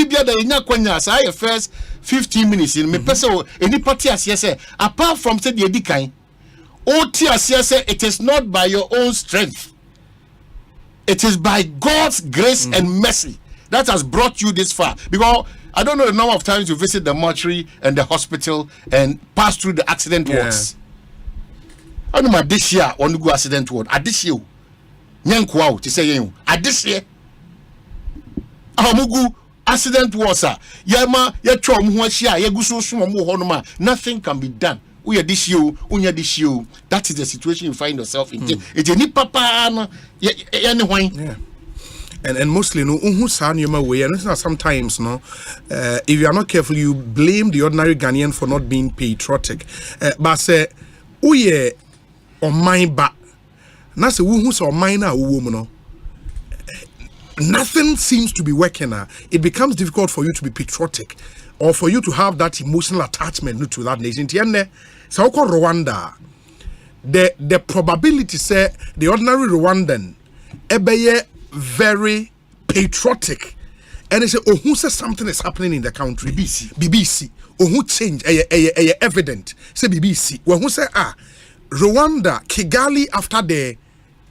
bibia da nya kwanya say first 15 minutes in me person any party as say apart from say the edikan oti as say it is not by your own strength, it is by God's grace and mercy that has brought you this far. Because I don't know the number of times you visit the mortuary and the hospital and pass through the accident wards. I know my this year on the go accident ward at this year nyanko out to say you at this year amugu accident was yama ya trom ho ahia ya guso so mo ho no ma nothing can be done. We are this you, unya this you. That is the situation you find yourself in. It's any papa no yeah. And mostly no way, and sometimes no if you are not careful you blame the ordinary Ghanaian for not being patriotic. But say uye on my back. Na se who's on mine na woman no. Nothing seems to be working. It becomes difficult for you to be patriotic or for you to have that emotional attachment to that nation. So Rwanda, the probability say the ordinary Rwandan ebeye very patriotic, and they say oh who says something is happening in the country. BBC oh who change evident say BBC well who say Rwanda Kigali after the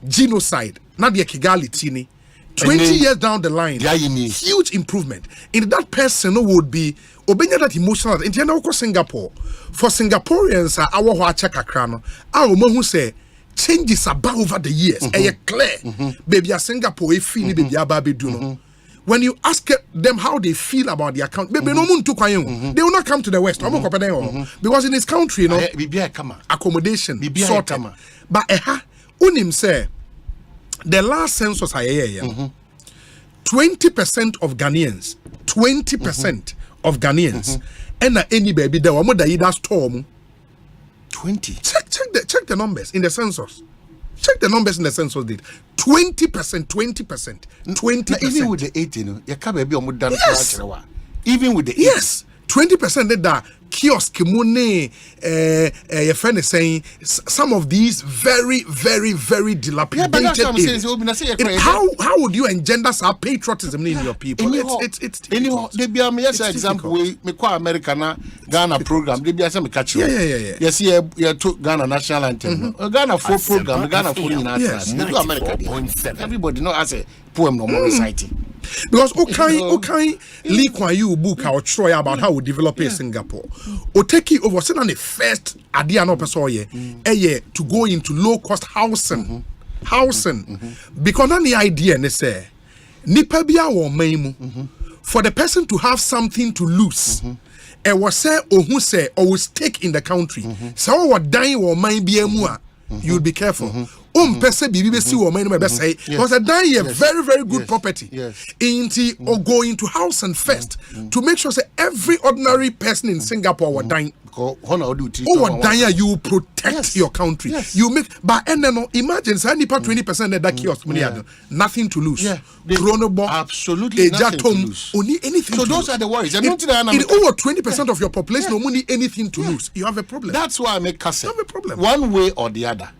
genocide not the Kigali tini 20 years down the line, huge improvement. In that person would be obeying that emotional. In the Singapore, for Singaporeans, our watcha kakrano, our who say changes about over the years. Clear, baby, Singapore, feel baby, baby, do when you ask them how they feel about the account, baby, no one took they will not come to the West. Because in this country, you know, accommodation, sort of. But unim say. The last census, 20% of Ghanaians, 20% of Ghanaians, and any baby there, that storm. 20. Check the numbers in the census. Check the numbers in the census date. 20%. Even with the 18, you can't be on done. Yes. Even with the 18. Yes. 20% that kiosk money your friend is saying some of these very dilapidated how would you engender some patriotism in your people? It's they be example we call American Ghana program they be some catch you yes you took Ghana national anthem Ghana for program Ghana for national they do America everybody know as a poem no more reciting because okay Lee Kuan Yew book or Troy about how we develop in Singapore or take it over on the first idea no person to go into low cost housing because on the idea they say nipa bia wo man mu for the person to have something to lose e was say who say or will stake in the country so what dying wo man bia mu you'll be careful person bibi si wo man be say because a die very good property into or go into housing first to make sure say every ordinary person in Singapore will die you protect your country you make but and then imagine say nipa 20% that kiosk money nothing to lose absolutely nothing to lose only anything so those are the worries and over 20% of your population no money anything to lose you have a problem. That's why I make cassette have a problem one way or the other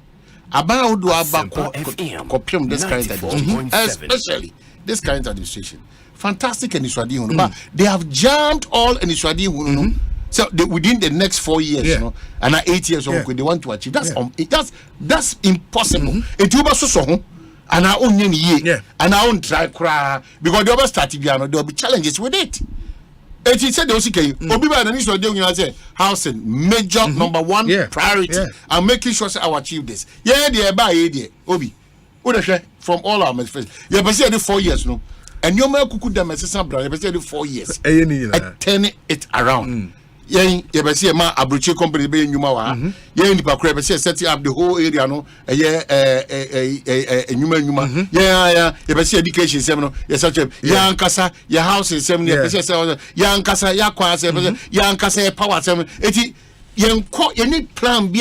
about this kind of administration, especially this kind of administration. Fantastic initiative, but they have jammed all initiative. So within the next 4 years, you know, and 8 years, they want to achieve. That's impossible. It will be so. And our own year, and our own try cry because the other started. There will be challenges with it. And he said, housing, major number one priority. And making sure I will achieve this. From all our manifestations. You have said 4 years, no? And your man could them as a 4 years. Turn it around. You have seen my Abuchi company being Yumawa. You have setting up the whole area, no? Numa. You have seen education seminar. Yes, such a young casa, your house is 7 years. Young casa, Yakwa, young casa power 7. You need plan B.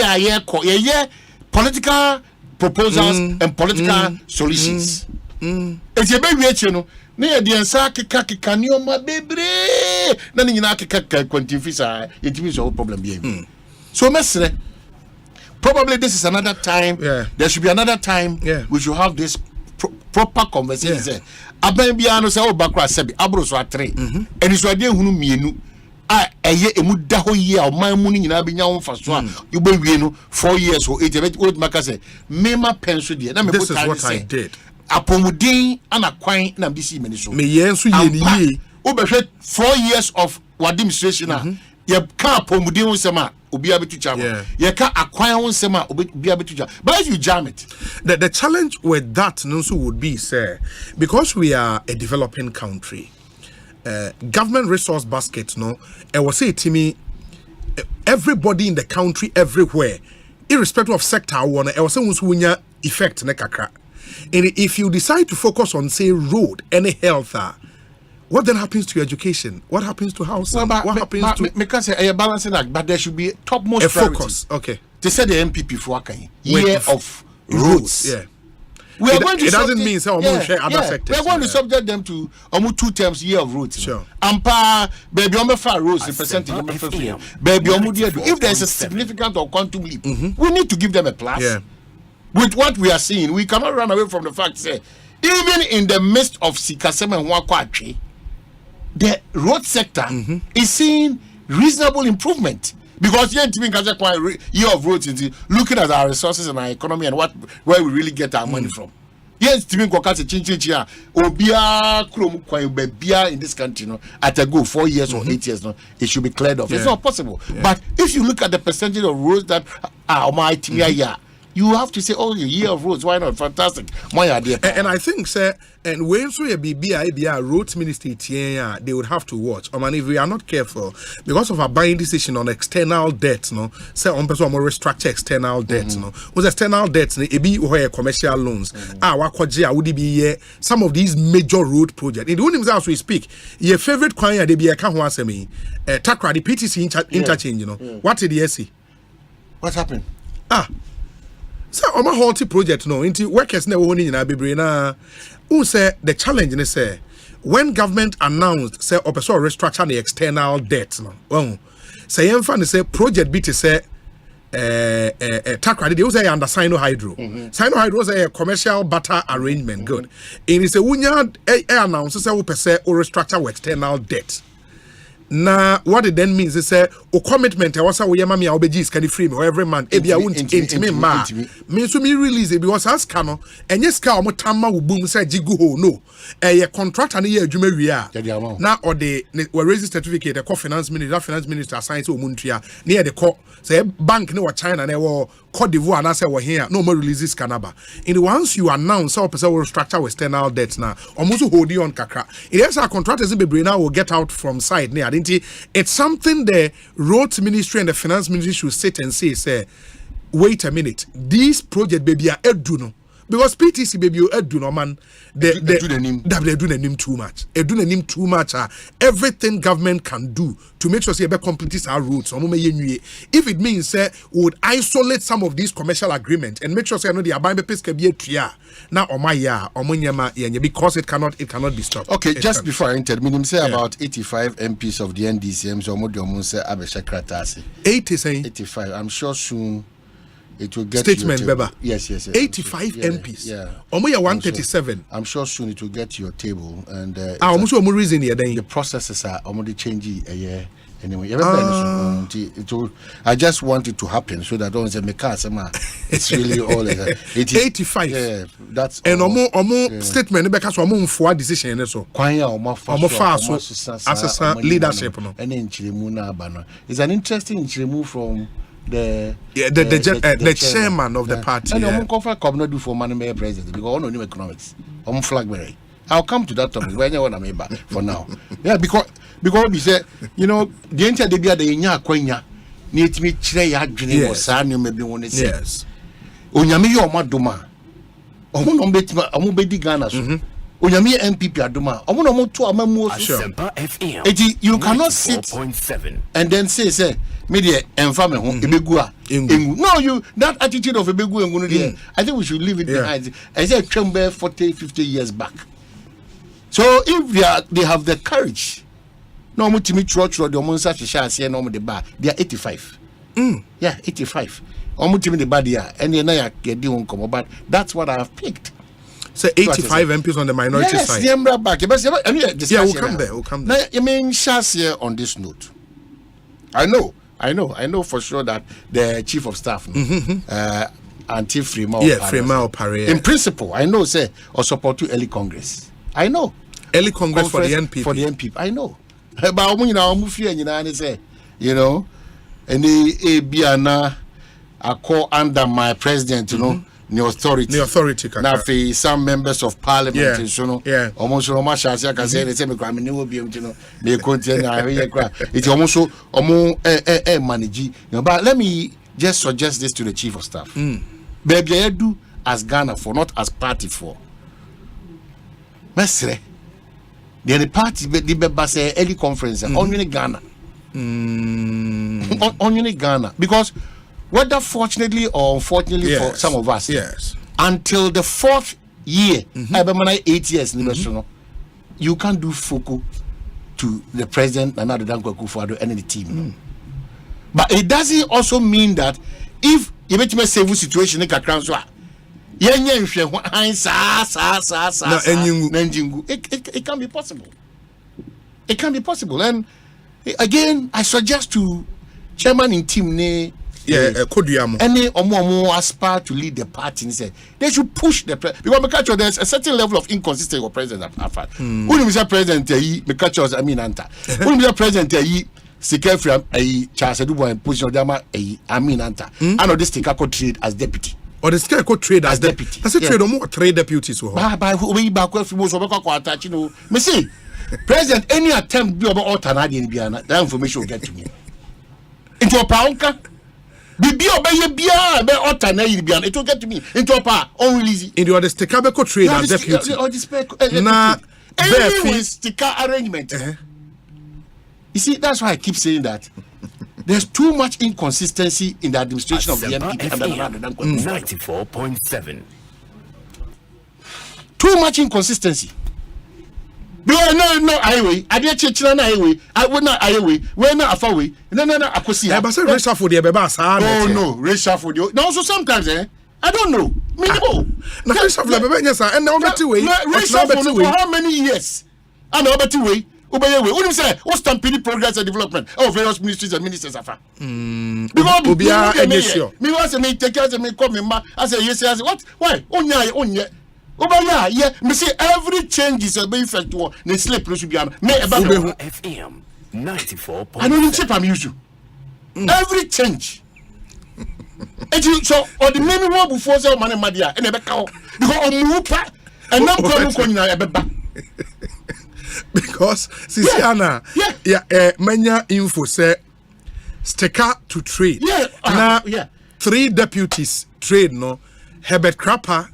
Political proposals and political solutions. It's a baby, you know. Near the Ansaki Canio, my baby. Then you know, quantify it means all problem being. So, Mestre, probably this is another time. There should be another time we should have this proper conversation. aban bia no say o bakra sebi abro so atre eni so ade hunu mienu a eye emu da ho ye a man mu ni nyina be nya wo fa so a you be wie no 4 years or 8 years old maka say mema penso de na me this is what I did apomudin ana kwan na mbisi meni so me ye nso ye ni ye o be 4 years of administration ye ka apomudin wo sema obi abetu chama ye ka akwan wo sema obi abetu chama but if you jam it the challenge with that also would be sir because we are a developing country government resource basket no I was say to me everybody in the country everywhere irrespective of sector I was say unsunya effect na kakra and if you decide to focus on say road and health what then happens to your education? What happens to housing? What happens to because a balancing act, but there should be topmost priority. Focus. Okay. They said the MPP for year of roads. Yeah. We are going to it doesn't mean say share other sectors. We are going to subject them to almost 2 terms year of roads. Sure. Ampa baby on far roads in percentage. Baby if there is a significant or quantum leap, we need to give them a plus. Yeah. With what we are seeing, we cannot run away from the fact say even in the midst of Sikasema and Wakwachi, the road sector is seeing reasonable improvement because year of roads is looking at our resources and our economy and where we really get our money from. Yes, Timing Kokasi Chinchia, Obia Krum Kwai in this country, no, at a go 4 years or 8 years, no, it should be cleared off. It's not possible. But if you look at the percentage of roads that are my you have to say, oh, the year of roads, why not? Fantastic. My idea. And I think, sir, and when so a BBI roads ministry, they would have to watch. I mean, if we are not careful, because of a buying decision on external debt, no, say on person more restructure external debt, no, was external debts, it be where commercial loans. Would be some of these major road projects. In the one as we speak, your favorite choir, they be a can't answer me. Takra, the PTC interchange, you know. What did you see? What happened? So on my whole project no into workers never honing in Abibrina who say the challenge in say when government announced say operation restructure the external debt no say say project B to say takra they also under Sino Hydro. Sino Hydro is a commercial butter arrangement good. And it's a wunya announce say we restructure external debt. Na what it then means is say o commitment was say we mama obeji is can free me every month e bia won't intime ma me so me release it because as can enye ska o motama wo boom say jigu ho no e contract na ye adwuma wi a na or the raise certificate the finance minister assign say omuntua na the call say bank ne wa China na wo Cote d'Ivoire na say wo here no more releases canaba in once you announce so person will structure external debt na almost hold on kakra it is our contractors be now will get out from side near it's something the roads ministry and the finance ministry should sit and say wait a minute these project baby are eduno because PTC baby eduno man they do the name too much too much everything government can do to make sure say be complete our roads if it means say we would isolate some of these commercial agreements and make sure say no the aban be peska be tria na omaya omonyama yenye because it cannot be stopped. Okay, just before I entered me say about 85 MPs of the NDCM so mo say abesha kratasi 85 I'm sure soon it will get statement Beba. Yes 85 MPs omoya 137 I'm sure soon it will get to your table and reason here then the processes are already changing a year anyway it will, I just want it to happen so that don't say it's really all 85 that's and statement because omo decision so omo leadership no and nchiremu na aba no is an interesting nchiremu from the chairman of the party. And I'm confident Governor do for man president because I don't know economics. I'm flag bearer. I'll come to that topic when you want to make for now. Yeah, because we say, you know, the entire day the nya kwanya ni timi kire ya adwene wo sa ne maybe won say. Yes. Onyame yo madoma. Omo no betima omo bedi Ghana so. Onyame MPP adoma. Omo no mo to amamu so. Asempa FM. You cannot sit and then say media enfame ho ebegu a engu no that attitude of ebegu engu no there I think we should leave it behind. I said Trembe 40-50 years back. So if they have the courage no mo timi tro the omonsa hwehwe ase no mo de ba they are 85 85 omo timi de ba there and na ya di won come but that's what I have picked. So 85 MPs on the minority side. Yes, back. Yeah, we'll come there. We'll come there. Now, I mean, here on this note. I know for sure that the chief of staff, Auntie Frima Opare. In principle, I know, say, or support to early Congress. I know. Early Congress for the NPP. For the NPP, I know. But when I'm say, any ABN I call under my president, the authority. The authority. Now, some members of parliament, almost I can say the same crime. They continue. It's almost manage. But let me just suggest this to the chief of staff. Baby, I do as Ghana for, not as party for. Mesre, the party the say early conference on Ghana. On Ghana, because whether fortunately or unfortunately for some of us, until the 4th year, 8 years, you can't do foco to the president and the Danko and the team. But it doesn't also mean that if you make a save situation in Kakranzwa, it can be possible. It can be possible. And again, I suggest to chairman in team any omo aspire to lead the party, say they should push the because there's a certain level of inconsistency with president Afad. When Mr. President I mean anta. When Mr. President Sikefri Charles Edubo and position Dama I mean anta. I know this take could trade as deputy. Or the still could trade as deputy. That's a trade or more trade deputies. By way back with most of me see. President, any attempt be about Tanadi in Biana, that information will get to me. Into a pound. Bibi obey bia be Tanadi in Biana, it will get to me. Into a pound, on release. In the other Stikabeko trade as deputy. Or the spec. Nah, there is sticker arrangement. You see, that's why I keep saying that. There's too much inconsistency in the administration of the NPP under the 94.7. Too much inconsistency. No highway. I did church na highway. I would not highway. We're not far away. No, I could see. But say race for the beba. Oh no, race for the. No, so sometimes I don't know. Minimum. Na race for the beba nyasa. And now better way. Race for how many years? I know better way. Obey way. What do you say? What's stampede progress and development? Oh, various ministries and ministers afa. Because Obia and me was me take care of me come in. I say yes. I say what? Why? Onya. Yeah. Me say every change is a being felt to the sleep should be me about FM 94. I don't chip I'm used to. Every change. So or the minimum before say money madia and ebeka because omupa and now come na ebeba. Because Sisiana manya info say sticker to trade. Now 3 deputies trade no Herbert Crapper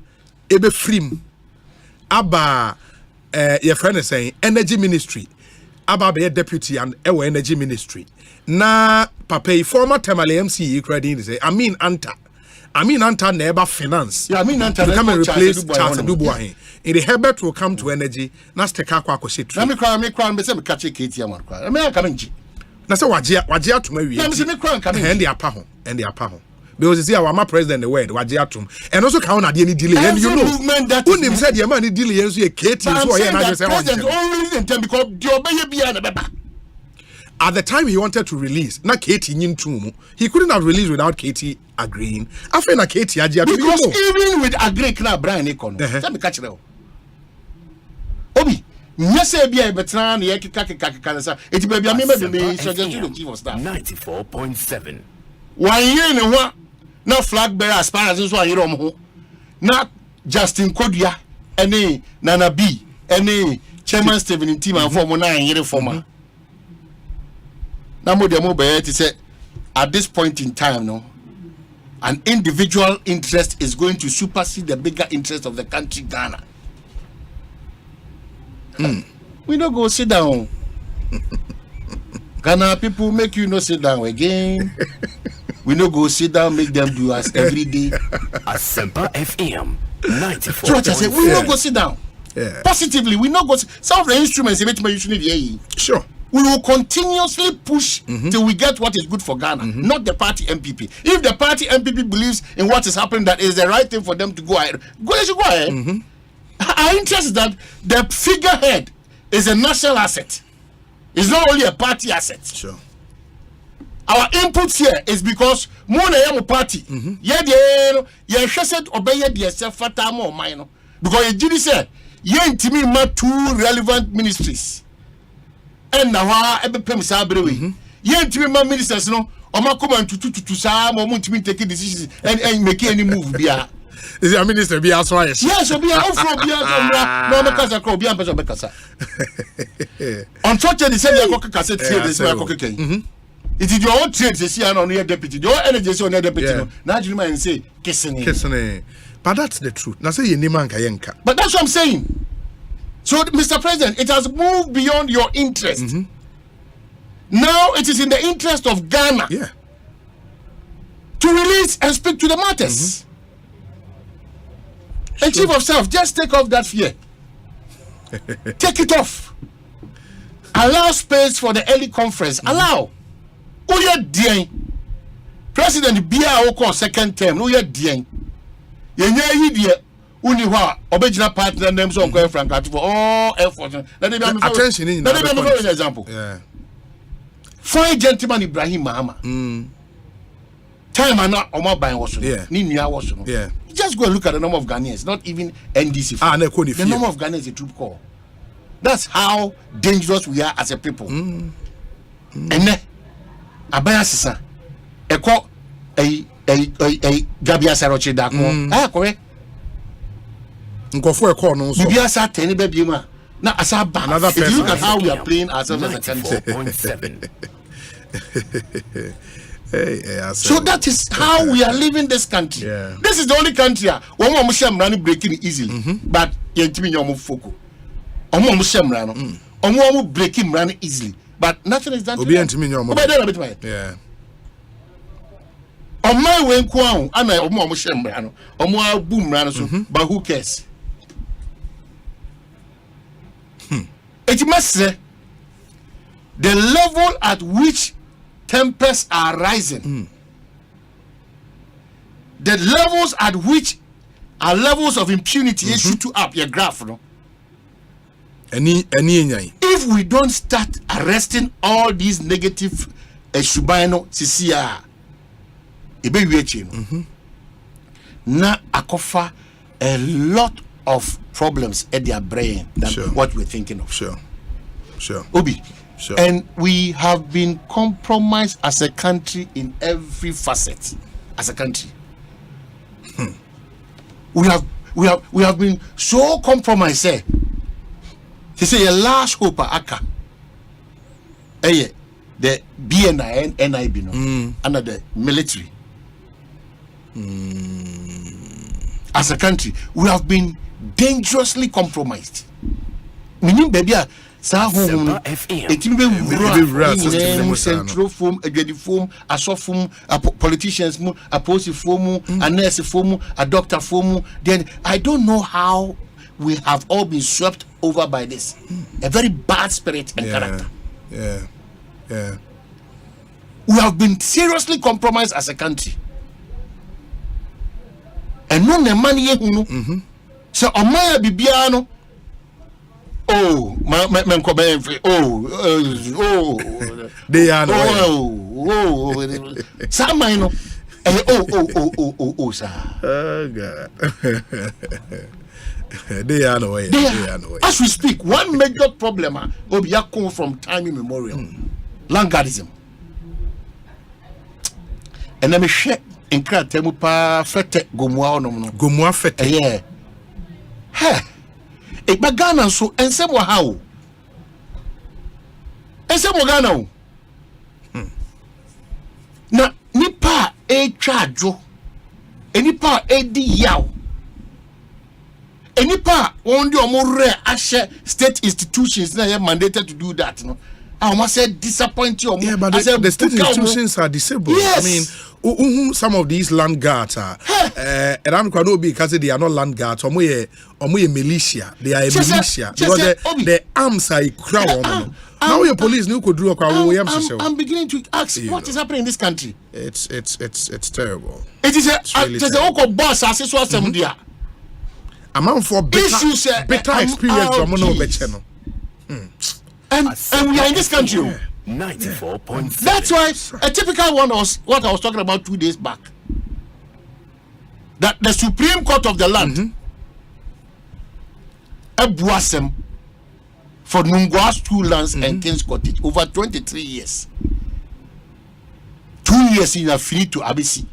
ebe frim aba your friend is saying energy ministry aba be deputy and energy ministry na papa former Tamale MC credit say I mean anta never finance anta come and replace Charles Dubois in the Herbert will come to energy na stick akwa akose na me kran be say me catch KT am kran me aka menji na say wagye to mawie na me say me kran ka me and the apa ho because see our president the word wagye atom and also count na dey any delay and you know when him said the man delay so ye KT so ye na say president only in time because the obey bia na beba. At the time he wanted to release, na KT nyintum, he couldn't have released without KT agreeing. After na KT agreed, because even with agree na Brian Ekon, let me catch it. Obi, nyese bia betra na ye kika sa. Eti ba bia me suggest to the chief of staff. 94.7. 1 year ne ho na flag bearer aspirants so ayere ho. Na Justin Kodua ene Nana B ene chairman Stephen team and form na ayere former. Now, at this point in time, no, an individual interest is going to supersede the bigger interest of the country, Ghana. We don't go sit down. Ghana people make you not sit down again. We don't go sit down, make them do us every day. Asempa FM 94. So what I say, we don't go sit down. Positively, we not go. Some of the instruments, sure. We will continuously push till we get what is good for Ghana, not the party MPP. If the party MPP believes in what is happening, that is the right thing for them to go ahead, they should go ahead. Our interest is that the figurehead is a national asset. It's not only a party asset. Sure. Our input here is because more than a party. Yeah, yeah, said obey the self fatamo minor. Because you say, yen to me, my 2 relevant ministries. And now, I be pem sabrewe. Yen to me, my ministers, no, or my command to some or to me taking decisions and make any move. Is your minister be as well? Yes, so be out from no because I call be ambassador Bekasa. Unfortunately, say you cock cassette trade this way cock. It is your own trade, see, on your deputy, your energy on your deputy. Now you might say, kissing. But that's the truth. Now say you Niman Kayenka. But that's what I'm saying. So, Mr. President, it has moved beyond your interest. Now it is in the interest of Ghana to release and speak to the matters. And Chief of Staff, just take off that fear. Take it off. Allow space for the early conference. Allow. Uye dien. President Bia Oko second term. Uye dien. Yenye idea. Uniwa. Original partner names on Kwe Frank for all efforts. Attention in. Let me give you an example. Fine gentleman Ibrahim Mahama. Time and not Omar Bain was. Ninia was. Just go and look at the number of Ghanaians, not even NDC. The number of Ghanaians is a troop call. That's how dangerous we are as a people. And then, Abaya Sisa, Eko, a Gabia Saroche Dako. Ah, correct. Go for a call, no. Bibia Sat, any baby. Now, as a ban, another person. If you look at how we are playing ourselves as a country. 94.7. So that is how we are living this country. This is the only country one more Muslim running breaking easily, but yentimi nyomo foko. Omo Muslim run, omo breaking running easily, but nothing is done. Obi yentimi nyomo. Yeah. On my way nko ana omo Muslim run, omo boom run so, but who cares? It must say the level at which tempests are rising. The levels at which are levels of impunity shoot up your graph, no? If we don't start arresting all these negative shubano CCR, na akofa a lot of problems at their brain than what we're thinking of. Sure. Obi. Sure. And we have been compromised as a country in every facet. As a country, we have been so compromised. They say a last hope aka. The BNI and NIB no under the military. As a country, we have been dangerously compromised. Meaning, baby. Asempa FM. Central form, a form, a soft form, a politicians, a policy form, a nurse form, a doctor form. Then I don't know how we have all been swept over by this. A very bad spirit and character. We have been seriously compromised as a country. And no money so Omaya Bibiano. Oh, they are some I know. Sir. Oh God. They are no way. As we speak, one major problem come from time immemorial. Landguardism. And let me share in Kratemupa Fete Gomua Fete. Yeah. E bagana so ensem wa ha o ensem wa Ghana o na nipa e twadwo enipa e di yaw enipa won di omure ahye state institutions na mandated to do that no I must say disappoint you. Yeah, but the state institutions are disabled. Yes. I mean, some of these land guards are, and I'm going to be because they are not land guards. Or militia. They are a militia because the arms are a crown. Now your police new could do a crowd. I'm beginning to ask what is happening in this country. It's terrible. It is a boss as well as amount for better issues, experience from no channel. And we are in this country. 94.7. That's why a typical one was what I was talking about 2 days back. That the Supreme Court of the land, Ebuasem, for Nungwa's two lands and King's Cottage over 23 years. 2 years in a free to ABC.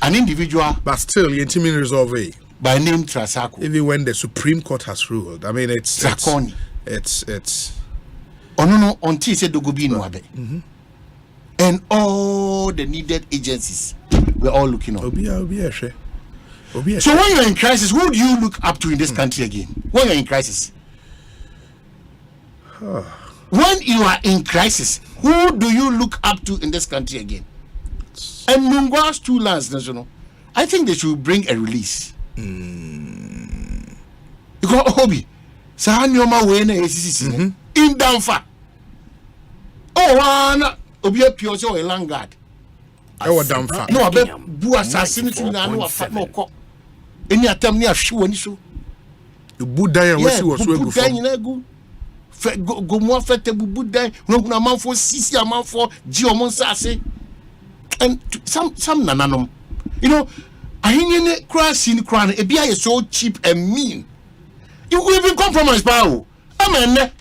An individual, but still, you intimate resolve by name Trasako. Even when the Supreme Court has ruled, I mean, it's Draconi. It's. Oh no, until said Dogobino Abe. And all the needed agencies were all looking on. So when you're in crisis, who do you look up to in this country again? When you're in crisis, when you are in crisis, who do you look up to in this country again? And Mungwa's two lands, national. I think they should bring a release. Because hobby, Sahanyoma Wayne is in Danfa. Oh, one Obia Pio so a Langard. I was Danfa. No, I bet Bua assassination and no co. Any attempt near shoe and so. You Buddha and what she was go more fete Buddha, no man for Sisi, a man for Giomon Sase. And some nananum. You know, I ain't crash in crown. A beer is so cheap and mean. You will even compromise, Bao. Amen.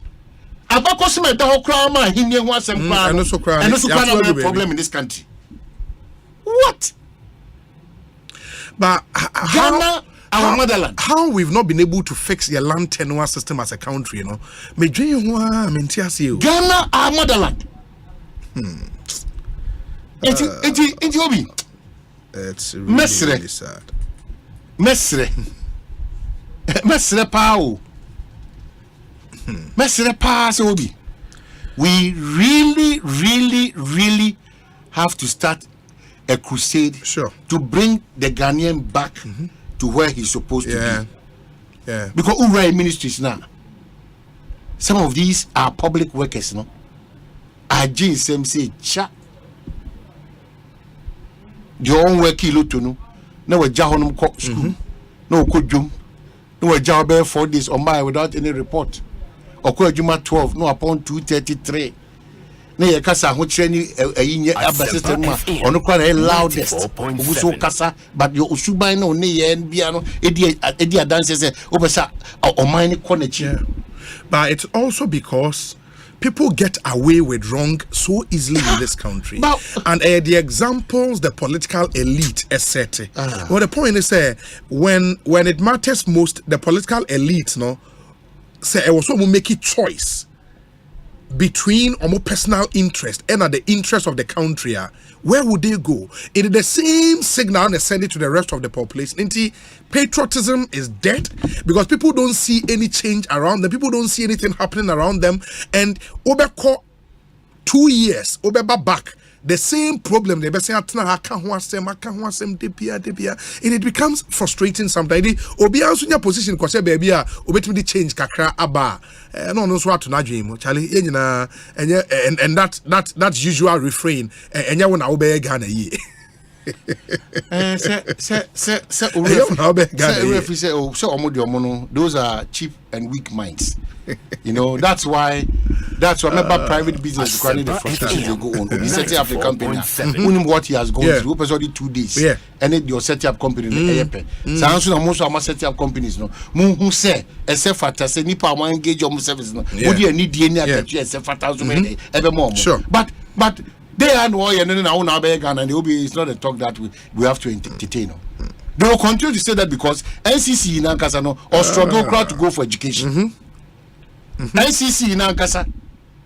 Abakos me da crown man hinye once and crown. And also crown a problem in this country. What? But Ghana, our motherland. How we've not been able to fix the land tenure system as a country, you know? Ghana, our motherland. It's Obi. It's really sad. Mesre Pao. Mesre Pass Obi. We really have to start a crusade to bring the Ghanaian back to where he's supposed to be. Yeah. Because Ura ministries now, some of these are public workers, no? I just say cha. Your own work to no. No we jahonum school. No kujum. No we job 4 days on by without any report. Or juma 12, no upon 233. Na ye kasa ho kire ni ayinye aba system ma ono kwa na loudest obuso kasa but your usuban no ne ye bia no edi adanse se obesa o man ni konachi. But it's also because people get away with wrong so easily in this country. And the examples the political elite is setting. Well, the point is when it matters most, the political elite say it was so make a choice between personal interest and the interest of the country. Where would they go? It is the same signal they send it to the rest of the population. Patriotism is dead because people don't see any change around them. People don't see anything happening around them. And over 2 years, over back, the same problem. They say, and it becomes frustrating sometimes. Obi also in your position because baby, obi change kakra aba. No so to na dream, Charlie. And that usual refrain. And you want to obey Ghana ye. Those are cheap and weak minds. You know, that's why remember private business requiring the frustrations they go on. He set up the company. What he has gone through, only 2 days. And then you set up company. So most of us set up companies. No, who say except for say nipa one engage your service. No, would you need DNA except for every more. Sure, but they are no and then now and they will be. It's not a talk that we have to entertain. They will continue to say that because NCC in Ankasano or struggle crowd to go for education. NCC in Ankasa,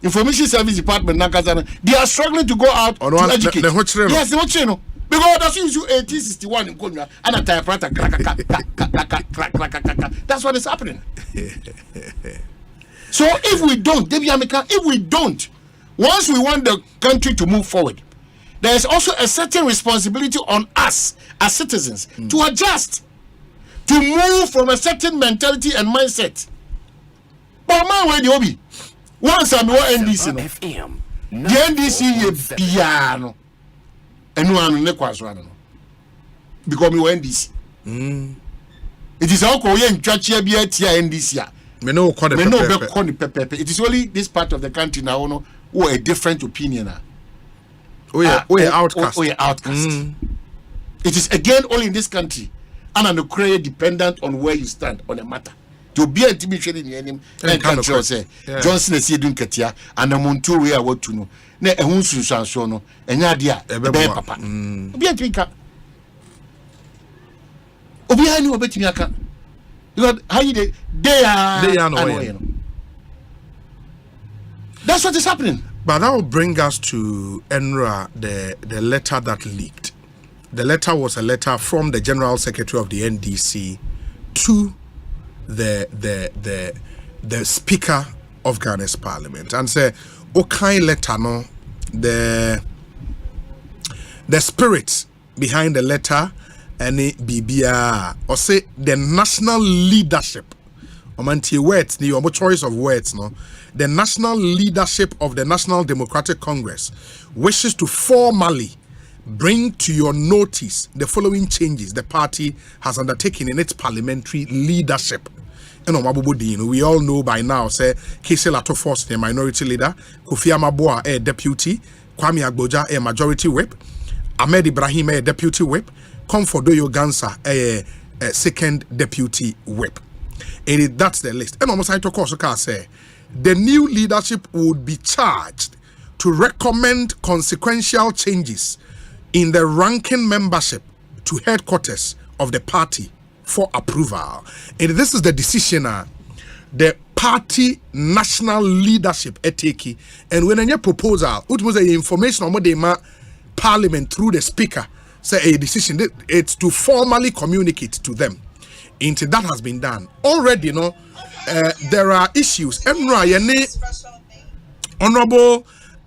Information Service Department Nankasano, they are struggling to go out to educate. Yes, they want to because that's use 1861 in Konya and a typewriter. That's what is happening. So if we don't, once we want the country to move forward, there is also a certain responsibility on us as citizens to adjust, to move from a certain mentality and mindset. But man, where the obi? Once I'm NDC, the NDC is piano, and one ne kwaswana because we NDC. It is all Korean church here be at NDC. Me no call the Pepe. It is only this part of the country now no who a different opinion. We outcast. It is again only in this country. And an Ukraine dependent on where you stand on a matter. To be a TV trading in him and country say Johnson is here doing Katia and the Montu we are what to know. Ne a hunsu sansono and yadia papa. Be a drinker. Obia ni obetimi aka. Because how you they are no. That's what is happening. But that will bring us to Enra, the letter that leaked. The letter was a letter from the General Secretary of the NDC to the Speaker of Ghana's Parliament, and say, okay, letter no, the spirit behind the letter, any BBR, or say the national leadership. Omanti words, the choice of words, no. The national leadership of the National Democratic Congress wishes to formally bring to your notice the following changes the party has undertaken in its parliamentary leadership. We all know by now, say, Kese Latofos, the minority leader, Kofi Amaboa, a deputy, Kwame Agboja, a majority whip, Ahmed Ibrahim, a deputy whip, Comfordoyo Gansa, a second deputy whip. And that's the list. And almost I talk also can say the new leadership would be charged to recommend consequential changes in the ranking membership to headquarters of the party for approval. And this is the decision the party national leadership eteki. And when any proposal, which was the information on what they parliament through the speaker, say a decision, it's to formally communicate to them. Until that has been done already, there are issues. Honorable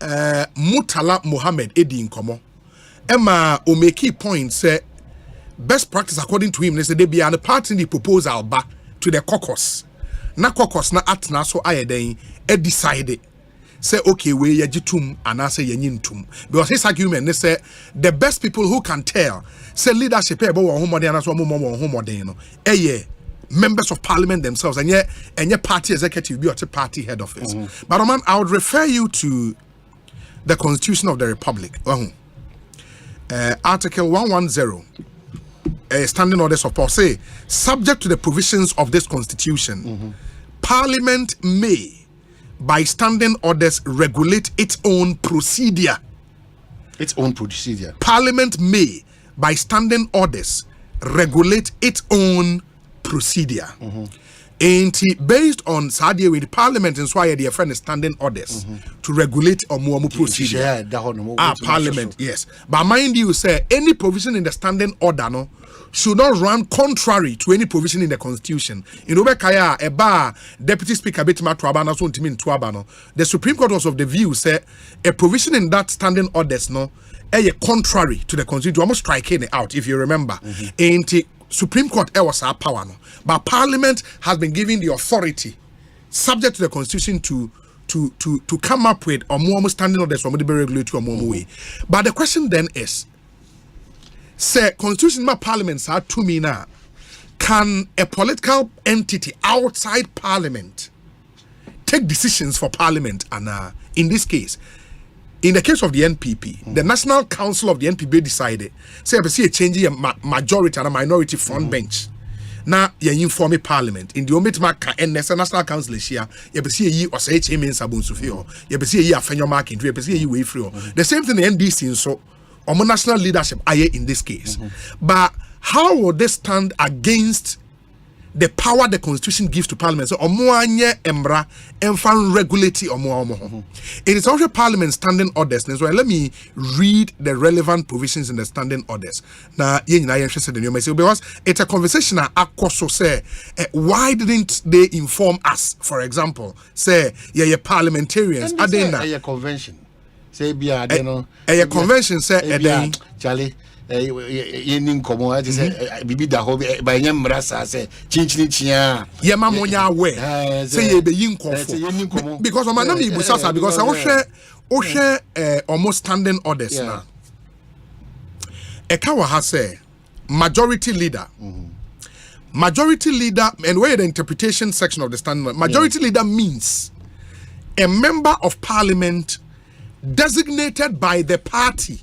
Mutala Mohammed Edi Nkomo Emma Omeki point say best practice according to him is they be an part in the proposal back to the caucus. Na caucus na atna so ayeden e decide say okay we yajitum and I say yenyintum, because his argument they say the best people who can tell say leadership ebo won homode and so mo homode no members of parliament themselves and yet party executive be or party head office. But man, I would refer you to the Constitution of the Republic. Article 110 standing orders of power say subject to the provisions of this constitution, Parliament may by standing orders regulate its own procedure. Parliament may by standing orders regulate its own procedure. And based on Sadia with Parliament and so their friend standing orders to regulate or more procedure. Parliament, yes. But mind you, say any provision in the standing order should not run contrary to any provision in the Constitution. In Obekaya, a bar Deputy Speaker Betima Tuabana so Tuabano. The Supreme Court was of the view say a provision in that standing orders contrary to the Constitution. Almost striking it out, if you remember. And Supreme Court was our power, but Parliament has been given the authority, subject to the Constitution, to come up with or more standing orders from the regulatory or more way. But the question then is, say Constitution ma Parliament are to me now, can a political entity outside Parliament take decisions for Parliament? And in this case, in the case of the NPP, the National Council of the NPP decided, say, I see a change in majority and a minority front bench. Now, you inform Parliament. In the Omitmaka and the National Council this year, you see ye or say means Bonsu, you see ye a Fenyo marking, you see ye way free. The same thing the NDC, so, or national leadership, in this case. But how will they stand against the power the Constitution gives to Parliament? So, omoanye embra enfan regulate omo. It is also Parliament standing orders. So let me read the relevant provisions in the standing orders. Now, interested in your because it's a conversation. Say, why didn't they inform us? For example, say, parliamentarians. A convention. Say, a convention. Say, Charlie. Yenin komo ati say bibi da ho ba nyam rasa say chinchinichia ye mamonya we say ye be yin kofo because o manam ibu sasa because o hwe almost standing orders na e ka wa ha say majority leader majority leader, and where the interpretation section of the standing, majority leader means a member of parliament designated by the party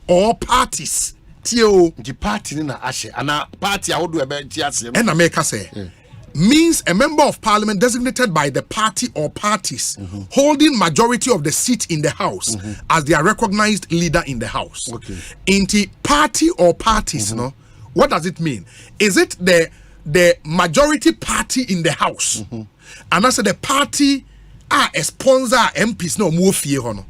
or parties. The party in Ashe and a party I would do about Tias and America say means a member of parliament designated by the party or parties holding majority of the seat in the house as their recognized leader in the house. Okay. In the party or parties, no, what does it mean? Is it the majority party in the house? And also the party are a sponsor MPs no more fear hono.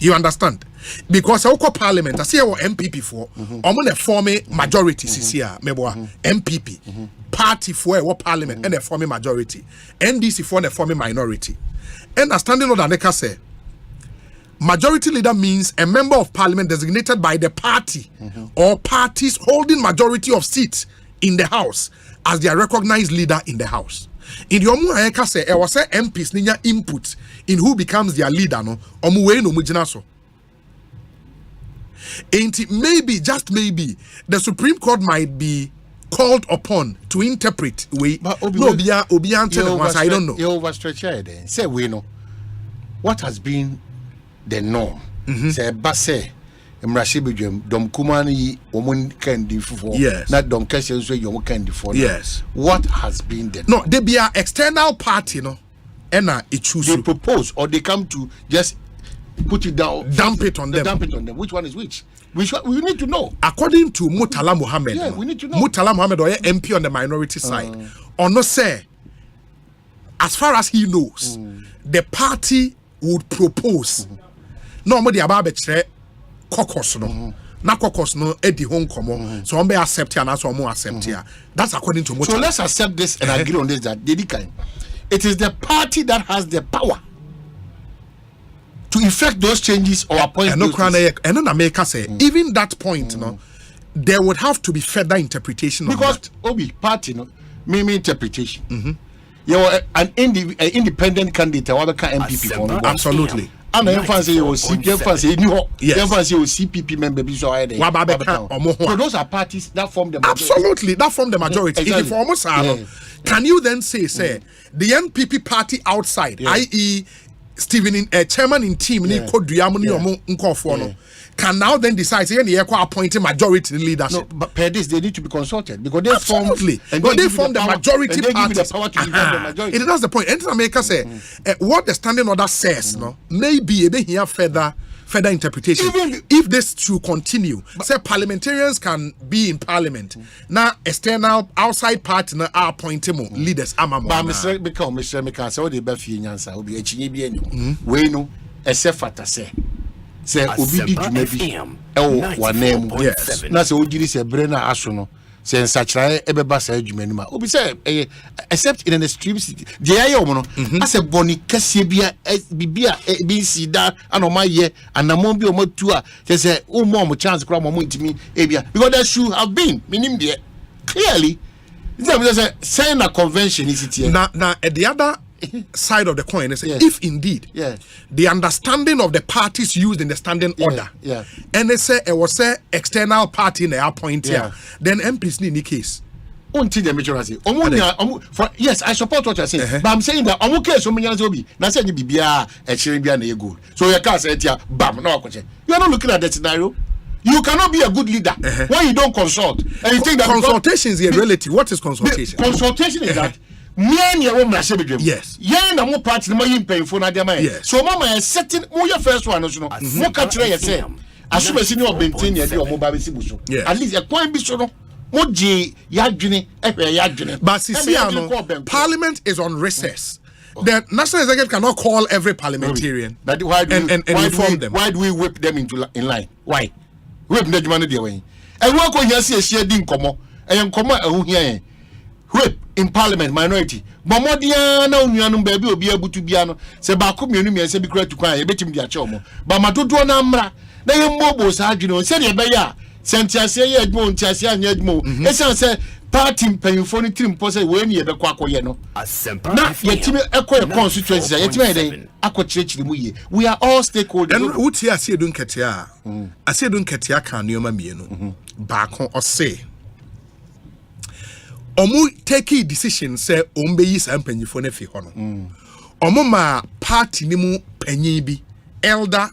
You understand? Because our parliament, I see our MPP for, I'm gonna form a majority. MPP party for our parliament and a form a majority. NDC for a form a minority. And a standing order, Neka say, majority leader means a member of parliament designated by the party or parties holding majority of seats in the house as their recognized leader in the house. In the Omu say, I was say MPs ninya input in who becomes their leader. No, Omu no mujina so. Ain't maybe, just maybe, the Supreme Court might be called upon to interpret way. I don't know. You overstretch there. Say we know what has been the norm. Say Basse. Dom Kumani woman can do for not Dom Kesses where you can do for. Yes. What has been the no, they be an external party, no, and it choose they propose or they come to just put it down, dump it on them. Dump it on them. Which one is which? We need to know. According to Murtala Mohammed, we need to know. Murtala Mohammed or MP on the minority side, or no say, as far as he knows, the party would propose. No more the ababe caucus no. Na caucus no edi home komo. So on be accept and as on accept here. That's according to Murtala. So let's accept this and agree on this that it is the party that has the power to effect those changes or appoint and then America say even that point no, there would have to be further interpretation because of that. Obi party no me interpretation. You are an independent candidate or other MPP for absolutely. And I fancy you CPP member be so so those are parties that form the majority. Absolutely, that form the majority. Exactly. If almost can you then say the NPP party outside, i.e. Stephen chairman in team can now then decide say any appointing majority leadership. No, but per this they need to be consulted because they absolutely form the majority party. It is the point. And America say what the standing order says no maybe here further interpretation. Even if this should continue, say parliamentarians can be in parliament. Now external outside partner are appointing leaders. But Mr. Mika, so the Befi answer will be a chinny we know except for say obi di dwuma bi wa name yes na say ogiri say brena aso say nsachira ebeba say dwuma ni ma obi say except in an extreme city the aye omo no as a boni kase bia bibia bi sida anoma ye anamon bi omo tu a say omo chance kra omo ntimi ebia because there should have been minim there clearly say na convention is it here na the other side of the coin is if indeed the understanding of the parties used in the standing order and they say it was a external party in the appoint here then MPs in any case until the majority yes I support what you're saying but I'm saying that case so many obi na say you bibia e chere bia na good so you can't say bam no question you are not looking at that scenario. You cannot be a good leader when you don't consult and you think that consultation is a reality. What is consultation? Consultation is that yes. Yeah, na mo party na mo yimpen fo na dia man. So mama setting mo your first one no so no. Mo ka kire ye say asuma si ni obenten ye de o mo ba be si buso. At least e kwan bi so no. Mo je yadwene ehwe yadwene. But Parliament is on recess. The National Executive cannot call every parliamentarian and inform them. Why do we whip them in line? Why? Whip them money their way. And we go here see a share din komo. And komo ehu here. Whip in parliament minority. Momodia na unuanum baby obi abutu bia no. Se ba ko mienu mi se bi kura tu kwan e betim dia che omo. Ba madodo na mra. Na ye mbobo sa adwene se de be ya. Sentiase ye adwo ntiase anya adwo. Esan se party mpanyufo ni trim say we ni ye be kwa akoye no. Asempa na yetimi ekoye constituency yetimi eden akochirechiri mu ye. We are all stakeholders. And uti asiedun ketia. Asiedun ketia kan nioma mienu. Ba kon ose omo take decision say ombe yi san panyifo na fi ho no omo ma party ni mu panyin bi elder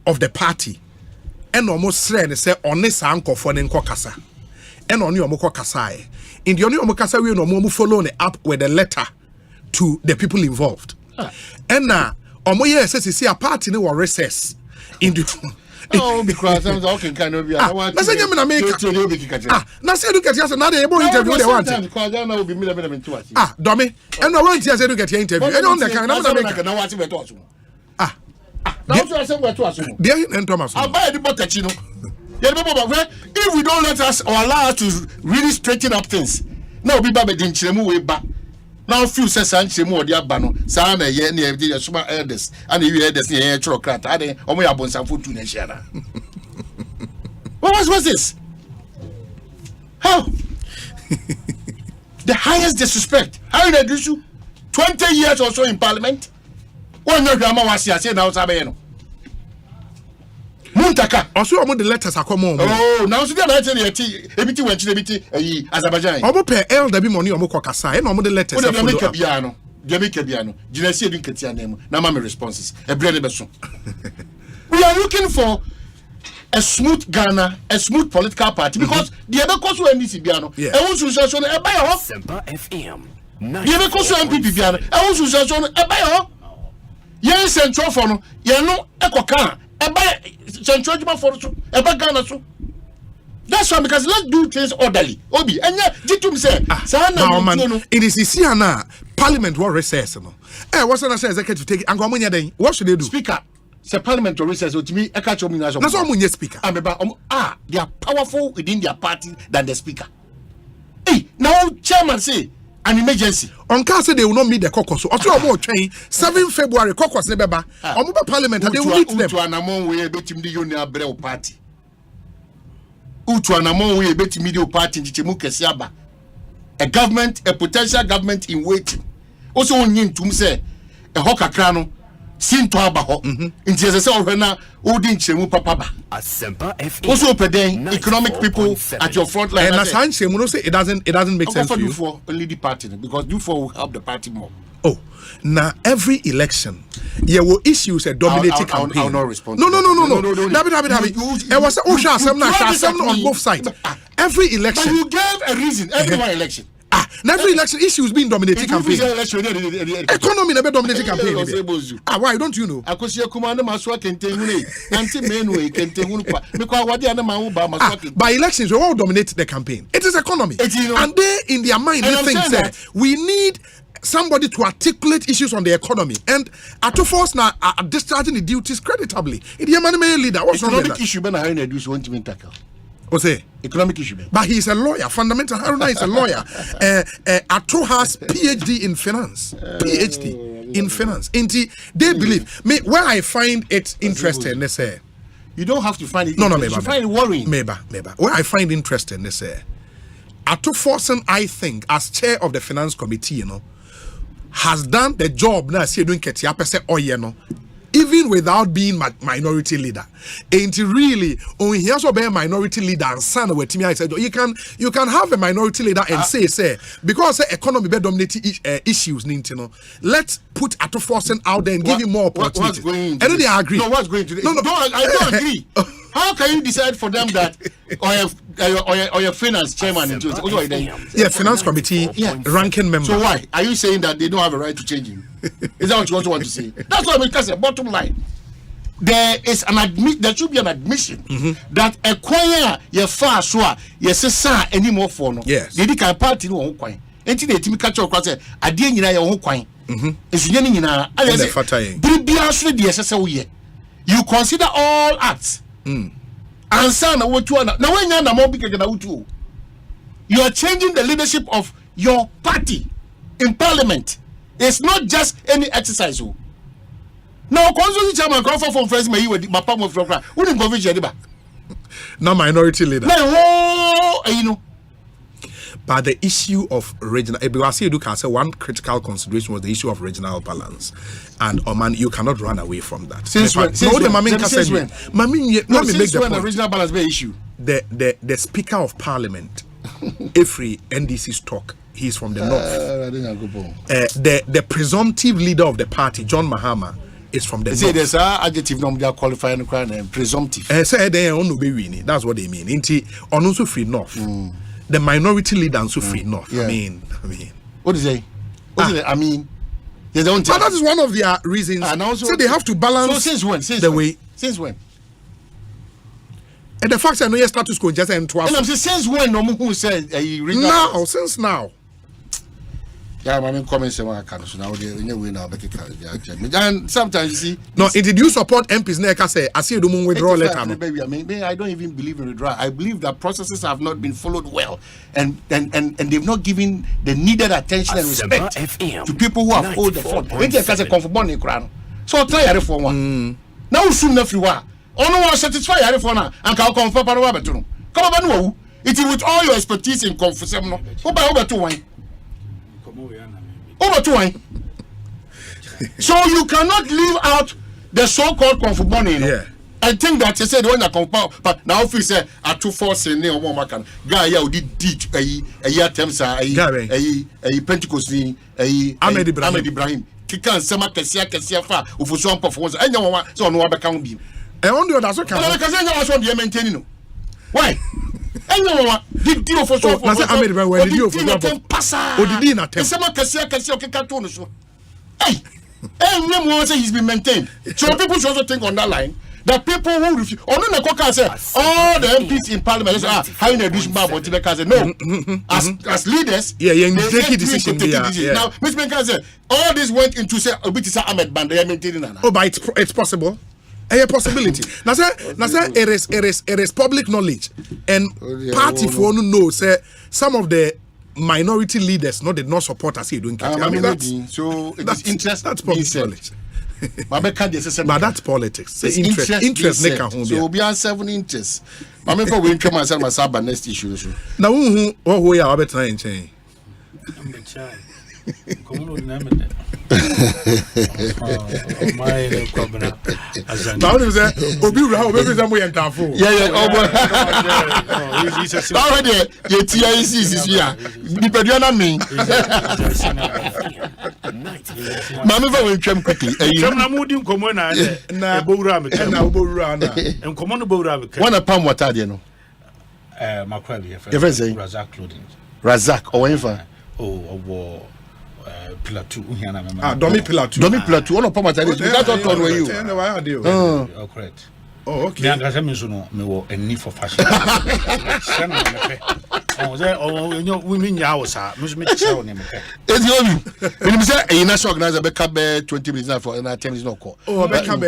of the party and omo sre ne say one san nkofo ne nkọ kasa and oni omo kọ kasa e in the oni omo kasa we no omo follow ne up with a letter to the people involved and na omo ye say a party ni wa recess in the oh, because I'm okay, kind of. I want to say, na say look at you, now they able interview they want. Because I know be me to dummy. And no one say look at your interview. I don't kind of make. Now that's what I said to us. There and Thomas. I'll buy the bucket, you know. If we don't let us or allow us to really straighten up things, now be back in Chilemu way back. Now few says Sanchemu or the Abano, Sana ye near the Suma elders, and you heard this near Trocrat, adding on my abon some food to Nashana. What was this? How? The highest disrespect. How did I do you? 20 years or so in Parliament? One no grandma was here saying now Sabeno. Muntaka. Also, the letters are common. Oh, now so they're writing everything went to Azerbaijan. Omo pe LW money omo kokasa e no omo the letters are follow up. Jamaica Biano. Jinesi didn't get your name. Now my responses. A brand beso. We are looking for a smooth Ghana, a smooth political party because the other course will NDC Biano. I want to say a buy Asempa FM. The other course will MPP Biano. I want to say a buy Yen central for no, yen no ekoka. Central for Ghana so. That's why because let's do things orderly. Obi, and yeah, Jitum say, it is here now. Parliament will recess. What's the executive take and go then? What should they do? Speaker, say Parliament will recess with me. I catch me. That's all speaker. They are powerful within their party than the speaker. Hey, now chairman say an emergency. On case they will not meet the caucus. Also, more train 7 February caucus nebeba. On Parliament and they will meet them. To an among way betim the union brel party. To an among way betim media party in Chimuke Siaba. A government, a potential government in waiting. Also, on yin to say a hawker crano. Sin to abaho. Into the cell when Odin Chemu Papa. Asempa FM. Also, per day, economic people at your front line. And as I say, it doesn't make sense for you. For only the party because you will help the party more. Oh, now every election, there were issues a dominating campaign. I'll not respond. No. It was on both sides. Every election. But you gave a reason. Every election. Every election issues being dominating campaign. Economy never dominating campaign. Why don't you know? By elections, we all dominate the campaign. It is economy. And they, in their mind, they think that we need somebody to articulate issues on the economy. And at force now are discharging the duties creditably. It's the man leader. What's wrong with that? Issue when tackle. Osei. Economic issue. But he's a lawyer. Fundamental Haruna is a lawyer. Ato has PhD in finance. PhD in finance. They believe. Where I find it interesting, they say. You don't have to find it. No, you find it worrying. Maybe. Where I find interesting, they say. Ato Forsen, I think, as chair of the finance committee, has done the job now. See, doing Ketia, even without being minority leader. Ain't really only he also be a minority leader and son with me. I said you can have a minority leader and say because economy be dominating issues, let's put Ato Forsen out there and give him more opportunities. And then they agree. No, what's going to No, I don't agree. How can you decide for them that or your finance chairman into finance committee ranking member? So why are you saying that they don't have a right to change him? Is that what you also want to say? That's what I mean. That's the bottom line. There should be an admission that a choir ye far so yes sir anymore for no. Yes. They can party no choir. Enti they timi catch your say ade nyina ye ho kwan. Esu nyina nyina ayese. Bibia so de yesese wo ye. You consider all acts. Answer na what you na when you na mo bi kege na wutu. You are changing the leadership of your party in parliament. It's not just any exercise. Now, constitution chairman come from friends may you with my palm of program. Wouldn't convince you anybody. No minority leader. No, you know. But the issue of regional, because you can say one critical consideration was the issue of regional balance, and man, you cannot run away from that. Since when? Let me make the regional balance be an issue. The Speaker of Parliament Every NDC stock. He's from the north. The presumptive leader of the party, John Mahama, is from the north. See, there's an adjective no they qualifying and presumptive. Say they on no be winning. That's what they mean. Inti on also free north. The minority leader also free north. Yeah. I mean. What do you say? What is it? I mean, they don't. But that is one of their reasons. And also, so they have to balance. So since when? Since when? And the fact I know your status quo just and I'm saying since when? No who said now? Since now. Yeah, I mean, comments I can so now we now and sometimes you see. No, did you support MPs? Neka say I see you do withdraw letter. Baby, I mean, I don't even believe in withdrawal. I believe that processes have not been followed well, and they've not given the needed attention and respect to people who have hold the fort. When they can say comfortable in crown, so try to for one. Now soon enough you are. Only one satisfy your phone and can confirm para wabetu. Come on, no. It is with all your expertise in confession. Over to wine. Over to wine. So you cannot leave out the so-called confirmation. Yeah. I think that you said when you compare, but now if you say at 2 4 say ne omo makan guy ya odi teach a year terms a Pentecost Ahmed Ibrahim kikan sema kesia fa ofuso on performance enya won so no abeka ho bi e on the other so can because enya was on the maintain no why enya won did deal for so na say Ahmed Ibrahim we deal for odidi na tem sema kesia okeka to no so hey enya mo say he's been maintained so people should also think on that line. The people who refuse, all the MPs in Parliament say, how in addition, but no, as leaders, they take a decision. Now, Mr. Benka said, all this went into say, Ahmed Band, they are maintaining. Oh, but it's possible. A possibility. Now, it is public knowledge, and party for no know say some of the minority leaders did not support us here doing. I mean, so that's interest. That's public knowledge. But that's politics. Interest so we are 7 inches. Mama for we come and myself next issue. Now who you are better in chain. Now you say obi ra obi say mo yentafo. Yeah. Already you TIC is here. Depend on me. Mama for we come quickly. Na mudi nkomo na ebowura me na obowura na. Nkomo no bowura me. Wanna pam water there no. Makwali your friend Razak clothing. Razak or whatever. Oh, pillar 2 Domi pillar 2 one pam water this that not on you. Oh correct. Oh okay. Me angasa me so no me wo any for fashion. We nya wosa me tell on him. It's you. When you say a national organizer be cap 20 minutes for na 10 minutes no call. Oh be cap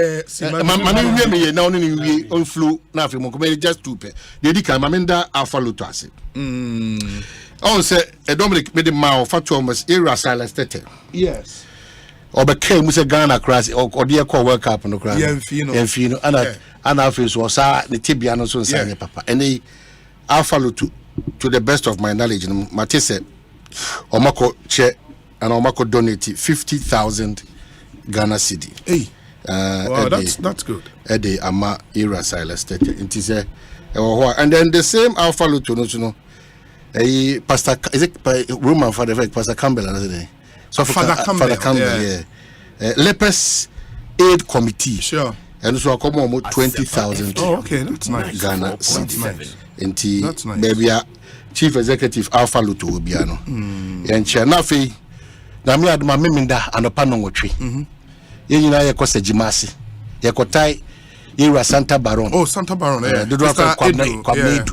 mama we me now ni on flu na afi mo come just 2 pe. Dey di kan mama nda afalo to ase. On say Dominic made the mouth for Thomas era silence tete. Yes. Or became we say Ghana crash or dear call work up on the ground. Yeah, and I feel so the tibia no so say papa. And they I follow to the best of my knowledge. Mate said Omako che and Omako donate 50,000 Ghana cedi. Hey. Wow, that's good. Ede ama era silence tete. It is and then the same I follow to no Pastor is it Roman for the Pastor Campbell so Father Campbell, yeah. Lepers Aid Committee. Sure. And so I come on 20,000. Oh, okay, that's nice. Ghana cedi. That's nice. Maybe Chief Executive Alpha Luto Obiano. And Chanafi, Namia de Maminda and a Panongotri. You know, Yakosa Jimasi, Yakotai, Ira Santa Baron. Oh, Santa Baron, yeah. The Dr. Kwame.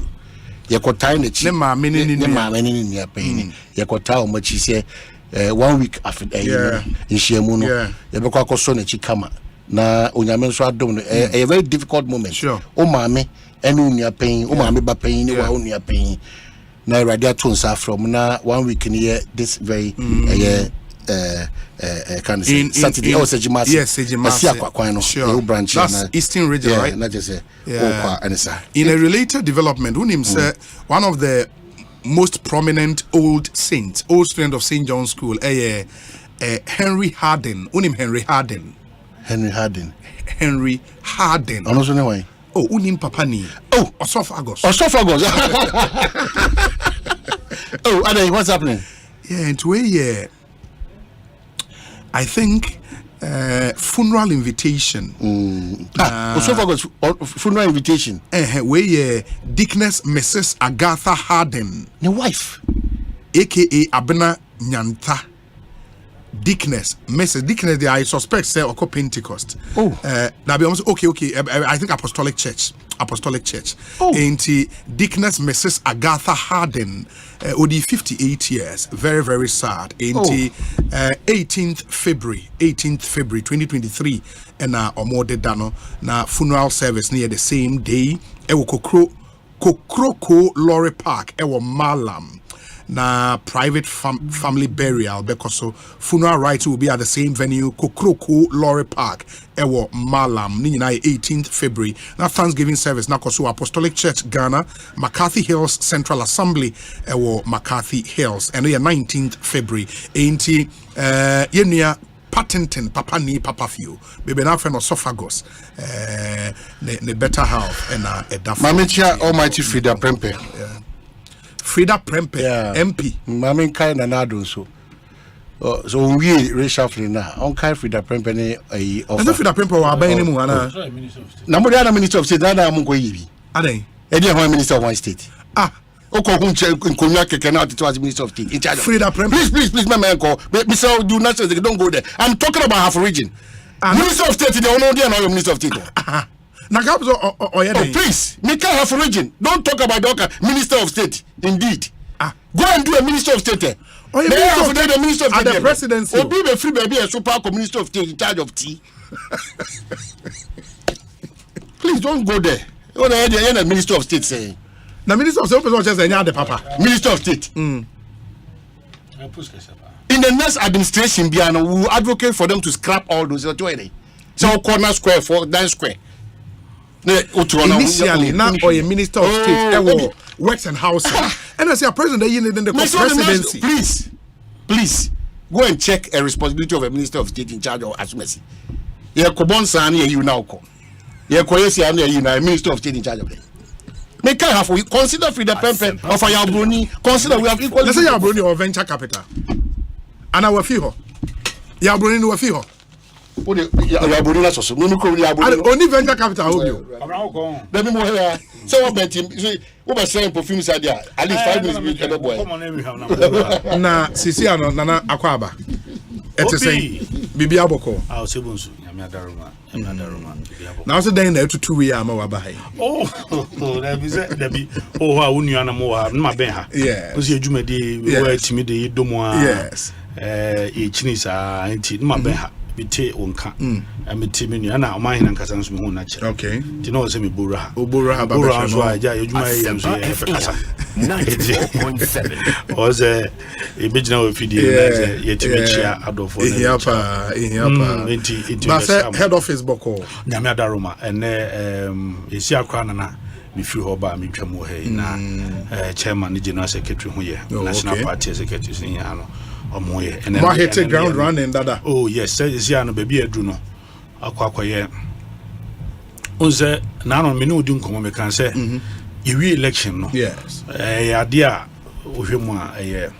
Yakotai, the Nema, your pain. Yakota, much he said. 1 week after in Shiamuno, Yabako son Chikama. Na Unyamen so adom a very difficult moment. Sure. O mame enu nya pain, o mame ba pain, ni wa nya pain. Na radio tons from na 1 week in here this very can say Saturday or Sejimasi. Yes, Sejimasi. Sure. Branch that's Eastern region, right? Not just in a related development, Unim said one of the most prominent old student of St. John's School, Henry Harden. Unim Henry Harden. I don't know why. Oh, Unim Papani. Oh, Osophagus. Oh, Ade, what's happening? Yeah, into a I think funeral invitation. So far got funeral invitation. Where Dickness Mrs. Agatha Harden, Your wife. aka Abena Nyanta. Dickness, Mrs. Dickness, I suspect say Oko Pentecost. Oh. Now be almost okay. I think Apostolic Church. Oh. Ain't Dickness Mrs. Agatha Harden, Odi 58 years. Very, very sad. Ain't 18th February 2023. And Omode Dano na funeral service near the same day. Ewo Kokroko Lorry Park. Ewo Malam. Na private family burial because so funeral rites will be at the same venue Kokroko Lorry Park ewo Malam ni 18th February na Thanksgiving service na koso Apostolic Church Ghana McCarthy Hills Central Assembly ewo McCarthy Hills and 19th February enti yenua Patenton papa ni papa fio bebe na friend esophagus ne better health and Mamicha Almighty Frida Prempe. Frida Prempe, Yeah. MP. Mamin Kai Nanado so. So we reshuffling now. On Kai Frida Prempe ne I offer. don't Frida Prempe wa ba ni mu ana. Number the other Minister of State that I'm going to be. Aden. Any one Minister of one state. Ah, Oko Kunya cannot to as Minister of State in charge. Frida Prempe. Please, my man call. Mr. Do not say don't go there. I'm talking about half a region. Minister of State, they don't know they are not your Minister of State. Nagabzo Please, me can't have a region. Don't talk about the Minister of State. Indeed. Ah. Go and do a Minister of State. Oh, yeah, Minister of at State. the presidency. Or be a free baby a super Minister of State in charge of tea. Please don't go there. What the Minister of State saying? The Minister of State just the papa. Minister of State. In the next administration, we will advocate for them to scrap all those. So corner square for 9 square. Initially, now or a Minister of State, works and housing. And I say a president, you need the presidency. Please, go and check a responsibility of a Minister of State in charge of Asumesi. Yeah, Kobonsa and you now come. Yeah, Koyesi and you now, Minister of State in charge of them. Make have we consider Frida Prempe of Yabroni. Consider we have equal. Let's say Yabroni or venture capital. And our fee. Yabroni no fee. Only venture capital. Let me more here. So what bet him? What was saying perfumes are there? At least 5 minutes with the boy. Na sisi ano nana akwaba. Ete say bibi aboko. I'll say Bonsu. Yamiadaruma. Now so then there to 2 years ama waba hai. Oh, that be oh how unu ana mo ha na ben ha. Yeah. Osi adwumade we timi de domo a. Yes. E chinisa enti na ben ha. Bite onka amete menu ana omahina nkasa nso me hu na kire Okay. Ti no se me bora ha Obora ba bora so aja adwuma ye yam so e kasa 94.7 oze e bejina we fidie na ze yetime chia adofo na Ihiapa. enti But say head office boko. nyame adaroma ene esi akwa na me free ho ba me twam ho he na chairman ni general secretary ho ye national party secretary sin ya no omoye ene Ma hit ground running dada. Oh yes, says ya no baby edru no akwakoye onse na no me no di nkomo me kan say ewi election no Yes. ade a ohwemu a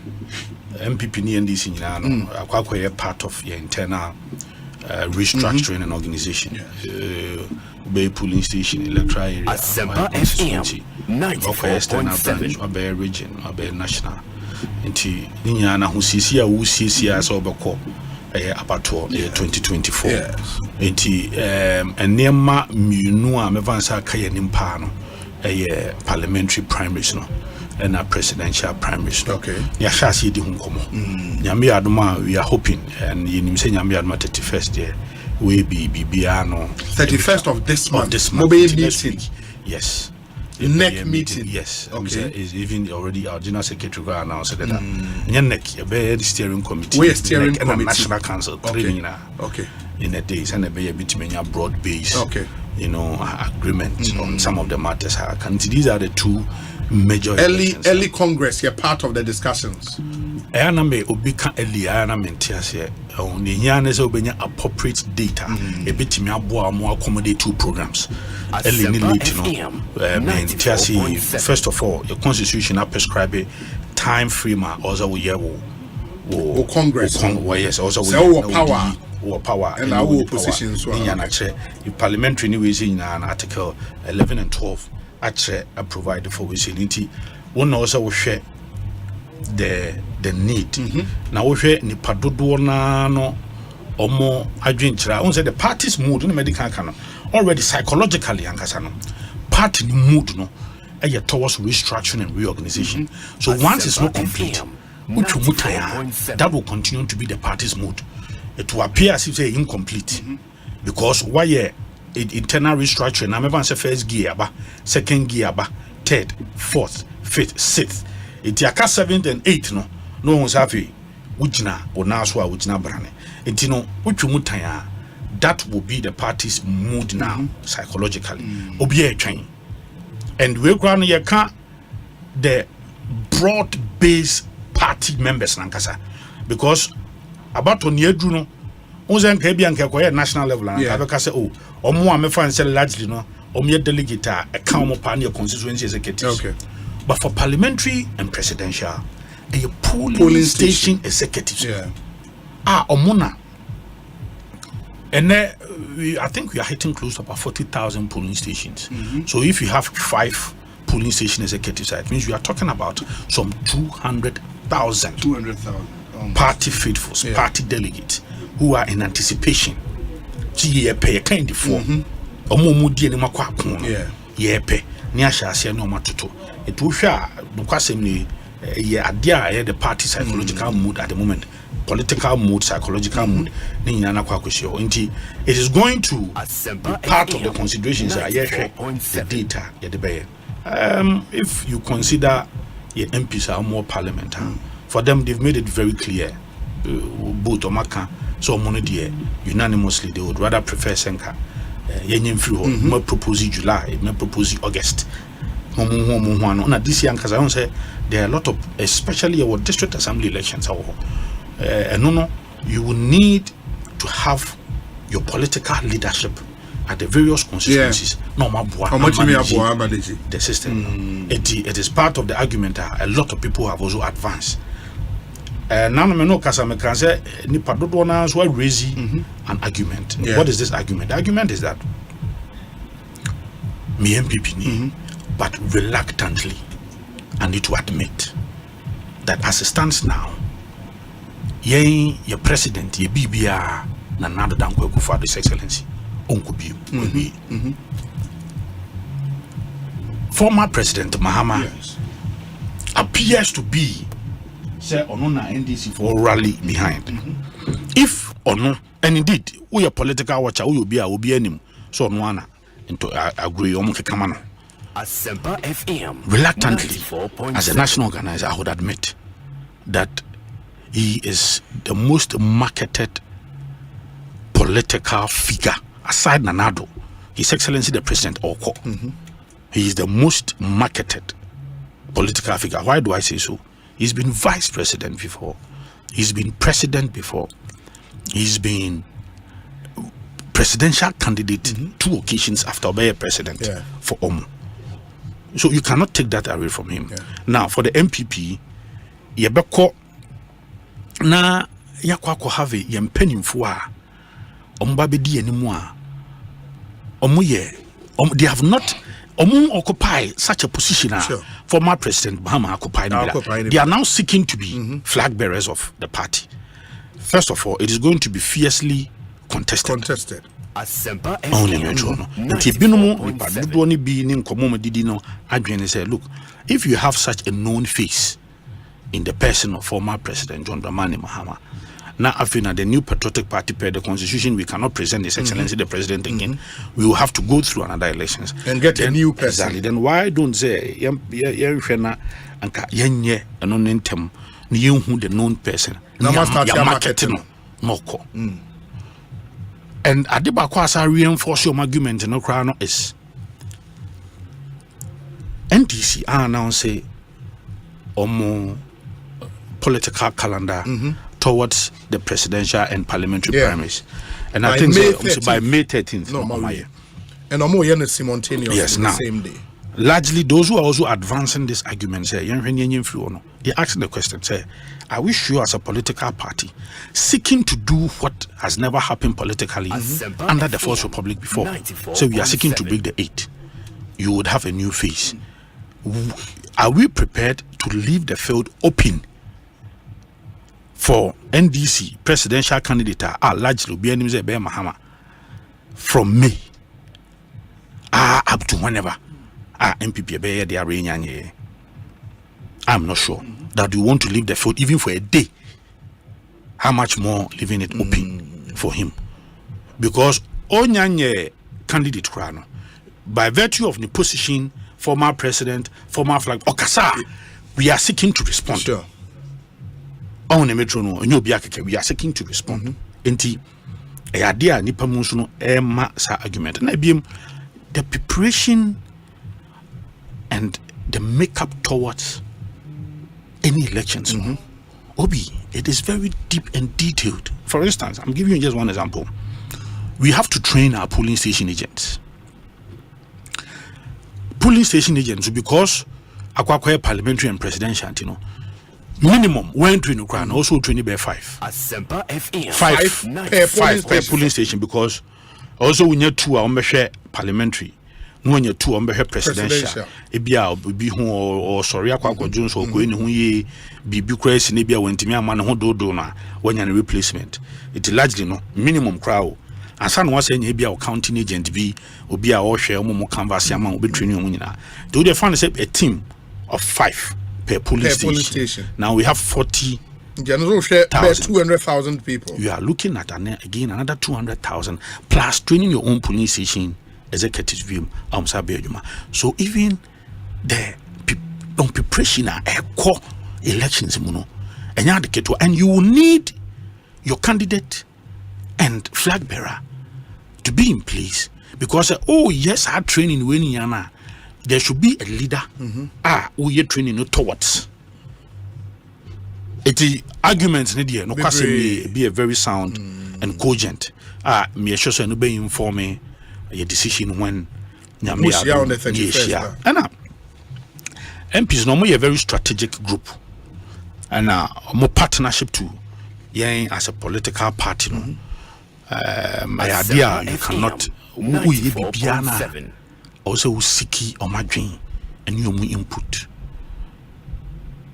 MPP ni NDC nyina no akwakoye part of your internal restructuring an organization be polling station electoral area Asempa FM 94.7 obe region obe national nti ninya na ho sisi a wo sisi a so obekọ abato 2024 Yes. nti enema mienu a mevansa akaye nimpa no parliamentary primaries no and a presidential primaries no Okay. ya shasi di hunkomo nyame adoma we are hoping and yenim say nyame adoma 31st year we be biano 31st of this month. Mobile Mobile next meeting. week. Yes. Neck meeting. Yes. Okay. Is even already our general secretary go announced that. Neck a steering committee. We steering and a committee. national council Okay. training Okay. in a days and a bit broad base. Okay. You know, agreement on some of the matters. These are the two major elections. Early Congress, you're part of the discussions. Ayaname obika early ayaname ntiase on the nyanese obenya appropriate data ebetimi aboa mo accommodate two programs early ni late no ntiase first of all your constitution prescribe time frame also we o Congress. Yes, also we power and our opposition as well. If parliamentary new is in an article 11 and 12 actually provide for we see one also will share the need. Now we share ni padodo na no omo adwenchira on say the party's mood in medical canon already psychologically ankasa no party mood no towards restructuring and reorganization. So once it's not complete, that will continue to be the party's mood. It will appear as if it's incomplete because why internal restructuring. I remember say first gear, second gear, third, fourth, fifth, sixth. It yaka 7th and 8th no one's happy. Ujina or naswa ujina brane. It that will be the party's mood now psychologically. Obiye train. And we're going to count the broad-based party members nankasa because about on yedru no can be an national level and I say oh omo amefa say largely no omo delegate a count pan your constituency executives. Okay. But for parliamentary and presidential a polling station executives omona and I think we are hitting close to about 40,000 polling stations. So if you have 5 polling station executives, it means we are talking about some 200,000 party faithfuls, party delegates who are in anticipation. See, pay kind of form. Omomudi and Makwapo. Yepe, Niasha, no matuto. It will share because the party psychological mood at the moment. Political mood, psychological mood, it is going to be part of the considerations the data, if you consider your MPs are more parliament, for them they've made it very clear, both Omaka, so money unanimously they would rather prefer Senka, may propose July, may propose August. This year, because I don't say there are a lot of, especially our district assembly elections. And you will need to have your political leadership at the various constituencies. The system. It is part of the argument that a lot of people have also advanced. Now can say raising an argument. What is this argument? The argument is that me MPP but reluctantly I need to admit that as it stands now, your president, your BBR, na nado danko for His Excellency, former President Mahama appears to be say onona NDC for rally behind. If or no, and indeed, we are political watcher, we will be anim, so no one into agree on Kamano. Asempa FM. Reluctantly, as a national organizer, I would admit that he is the most marketed political figure aside Nanado. His Excellency the President Oko. He is the most marketed political figure. Why do I say so? He's been vice president before. He's been president before. He's been presidential candidate 2 occasions after being president for Omo. So you cannot take that away from him. Now for the MPP, yebeko na yakwako have yempenimfo a omba bedi animu a they have not occupy such a position. Former President Mahama occupied. They are now seeking to be flag bearers of the party. First of all, it is going to be fiercely contested. Asempa only look, if you have such a known face in the person of former President John Dramani Mahama, now after the new patriotic party per the constitution, we cannot present His Excellency the President again. We will have to go through another elections and get a new person. Exactly. Then why don't say the known person? And Adibakwasa reinforce your argument in Okrano is NTC announce omo political calendar towards the presidential and parliamentary primaries. And I think by May 13th. And Omo simultaneously the same day. largely those who are also advancing this argument say, they're asking the question, say, are we sure as a political party seeking to do what has never happened politically under the Fourth Republic before? So we are seeking to break the 8. You would have a new face. Are we prepared to leave the field open for NDC presidential candidate largely Mahama from May up to whenever MPP they are reigning? I'm not sure that we want to leave the field even for a day. How much more leaving it open for him? Because Onyanye candidate Krano, by virtue of the position, former president, former flag, Okasa, we are seeking to respond. Sure. On the metro, we are seeking to respond. Enti, a idea nipa munsuno sa argument. And the preparation and the makeup towards any elections. Obi, it is very deep and detailed. For instance, I'm giving you just one example. We have to train our polling station agents. Polling station agents, because akwa parliamentary and presidential, minimum when train Ukraine, also train by 5. Asempa FM. 5 per polling station, because also we need 2 on parliamentary. When you 2 on presidential, ebia be who or sorry akwa Jones or go in who ye be Bucharest in Ebia when Timia man who do na when you're replacement. It largely no minimum crowd. And some was saying Ebia or counting agent be Obia or share more canvas yaman will be training winner. Do they find a team of 5 per polling station? Now we have 40. General share 200,000 people. You are looking at again another 200,000 plus training your own polling station executive view. So even the preparation core elections, and you will need your candidate and flag bearer to be in place, because yes, our training when there should be a leader. We are training towards. The arguments no be a very sound and cogent. Me sure so no be informing a decision when on the 31st. And MPs normally a very strategic group, and more partnership too. Yeah, as a political party, my idea you cannot we be also siki or madrin and you input.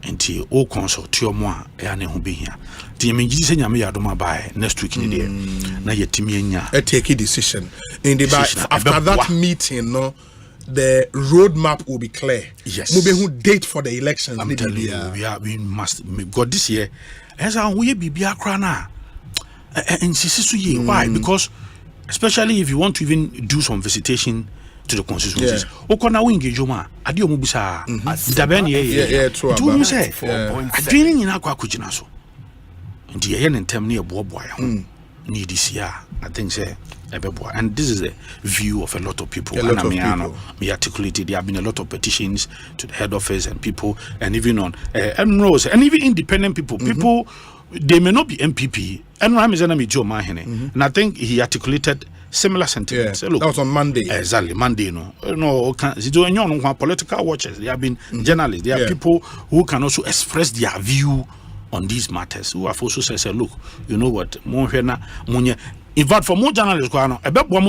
Until all consortium and who be here. The images in Yadoma by next week in the day. Now, yet Timia take a decision. In the after that meeting, the roadmap will be clear. Yes. Maybe who date for the elections. I'm telling you, we must God this year. As our we be crana. And why? Because especially if you want to even do some visitation to the constituencies. Okona we engage Joma. Adio mubusa. Yeah, true. Do say adrenaline in akwa kujina so. Nti ye ntem na eboboa ho. Need this year. I think say ebeboa. And this is the view of a lot of people. Me articulated there have been a lot of petitions to the head office and people, and even on and even independent people. People they may not be MPP. And I think he articulated similar sentiments. Look, that was on Monday. Exactly, Monday. Political watchers. They have been journalists. There are people who can also express their view on these matters. Who have also said, look, you know what? In fact, for more journalists,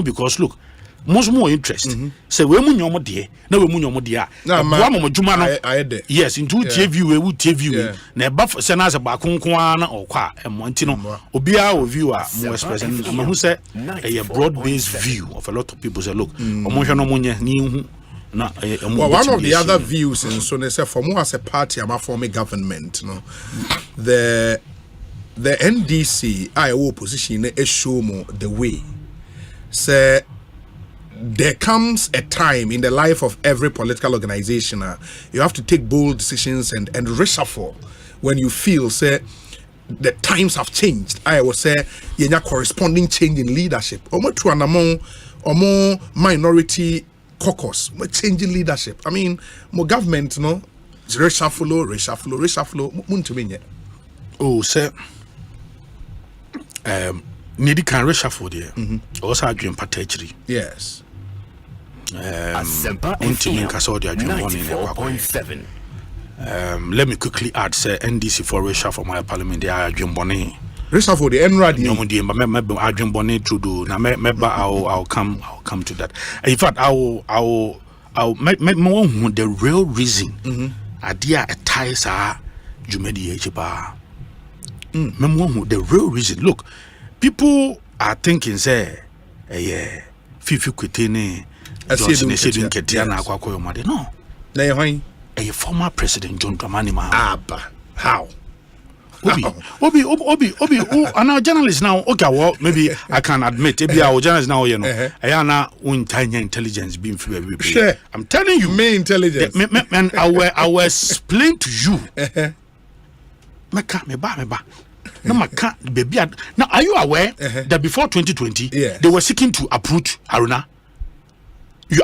because look, most more interest. Say we munyomo de, na we munyomo de a. Yes, into TV we would TV. Na ba sena se ba konkon na okwa emonti no. Obia o view a more express. Who say a broad-based view of a lot of people say look, omonhwe no monye ni hu na one of the other views in so they say for more as a party am forming government, the NDC opposition is show more the way. Say there comes a time in the life of every political organization you have to take bold decisions and reshuffle when you feel say the times have changed. I will say a corresponding change in leadership or more minority caucus, more changing leadership. I mean, more government, reshuffle. Oh, sir. Nidi can reshuffle there. Also, I dream patechri. Yes. Asempa FM FM 94.7. Let me quickly add, say NDC for Russia for my parliament, they are Jumboni. Risa for the NRAD. No, I Jumboni to do. Now, I'll come to that. In fact, I'll make more the real reason. Idea a ties are Jumedi Echiba. The real reason. Look, people are thinking, say, Fifi Quitini, Johnson, Ketiana, Quaco Madi. No. A former president, John Dramani Mahama. How? Obi, and our journalists now, okay, well, maybe I can admit, maybe our journalists now, you know, I na tiny intelligence being free every day. Sure. I'm telling you, me intelligence. And I will explain to you. Me ba. No, baby. Now, are you aware that before 2020, they were seeking to uproot Haruna?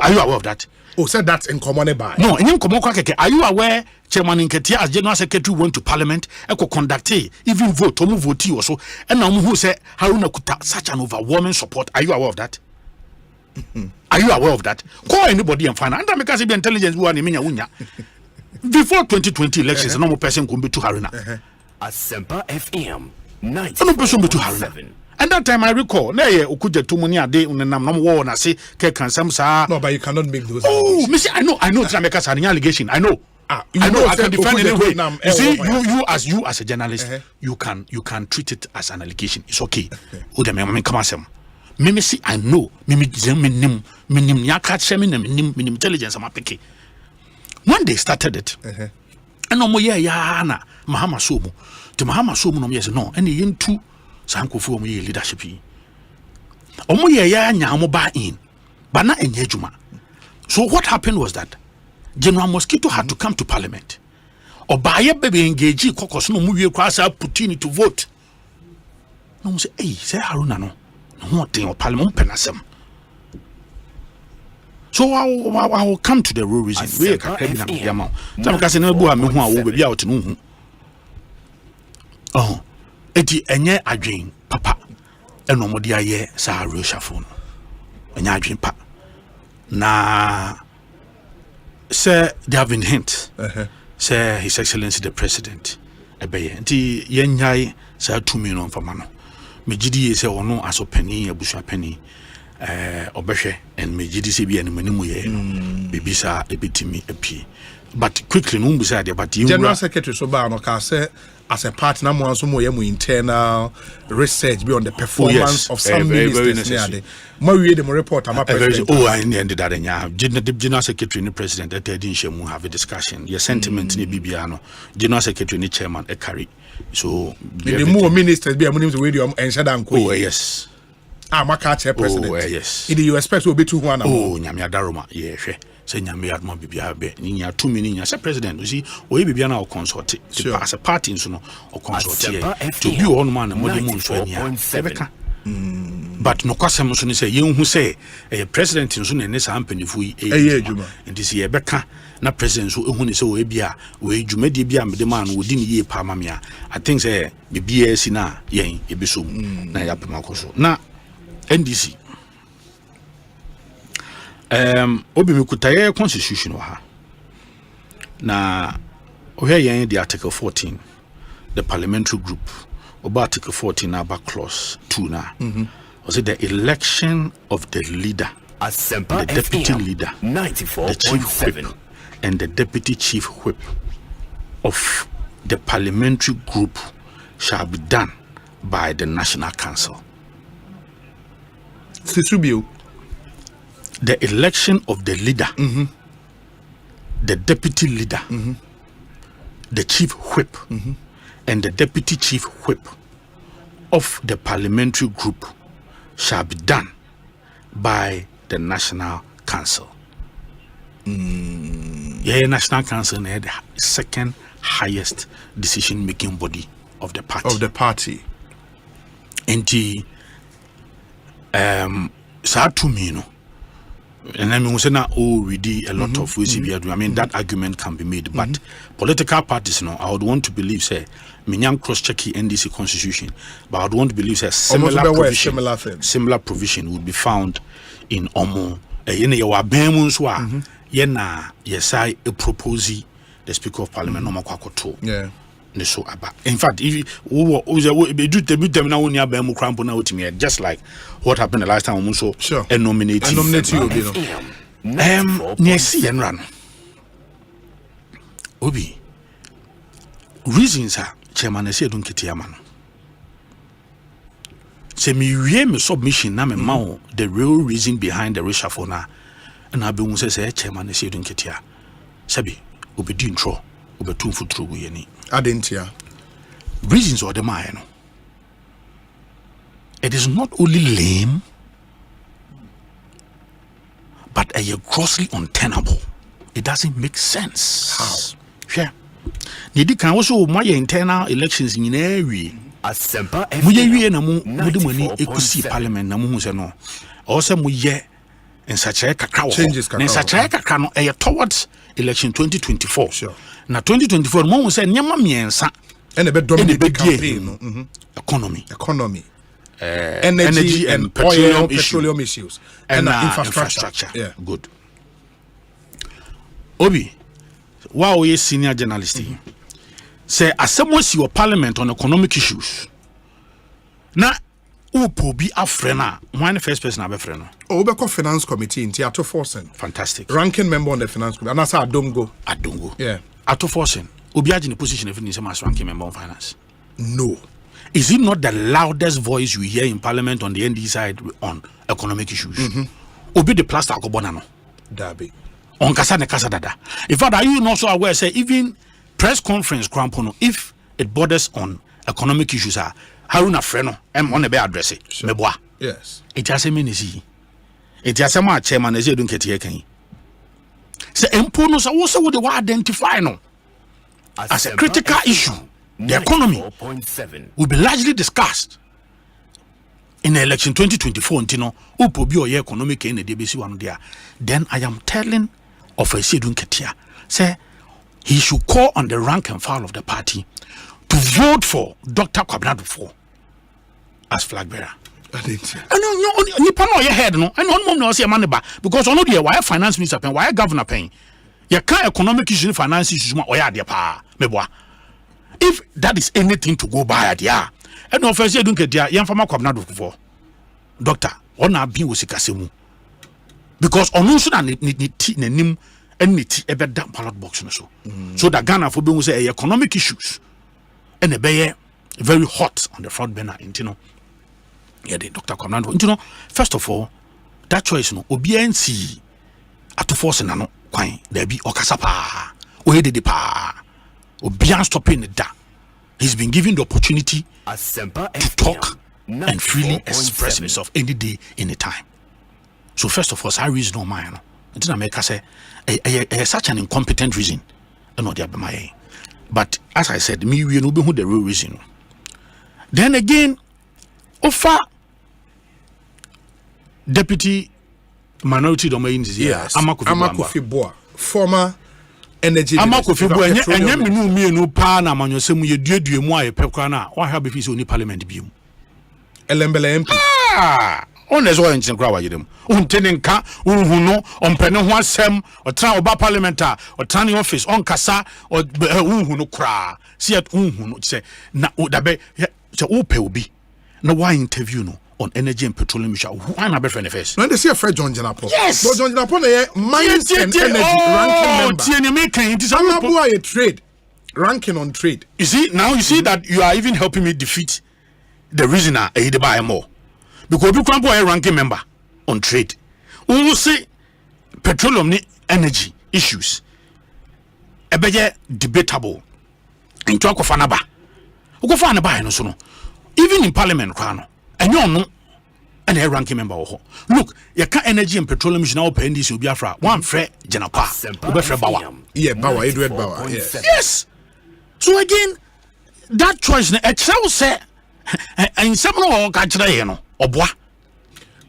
Are you aware of that? Oh, said that's in common by. No, are you aware Chairman Nketia as General Secretary went to Parliament and could conduct even vote, to move vote or so, and now who said Haruna could have such an overwhelming support? Are you aware of that? Are you aware of that? Call anybody and find out. And because the intelligence before 2020 elections, no more person could be to Haruna. Asempa FM 94.7. And that time I recall, Okuja too many a day on the Nam war and I say, no, but you cannot make those. Oh, Missy, I know, Trameka's an allegation. I know. I can defend anyway. You see, you as a journalist, you can treat it as an allegation. It's okay. Mimi see, I know. Mimi intelligence. When they started it, and no more yana Mahama Somu. To Mahama Somu no yes no, and the into Sankofu omo leadership. Omo ya nya omo ba in, but na enye juma. So what happened was that General Mosquito had to come to Parliament. Obaye baby engage kokos no mu wie kwasa put in to vote. No say, hey, say Haruna no. No thing of Parliament penasem. So I will come to the real reason. We can claim the amount. Some can say no go am who will be out no. Oh, eti enye adwen papa. Eno mo dia ye sa Russia phone. Enye adwen pa. Na say there have been hints. Say His Excellency the President. Ebeye. Enti yenyai sa 2 million for mano. Me gidi say ono aso penny abusua penny. Obeshe and me GDCB and Manimu Bibisa ebitimi epi. But quickly no beside but you General Secretary Sobano can say as a partner more internal research beyond the performance of some ministers. More we the report I'm I ended that General Secretary and President at Edinsham have a discussion. Your sentiment ni Bibiano, General Secretary ni Chairman Ekari. So the more ministers be among the radio and Shadan. Oh yes. Maka president. Oh yes. Did you expect to be 2-1? Oh, Nyamia Daroma, yeah, say Nyamia Admo Bibia be, Ninya 2 million as a president. You see, we be now consort to pass a party in or consort to be on man and money moon. But no question say you who say a president in soon and this happen if we and this year Becca, not president who is so ebia, where you made the man within ye Pamamia. I think say the BS na yen, Ebisum, Nayapimakoso. Now, NDC obi mikutaye constitution wa ha na ohe the article 14 the parliamentary group about article 14 about clause 2 na was it the election of the leader, Asempa the deputy FM leader, 94.7 the chief whip and the deputy chief whip of the parliamentary group shall be done by the National Council. The election of the leader, the deputy leader, the chief whip, and the deputy chief whip of the parliamentary group shall be done by the National Council. Yeah, National Council is the second highest decision-making body of the party. And the to me, you know, and I mean, we say now, we did a lot of ways. I mean, that argument can be made, but political parties, no, I would want to believe, say, Minyam cross-checking NDC constitution, but I would want to believe, say, similar provision would be found in Omo yene ye wa ban mu nso a ye na yesai a propose the speaker of parliament no makwakoto ne so aba. In fact, if we do the na woni aba mu krampo na otimi, just like what happened the last time we so nominate you ne si enra no obi reasons are chairman say don't ketia ma no say me wie me submission na me ma the real reason behind the reshuffle na I be say chairman say don't ketia sabi obi di intro obi tun futuro we ni adentia reasons or the man no it is not only lame but a grossly untenable. It doesn't make sense. How? Sure. Nidi kan also my internal elections in every Asempa we na mu mudi Ekosiisen parliament na mu se no. Also mu ye ensache kakra wo. Ensache kakra no towards election 2024. Sure. Na 2024 mo se nyama miensa and be dominate the campaign no. Economy. Energy and petroleum issues and infrastructure. Yeah, good. Obi, wow, you senior journalist. Say, as someone see your parliament on economic issues. Na upo be a friend. One first person have a friend. Obeko Finance Committee in Ato Forsen. Fantastic. Ranking member on the Finance Committee. And that's Adongo. Yeah. Ato Forsen. Obi in the position of ranking member on finance. No. Is it not the loudest voice you hear in parliament on the ND side on economic issues? Obi the plaster akobonano. Dabi. On kasa ne kasa dada. In fact, are you not so aware say even press conference crampono if it borders on economic issues are haruna freno on be address it. Meboa. Yes. It has a ministry. It has a ma chairman as you don't get here can. Say empono so also would identify no as a critical issue. The economy will be largely discussed in the election 2024 ntino upo bi oye economic in the DBC one there. Then I am telling of a Sedun Ketia say he should call on the rank and file of the party to vote for Dr. Kwabena for as flag bearer. No, you pano your head no, and one mom no say money ba because ono dey why finance minister pen, why governor pen. You can economic issue finance issues ma oya dey pa meboa. If that is anything to go by at ya, and no first don't get ya, Yamfama Kwabena for doctor, on our be was a because on also nim and nit ever damn ballot box so that Ghana for being say economic issues and a bay very hot on the front burner in Tino. Yeah, the Dr. Kwabena. You know, first of all, that choice no OBNC at to force and no quine there be okasapa or de pa. Beyond stopping it, he's been given the opportunity to talk and freely express himself any day, any time. So first of all, I reason no man. It didn't make us say such an incompetent reason. But as I said, me we know who the real reason. Then again, offer deputy minority domains here. Yes, Amakofi Boa, former energy Amakofi Boa enye menu mienu pa na manyosem ye duedue mu aye pekra na wa ha be fi so ni parliament bi mu elembele MP on is all in kra wa yedem untene nka unhu no ompene ho asem otra oba parliamentar otra office on kasa unhu no kra see at unhu no say na odabe say ope obi na wa interview no on energy and petroleum issue. Why not be friend first? No, they say a Fred John Janapo. Yes. But John Janapo, mines and energy ranking member. Amabu a trade ranking on trade. You see now, you see that you are even helping me defeat the reason I buy more because you can't a ranking member on trade. We will say petroleum energy issues. A better debatable. In talk of anaba, go for anaba no so no. Even in parliament, crano. And you know, and a ranking member. Look, you can energy and petroleum is now paying this. Biafra one Fred Janapa, Bawa. Yeah, Bawa, Edward Bawa. Yes. Yes. So again, that choice, a child say, and some of Kachra, or bois.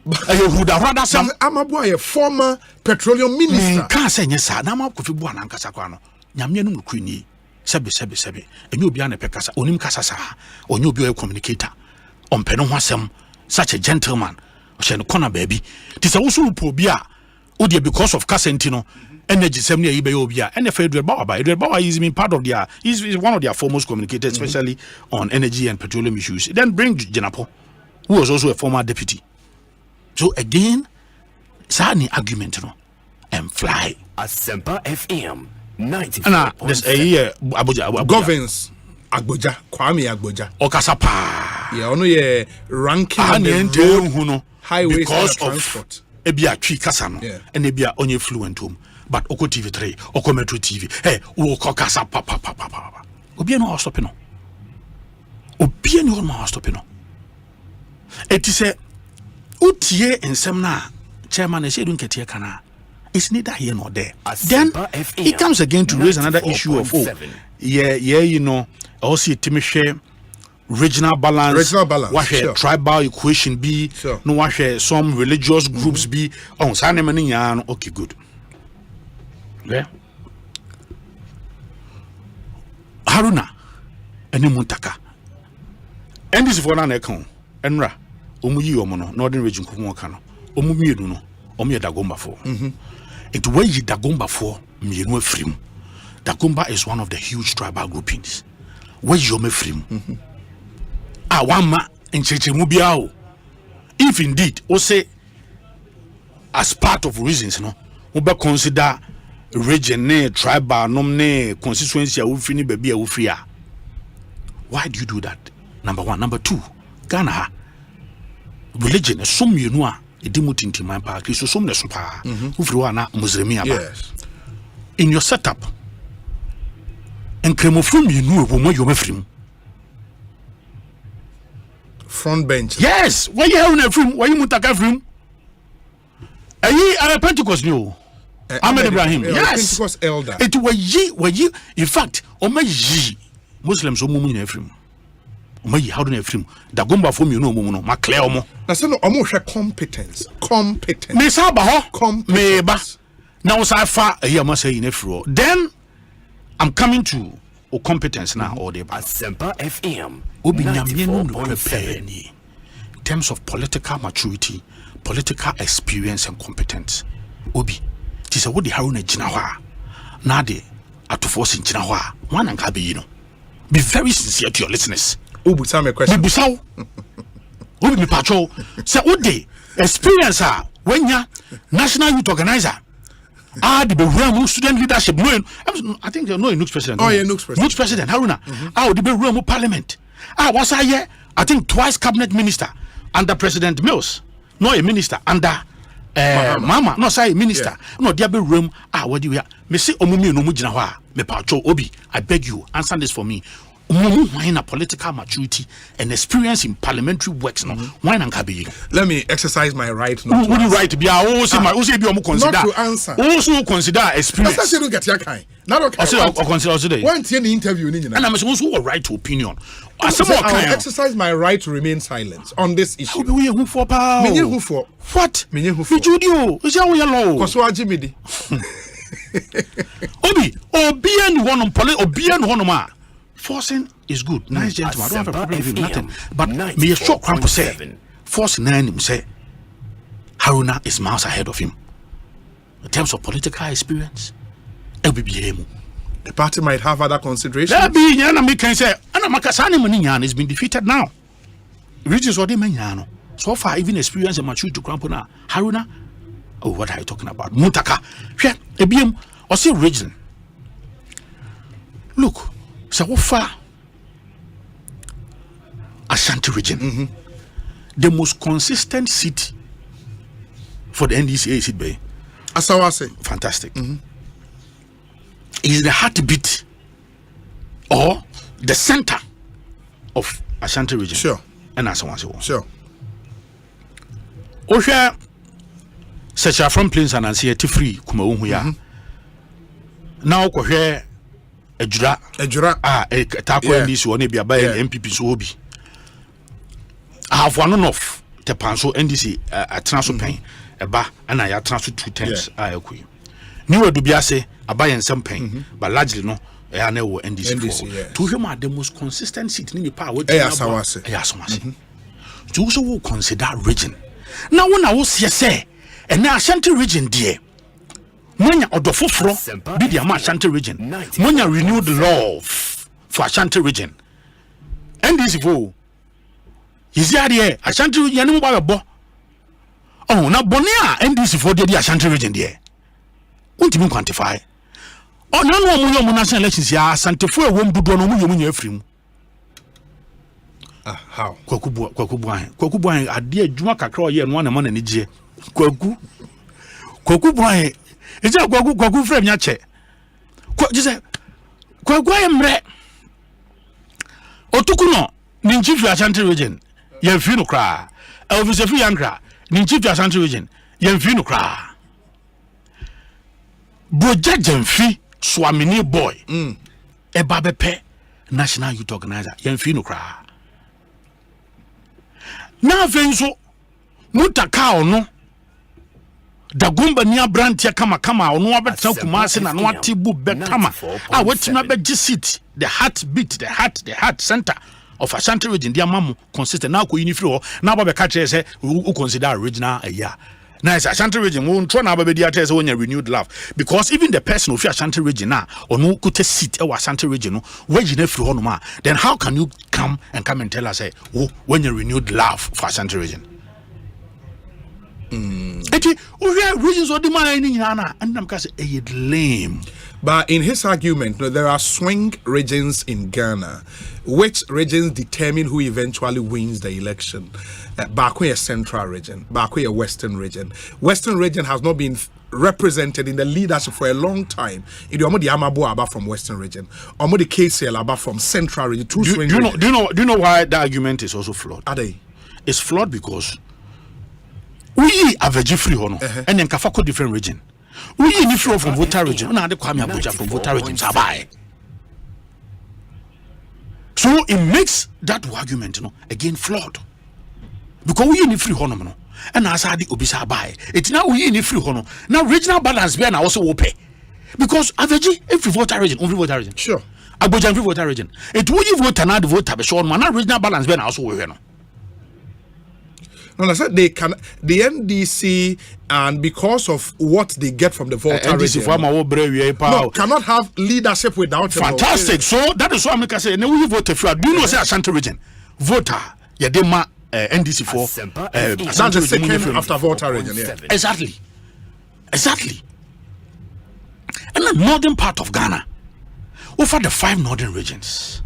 You would have rather some. I'm a boy, a former petroleum minister. Can't say yes, sir. Now I'm going to go on Casacano. Yamian Queenie, Sebi, and you'll be on a Pecasa, Onim Casasa, or you'll be a communicator. On Penon Wasem, such a gentleman, Shen Corner baby. Tis also Pobia, Odi because of Casentino energy semni ibe obia and if Edward Bauer is being part of their is one of their foremost communicators, especially on energy and petroleum issues. Then bring Jenapo, who was also a former deputy. So again, Sani argument no and fly. Asempa FM 94.7. And there's a year Abuja Governs Agboja, Kwame Agboja. Okasapa. Yeah, ono ye ranking on the road, highways because and of transport. Ebia Tree Casano and Ebia onye fluent home. But Oko TV3, Oko Metro TV, hey, Oko Casa Papa. Obiano Ostopino. Obiano Ostopino. It is a Utie and Semna, Chairman, and Shadun Katia Kana. It's neither here nor there. Then it comes again to raise another issue of you know, also Timishe. Regional balance, what sure. Tribal equation be, sure. No what some religious groups be on Sanemanian. Okay, good. Yeah. Haruna, any Muntaka. And this for an econ, Enra, Umuyi Omono, Northern Region Kumokano, Omumi no, Omia Dagomba for. It way ye Dagomba for me no frim. Dagomba is one of the huge tribal groupings. Where you me frim. Awama in Chechemubiao. If indeed, Osei, as part of reasons, no, we consider region, tribal, nomne, constituency, ufini baby, ufria. Why do you do that? Number one. Number two, Ghana, religion, is some you know, a dimutinti my park, so some the super, ufruana, Muslimia. Yes. In your setup, and Kremofrum, you know, woman, you mefrim. Front bench. Yes. Why you having a film? Why you mutaka film? Are you a Pentecost new? Ahmed Ibrahim. Yes. Pentecost elder. It were ye. In fact, ye Muslims omumu in a film. Ye how do you film? Da gomba from you know mumu ma clear omo. Na say no omo hwe competence. Me saba ho. Me ba. Competence. Now so far a year must say in a fro. Then I'm coming to competence now or the Asempa FM. In terms of political maturity, political experience and competence. Obi, this is what the Haruna Jinawa. Nade at force in Jinawa. One and Kabi, be very sincere to your listeners. Obu, some question. Busau. Obi mi patrol. Say what day experience when ya national youth organizer. The Bewramu student leadership. I think you know a Nooks president. Oh, yeah, Nooks president. Nooks president, Haruna. The Bewramu parliament. Was I here? I think twice cabinet minister under President Mills. No, a minister under Mama. No, say minister. Yeah. No, there be room. What do you hear? Me say omumi no mujina me pacho Obi. I beg you, answer this for me. Wine a political maturity and experience in parliamentary works. No, wine and kabi. Let me exercise my right. Not to right to be also my also be consider. Not to answer. Also consider experience. That's don't get your kind. Not okay. I consider today. One interview, and I'm supposed to right to opinion. I'll exercise my right to remain silent on this issue. Who for power? Who for what? Who for? Is that yellow? Kosoa Jimmy. Obi, Obian one on poli, Obian one ma. Forcing is good. Nice gentleman. I don't have a problem with nothing. But me a short cramp say, forcing him say, Haruna is miles ahead of him. In terms of political experience, the party might have other considerations. There be Yana can say, Anna Makasani Manian has been defeated now. Regions or the Maniano. So far, even experience and maturity to Crampona. Haruna, oh, what are you talking about? Mutaka. Yeah, Ebium, or say region. Look. So far, Ashanti region, the most consistent seat for the NDCA seat bay. Asawase, fantastic. Is the heartbeat or the center of Ashanti region? Sure. And Asawase. Sure. Osha, such a from plains and Ansia free Kumauya. Now, Kohe. Ejura tako NDC woni bia ba MPP so obi I have one enough te panso NDC atena so pen eba na ya atena so 2 times akui ni wadu bia se abaye nsem pen but largely no ya na wo NDC to him the most consistent seat ni pa wo Asawase to so wo consider region now when I was say And now Ashanti region dear. Monya odofofro be the Ashanti region. Monya renewed love for Ashanti region. And this vote. Is there Ashanti region no bo. Oh, na bonia and this for the Ashanti region there. Won't even quantify. Oh, no more national elections ya Asante for won budo no mu yemu afrim. How? Kwaku boy ade adwuma kakra oye no na ma na nigye. Kwaku boy eja kwaku frame nya che. Jise kwaku emre. Otuku no ni chief Ashanti region. Ye fi no kra. Elvis fi yankra. Ni chief Ashanti region. Ye fi no kra. Boja Jemfi Swamini boy. Eba bepe National Youth Organizer. Ye fi no kra. Na venzo mutaka ono dagumba ni abrantia kama ono abeta kumase na no atibu betama wetima be seat the heart center of Ashanti region dia mamu consistent na ko yini free ho na ba be ka kire say we consider original aya na Ashanti region won tro na ba be dia tell say wonya renewed love because even the person of Ashanti region na ono kuta seat e wa Ashanti region no we gina free ho no ma then how can you come and tell us say when you renewed love for Ashanti region eti regions or the man ni na and am ka say lame. But in his argument, there are swing regions in Ghana, which regions determine who eventually wins the election. Bakwe a central region, Bakwe a western region. Western region has not been represented in the leadership for a long time. In the Omodi Amabo Aba from western region, Omodi KCL Aba from central region. Do you know why the argument is also flawed? Are they? It's flawed because we have a free honor and then Kafako different region. We need from voter region. Now they come Abuja from voter region. So it makes that argument, again flawed. Because we need free honor, and as I did Obisa buy it's now we need free honor. Now regional balance be also will pay because Aveji every voter region, sure. Abuja every voter region. It will you vote another voter be sure man regional balance be also will no. No, I said the NDC, and because of what they get from the voter region, cannot have leadership without fantastic. So that is why I'm saying, no, we vote if you do not say Ashanti region voter, yeah, they ma NDC for Ashanti second after voter region, yeah. Exactly. And the northern part of Ghana, over the 5 northern regions.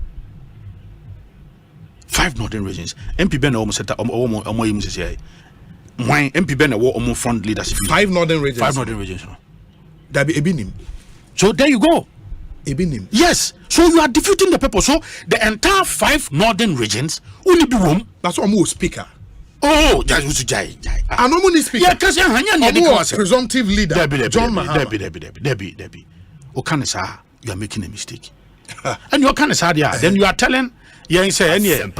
5 northern regions. MP Ben almost set up MP Ben almost front leadership. 5 northern regions. 5 northern regions. That be Ebinim. So there you go. Ebinim. Yes. So you are defeating the people. So the entire 5 northern regions only be room. That's almost speaker. Oh, just jai. I know money speaker. Yeah, because you're presumptive leader. John Mahama. Debbie. Okanesa, you are making a mistake. And you can say then you are telling yen say yen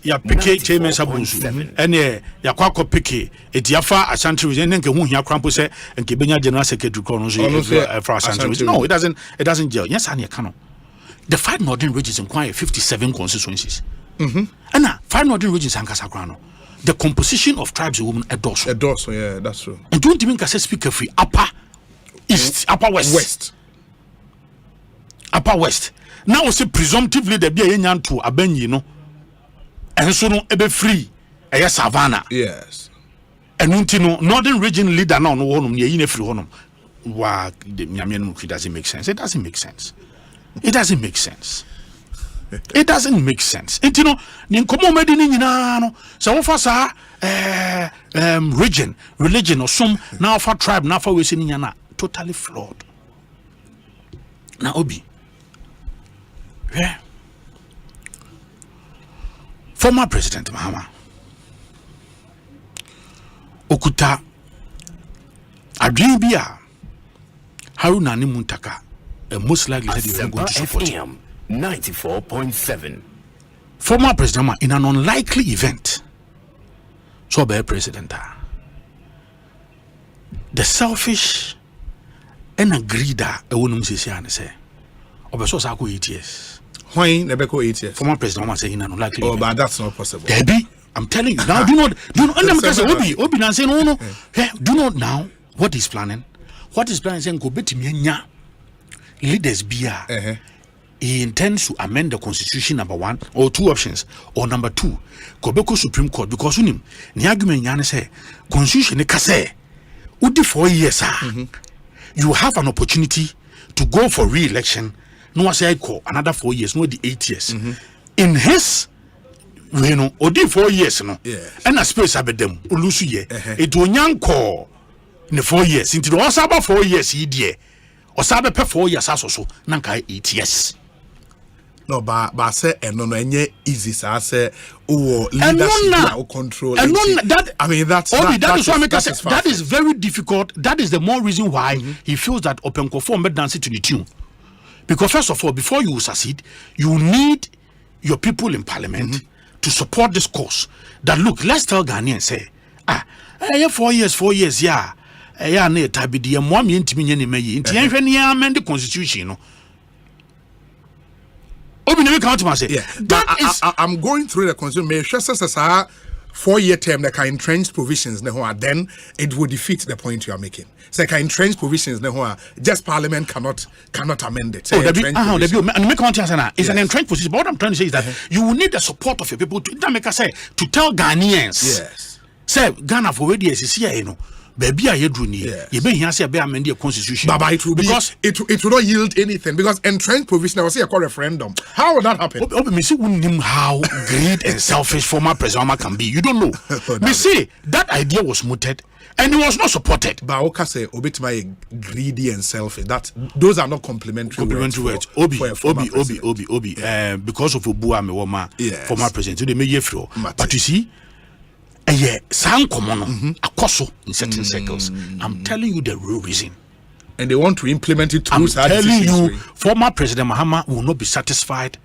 ya pick chairman Bonsu ene ya kwakọ pick etiafa Ashanti region nke hu hia krampo say nke benya general secretary kro no so for Ashanti region. No, it doesn't gel. Yes, and cannot. The 5 northern regions inquire 57 constituencies. And 5 northern regions ankasa krano. The composition of tribes and women Edoso, yeah, that's true. And don't even say speaker free upper east, upper west. Upper west. Now we say presumptively there be a yanyan to abenyi no. And so no ebe free a savannah. Yes. And no northern region leader now no honum ye yin free honum. Wa the nyamian it doesn't make sense. It doesn't make sense. It doesn't make sense. It doesn't make sense. And you know, ni nkomo medi ni nyina no. So wo fa sa region, religion or some now for tribe now for we say ni nyana totally flawed. Now obi yeah. Former President Mahama okuta adwin bia Haruna ni Muntaka most likely that you are going to support FM 94.7. Former President Mahama in an unlikely event so be president the selfish and a greeder e wonum sisi ane say obeso sa ko 8 years. When Nebeko 8 years. Former President Obama saying no likely. Oh, but that's not possible. Debbie, I'm telling you now. Do you know? Obi na say no. Do you know now what he's planning? What he's planning is saying go betimianya leaders bia. He intends to amend the constitution, number 1, or 2 options, or number 2, go Supreme Court, because unim the argument yana say constitution ne kase udi 4 years you have an opportunity to go for re-election. No say call another 4 years, no the 8 years. In his odi 4 years no, and a space abedem ulusu ye it onyanko ne 4 years into the osaba 4 years he die osabe pe 4 years aso nanka 8 years. No, but say no easy. So I say leadership or control. And that I mean that is why that is very difficult. That is the more reason why he feels that open conform dance to the tune. Because first of all, before you succeed, you need your people in parliament to support this cause. That look, let's tell Ghanaians say, 4 years, yeah. Ne tabidi ya mwami intimi nyene meyi. Inti yenhwe ni amend the constitution, no. I'm going through the constitution. 4-year term, the entrenched provisions, then it will defeat the point you are making. So, entrenched provisions, just Parliament cannot amend it. It's an entrenched position. But what I'm trying to say is that you will need the support of your people to tell Ghanaians. Yes. Say Ghana for already is here, you know. Baby, I hear you been here say amend the constitution. But it will because it will not yield anything because entrenched provision. I was say a call referendum. How would that happen? Me see how great and selfish former president can be. You don't know. Me see that idea was mooted and it was not supported. But Oka say obit my greedy and selfish. Those are not complementary words. Obi. Because of Obua me woma former president. They may yefro. But you see. Sound common akoso in certain circles. I'm telling you the real reason. And they want to implement it through. I'm telling you, former President Mahama will not be satisfied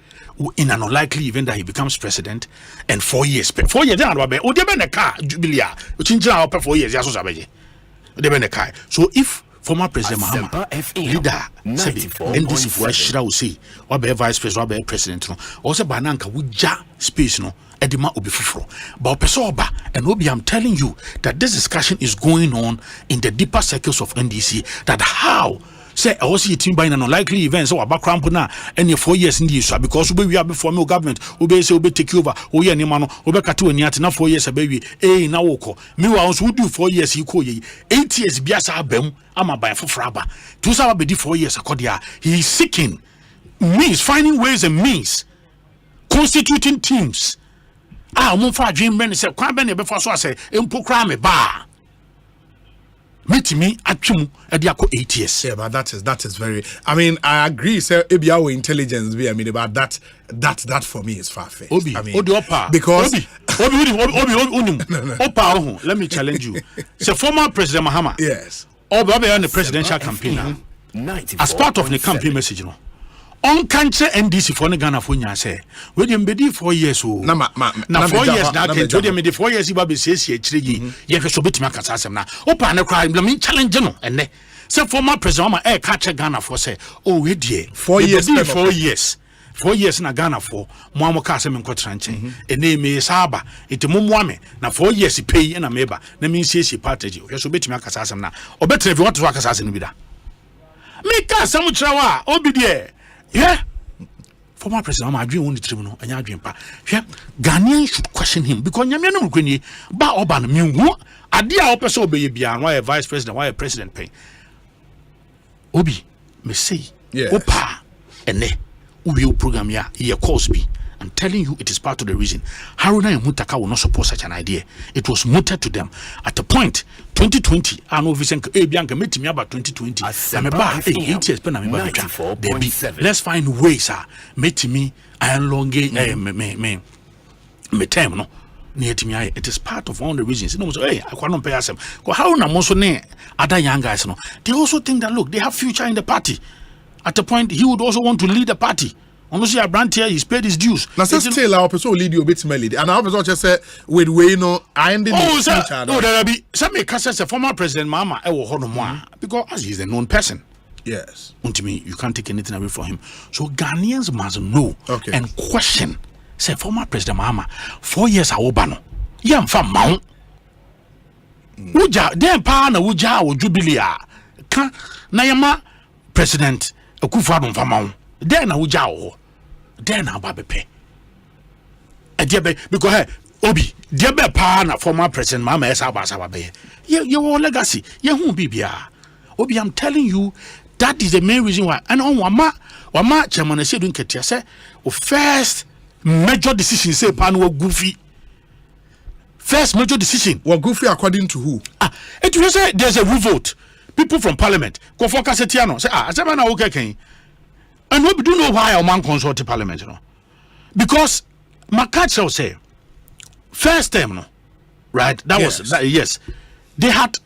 in an unlikely event that he becomes president and 4 years. 4 years, they are in the car, Jubilia, which in 4 years, so if former President Mahama, leader, said NDC for Shira will say, or be vice president, or be president, also Bananka would ja space, no. Edima obi fufuro but opesoba and obi I'm telling you that this discussion is going on in the deeper circles of NDC that how say I was a team by an unlikely event so about cramp na and 4 years in the issue because we are before no government we say we take over we any man we katu ani at na 4 years baby na woko me wa also do 4 years equal 8 years biasa abem ama by fufuro aba to say be 4 years akodia he is seeking means finding ways and means constituting teams. Fa dream ben say kwa ben e be for so say empo kra me ba metimi atwum e de akọ 8 years. Yeah, but that is very I mean I agree say ebia we intelligence be I mean about that for me is far fetched. I mean because obi unim opa let me challenge you. Say former President Mahama. Yes. Obi on the presidential campaign as part of the campaign message no. On country NDC for the Ghana for nya say we dem be 4 years o na 4 years na can to dem 4 years ba be say chire ye hwe so betimi akasa asem na opa ne cry me challenge no ene say former president ma catch Ghana for say oh we die 4 years 4 years na Ghana for mo am ka asem nkotra nchen ene me saba enti mo me na 4 years pay na meba na me sie party hwe so betimi akasa asem na obetre what to akasa asem bi da me ka asem chirawa obi die. Yeah, former president, I'm agreeing on the tribunal, and you're agreeing. Ghanaians should question him because you're not going to buy Oban. I dear opposite be beyond why a vice president, why a president pay. Obi, me say, Opa, and ne, Ubi program ya, here Cosby. I'm telling you, it is part of the reason. Haruna and Mutaka will not support such an idea. It was mooted to them. At a point, 2020, I know Vincent Bianca met me about 2020. I'm about 8 years, but I'm about 94.7. Let's find ways, met me, I long me term, no. Near to me, it is part of all the reasons. You know, so, hey, I can't pay us. How na most other young guys, no. They also think that look, they have future in the party. At a point, he would also want to lead the party. Honestly, a brand here, he's paid his dues. Now, still our person lead you a bit lead, and our person just say with way no, I ended. Oh, sir, no, there be some cases. A former president, Mama, I will hold on because he's a known person. Yes, to me, you can't take anything away from him. So Ghanaians must know and question. Say former president, Mama, 4 years I obano. yam fa maun uja den pa na uja wo jubilee ka na yama president Akufo-Addo fa maun den na uja wo den na ba bepe because hey obi dia be pa na former president mama esa ba be ye wo legacy ye hu bibia obi I'm telling you that is the main reason why and on wama chairman say do nketia say o first major decision say pa no goofy first major decision what goofy according to who it will say there's a revolt people from parliament go for Kasetiano say Asempa na okay kan and we do know why our man consult the parliament you know because Makacho say first time no right that yes. was that, yes they had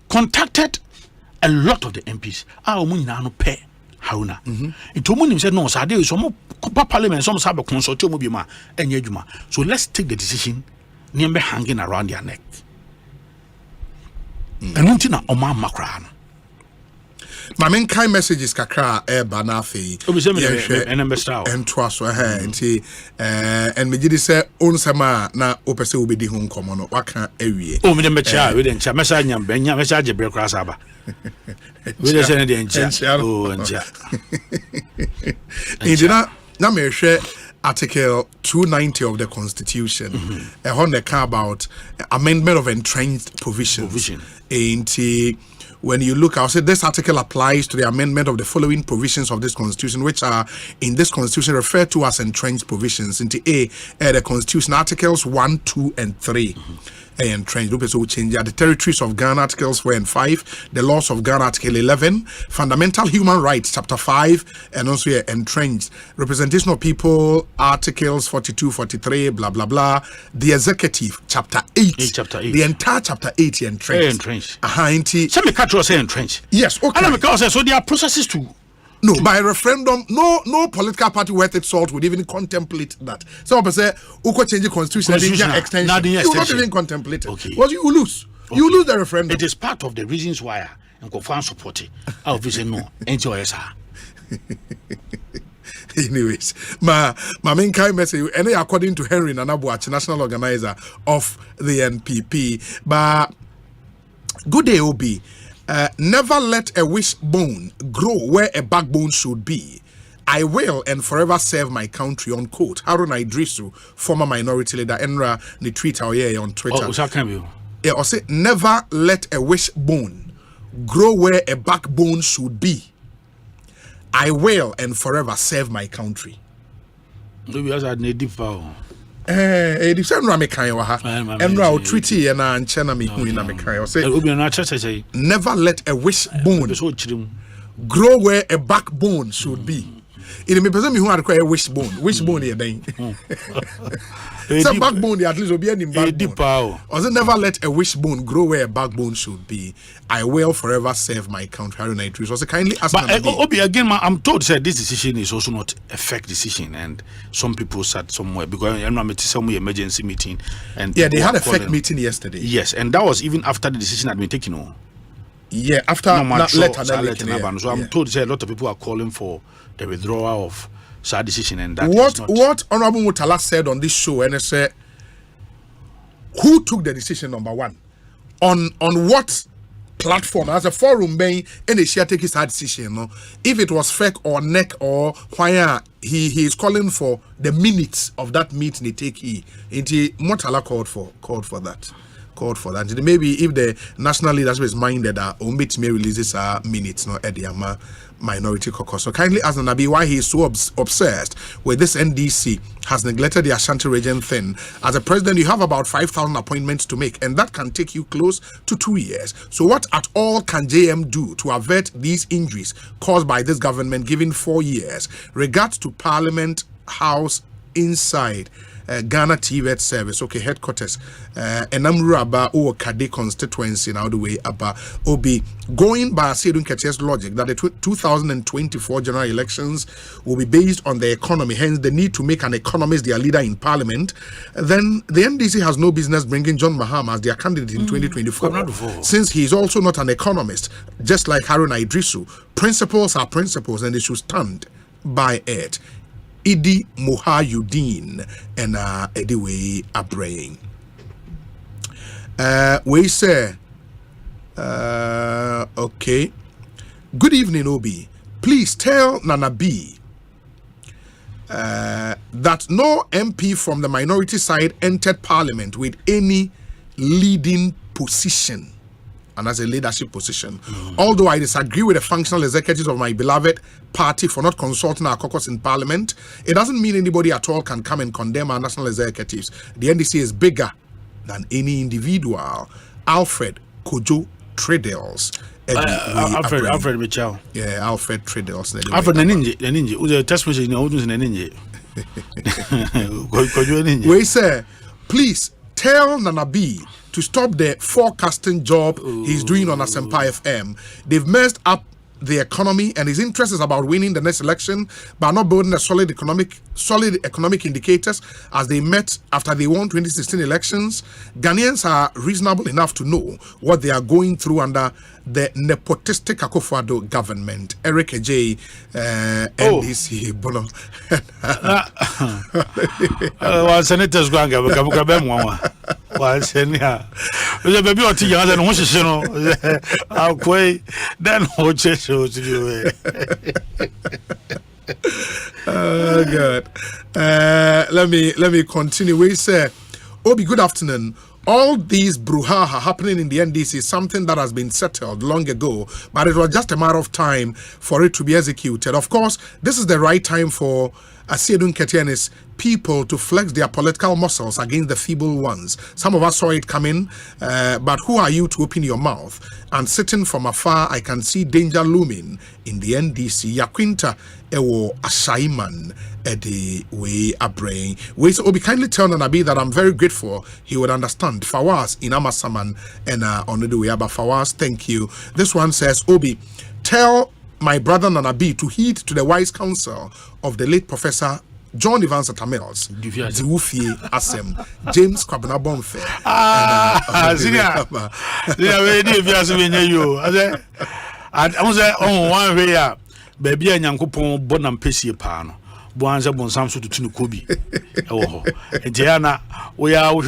contacted a lot of the MPs omunyina no pe hauna it omunim said no so there is some parliament some sabe consult omu bi ma enye adwuma so let's take the decision near hanging around their neck and untina oma makra no my main kind messages kakra bana fe and ambassador and twaso and me gidi say onsema na opese obedi ho nkomo no waka awie me dem becha we dem cha message nyam benya message je break cross aba we dey say dem cha ncha indina na me hwe Article 290 of the Constitution, a honor about amendment of entrenched provisions. And when you look, I'll say this article applies to the amendment of the following provisions of this Constitution, which are in this Constitution referred to as entrenched provisions. Into the Constitution, Articles 1, 2, and 3. Entrenched. So we change the territories of Ghana, Articles 4 and 5, the laws of Ghana, Article 11, fundamental human rights, Chapter 5, and also entrenched. Representation of people, Articles 42, 43, blah, blah, blah. The executive, Chapter 8. The entire Chapter 8, entrenched. Some catch say entrenched. Yes, okay. And so there are processes to. No, by referendum, no political party worth its salt would even contemplate that. Some people say, "Uko change the constitution, extension." You will not even contemplate it. Okay. What you lose? Okay. You lose the referendum. It is part of the reasons why I'm going to support it. Obviously, no. Enjoy it, Anyways, my main kind message, and according to Henry Nanabuach, national organizer of the NPP, but good day, Obi. Never let a wishbone grow where a backbone should be. I will and forever serve my country, unquote. Haruna Idrisu, former minority leader, Enra, the tweet on Twitter. Oh, can you? Yeah, or say, never let a wishbone grow where a backbone should be. I will and forever serve my country. Maybe as I need deep power. The same Ramikai wa ha. Enra o treaty na anchena me hu na mekai o say never let a wishbone grow where a backbone should be. It me person me hu adekwa a wishbone here den. Some backbone at least obi any backbone. Also never let a wishbone grow where a backbone should be. I will forever serve my country. Haruna Idrisu. So kindly ask but Obi again, I'm told that this decision is also not a fake decision, and some people sat somewhere because I'm not some emergency meeting, and yeah, they had a fake meeting yesterday. Yes, and that was even after the decision had been taken on. Yeah, after so I'm told that a lot of people are calling for the withdrawal of that decision, and that what Honorable Mutala said on this show, and I said, who took the decision? Number one, on what platform as a forum being and they share take his decision. No? If it was fake or neck or why he is calling for the minutes of that meeting they take into Mutala called for that. Maybe if the national leadership is minded that Omit may releases minutes no at the minority caucus. So kindly ask Nabi why he is so obsessed with this NDC has neglected the Ashanti region thing. As a president, you have about 5,000 appointments to make, and that can take you close to 2 years. So what at all can JM do to avert these injuries caused by this government given 4 years? Regards to Parliament House inside Ghana TVET service, okay, headquarters, and Amraba or Kade constituency now the way about Obi going by Sedun Ketches logic that the 2024 general elections will be based on the economy, hence the need to make an economist their leader in parliament. Then the NDC has no business bringing John Mahama as their candidate in 2024, since he is also not an economist, just like Haruna Idrisu. Principles are principles and they should stand by it. Idi Mohayudin and Ediwe Abraying. We say, okay. Good evening, Obi. Please tell Nana B that no MP from the minority side entered parliament with any leading position and as a leadership position. Although I disagree with the functional executives of my beloved party for not consulting our caucus in parliament, it doesn't mean anybody at all can come and condemn our national executives. The NDC is bigger than any individual. Alfred Kojo Tradels. Alfred Michel. Yeah, Alfred Tradels. Alfred Naninji. Who's a test message in Naninji? We say, please tell Nana B to stop the forecasting job he's doing on Asempa FM. They've messed up the economy, and his interest is about winning the next election, but not building a solid economic indicators as they met after they won 2016 elections. Ghanaians are reasonable enough to know what they are going through under the nepotistic Akufo-Addo government. Eric Ej, NDC, Bono. Senators go and well, Senia. The baby or tea, and one should know. I'll quay then what shows you. Good. Let me continue. We say, Obi, good afternoon. All these brouhaha happening in the NDC is something that has been settled long ago, but it was just a matter of time for it to be executed. Of course, this is the right time for Asiedun Ketianis people to flex their political muscles against the feeble ones. Some of us saw it coming, but who are you to open your mouth? And sitting from afar, I can see danger looming in the NDC. Yaquinta ewo Ashaiman edi we abrain. We so Obi kindly tell Nanabi that I'm very grateful. He would understand. Fawaz in Amasaman and on the way. But Fawaz, thank you. This one says, Obi, tell my brother Nanabi to heed to the wise counsel of the late Professor John Evans Tamils, Diwufi Asem, James Kwabena Bonfe. I was on one way, baby, and Yankupon Bonam Pessi Pano. Bonza Bonsamsu to Tunukubi. Oh, Diana, we are one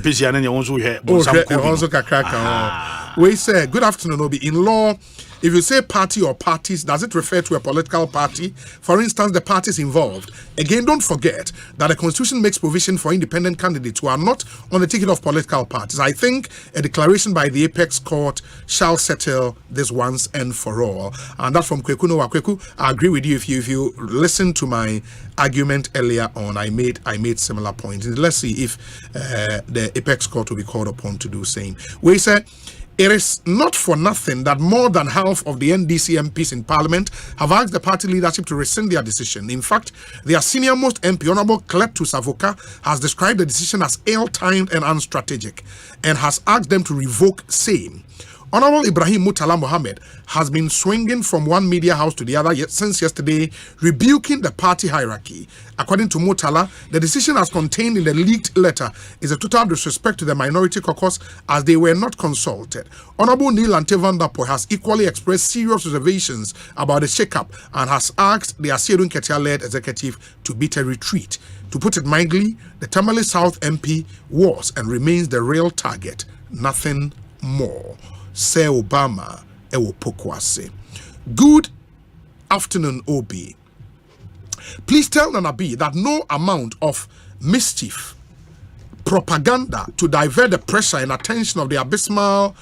Pessi and anyone who had also Kakraka. We say, good afternoon, Obi. In law, if you say party or parties, does it refer to a political party? For instance, the parties involved. Again, don't forget that the Constitution makes provision for independent candidates who are not on the ticket of political parties. I think a declaration by the Apex Court shall settle this once and for all. And that's from Kweku Noah. Kweku, I agree with you. If you listen to my argument earlier on, I made similar points. Let's see if the Apex Court will be called upon to do the same. We said, it is not for nothing that more than half of the NDC MPs in Parliament have asked the party leadership to rescind their decision. In fact, their senior-most MP, Honorable Kletus Avoka, has described the decision as ill-timed and unstrategic and has asked them to revoke same. Honorable Ibrahim Mutala Mohammed has been swinging from one media house to the other since yesterday, rebuking the party hierarchy. According to Mutala, the decision as contained in the leaked letter is a total disrespect to the minority caucus as they were not consulted. Honorable Neil Antevandapo has equally expressed serious reservations about the shake-up and has asked the Asiedun Ketia-led executive to beat a retreat. To put it mildly, the Tamale South MP was and remains the real target, nothing more. Say Obama ewo pokwase. Good afternoon, Obi. Please tell Nana B that no amount of mischief, propaganda to divert the pressure and attention of the abysmal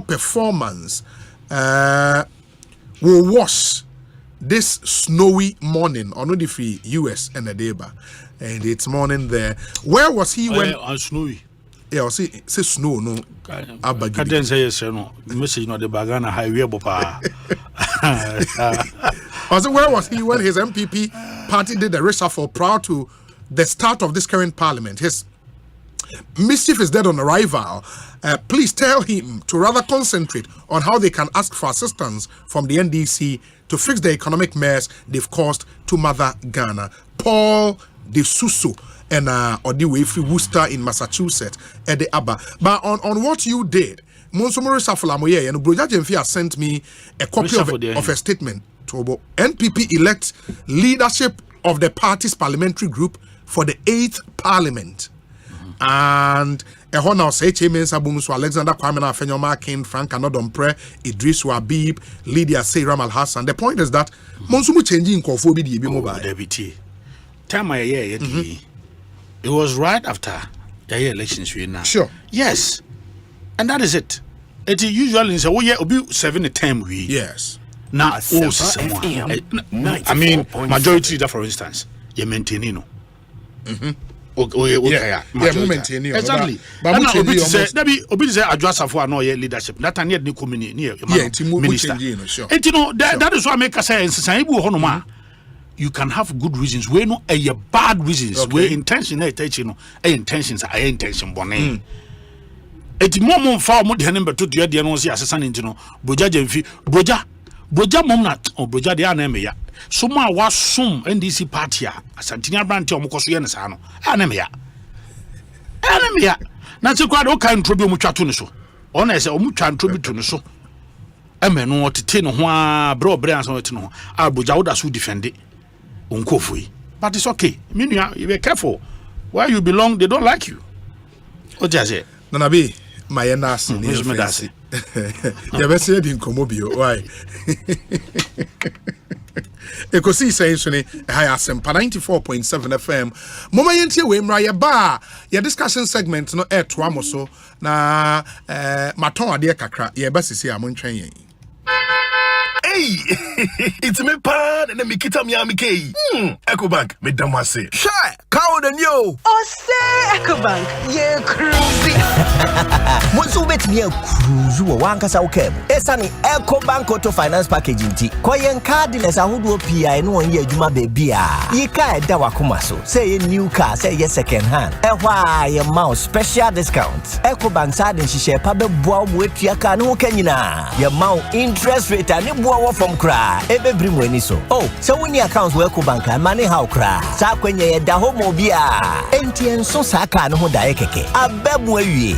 performance will wash this snowy morning on the free US and Adeba. And it's morning there. Where was he when snowy? Yeah, say snow no. I didn't say yes, no. Message no the bagana highway bopa. Also, where was he when his MPP party did the reshuffle prior to the start of this current parliament? His mischief is dead on arrival. Please tell him to rather concentrate on how they can ask for assistance from the NDC to fix the economic mess they've caused to Mother Ghana. Paul De Suso and Odiwefi Worcester in Massachusetts at the Abba. But on what you did, Monsomoro Safolamoye and Broja Jemfi has sent me a copy of a statement to NPP elect leadership of the party's parliamentary group for the 8th parliament. And ɛhɔ na ɔsɛ HA Mensa Bonsu, Alexander Kwame Afenyoma King, Frank Anodompre, Idris Wabib, Lydia Seyram Al Hassan. The point is that Monsumu changing Kofo bi mobile. Deputy. Time it was right after the elections we now. Sure. Yes. And that is it. It is usually say, oh yeah, be 7 a time we. Yes. Now, I mean, majority that for instance, you maintain no. Exactly. But obi say adjust for no leadership. That and yet ni minister. And you know that is why I make us say you can have good reasons where no bad reasons where intentions are intention bonne. Et moment fa mo de number 2 de no see asesa nti no broja jamfi broja mom na broja de ana me ya so ma wasum NDC party a asantini abrante omkoso ye ne sa no ana me ya na se kwa do kan trobi omutwato ne so ona se omutwa ntrobi to ne so emenu otete no ho a bre anso otete no ho a broja woda so defend onkofui but it's okay meanwhile you be careful where you belong they don't like you ojaze Nana B my nasi ya bese di nkomobio why Ekosiisen so ne Asempa 94.7 FM moma yentie we mra ye ba ya discussion segment no to amoso na maton ade kakra ye ba sisi amontwen yen. Hey, it's me pan and me kita mi amike. Ecobank me damase. Shy, cow the new. Osei Ecobank, ye cruisy. Once you bet me a cruise, you want kasa ukem. Esani Ecobank Auto Finance Package inti. Koyen cardless a hudu PI no one ye juma baby. Ye ka da wakuma so. Say a new car, say ye second hand. Why ye mouse special discount. Ecobank side and she share pabe boa with your car no kenyina. Your mount interest rate and from cry, ebe bring when so. Oh, so when your accounts work bank and money how cry. Sa kwenye da homo bia. NTN so saka no da ekeke. Abebwe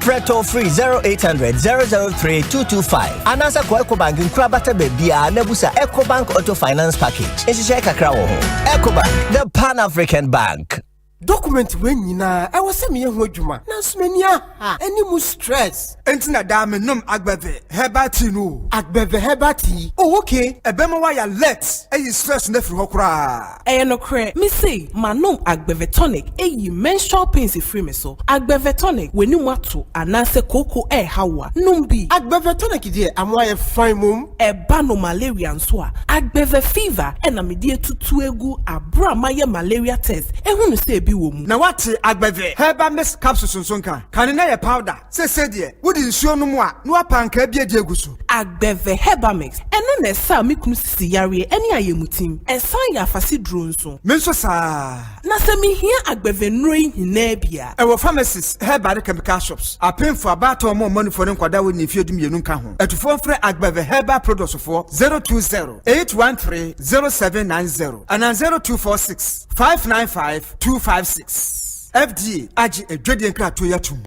Preto free 0800 003 225. Anasa kwa Ecobank nkrabata bebia nebusa Ecobank Auto Finance Package. Eshise kakra wo ho. Ecobank, the Pan-African Bank. Document when yina I was me ho adwuma na smenia ha any mu stress entina da me nom agbeve hebati no agbeve hebati oh okay ebema wa ya let stress na firi hokra no kre me say manom agbeve tonic menstrual pains free me so agbeve tonic weni mu ato anase koko hawa nom bi agbeve tonic de amwa ye fine mum ba no malaria nso a agbeve fever na me de tutu egu abra maye malaria test ehunu say na what agbeve heba miss capsules nsonka kan na ye powder se de wodi nsuo no mu a no apanka bia de eguso agbeve heba mix eno na sa me kunu sisi yare eni ayemutim esan ya afase duro nso me nso sa na se me hia agbeve nroi hina bia e wo pharmacies heba chemical shops apemfo abato mo manufo ne nkwada we ne fiedum yenu nka ho etufo frɛ agbeve heba products for 020-813-0790 and 0246-595-256 FDA agi edwede nkrato yatum.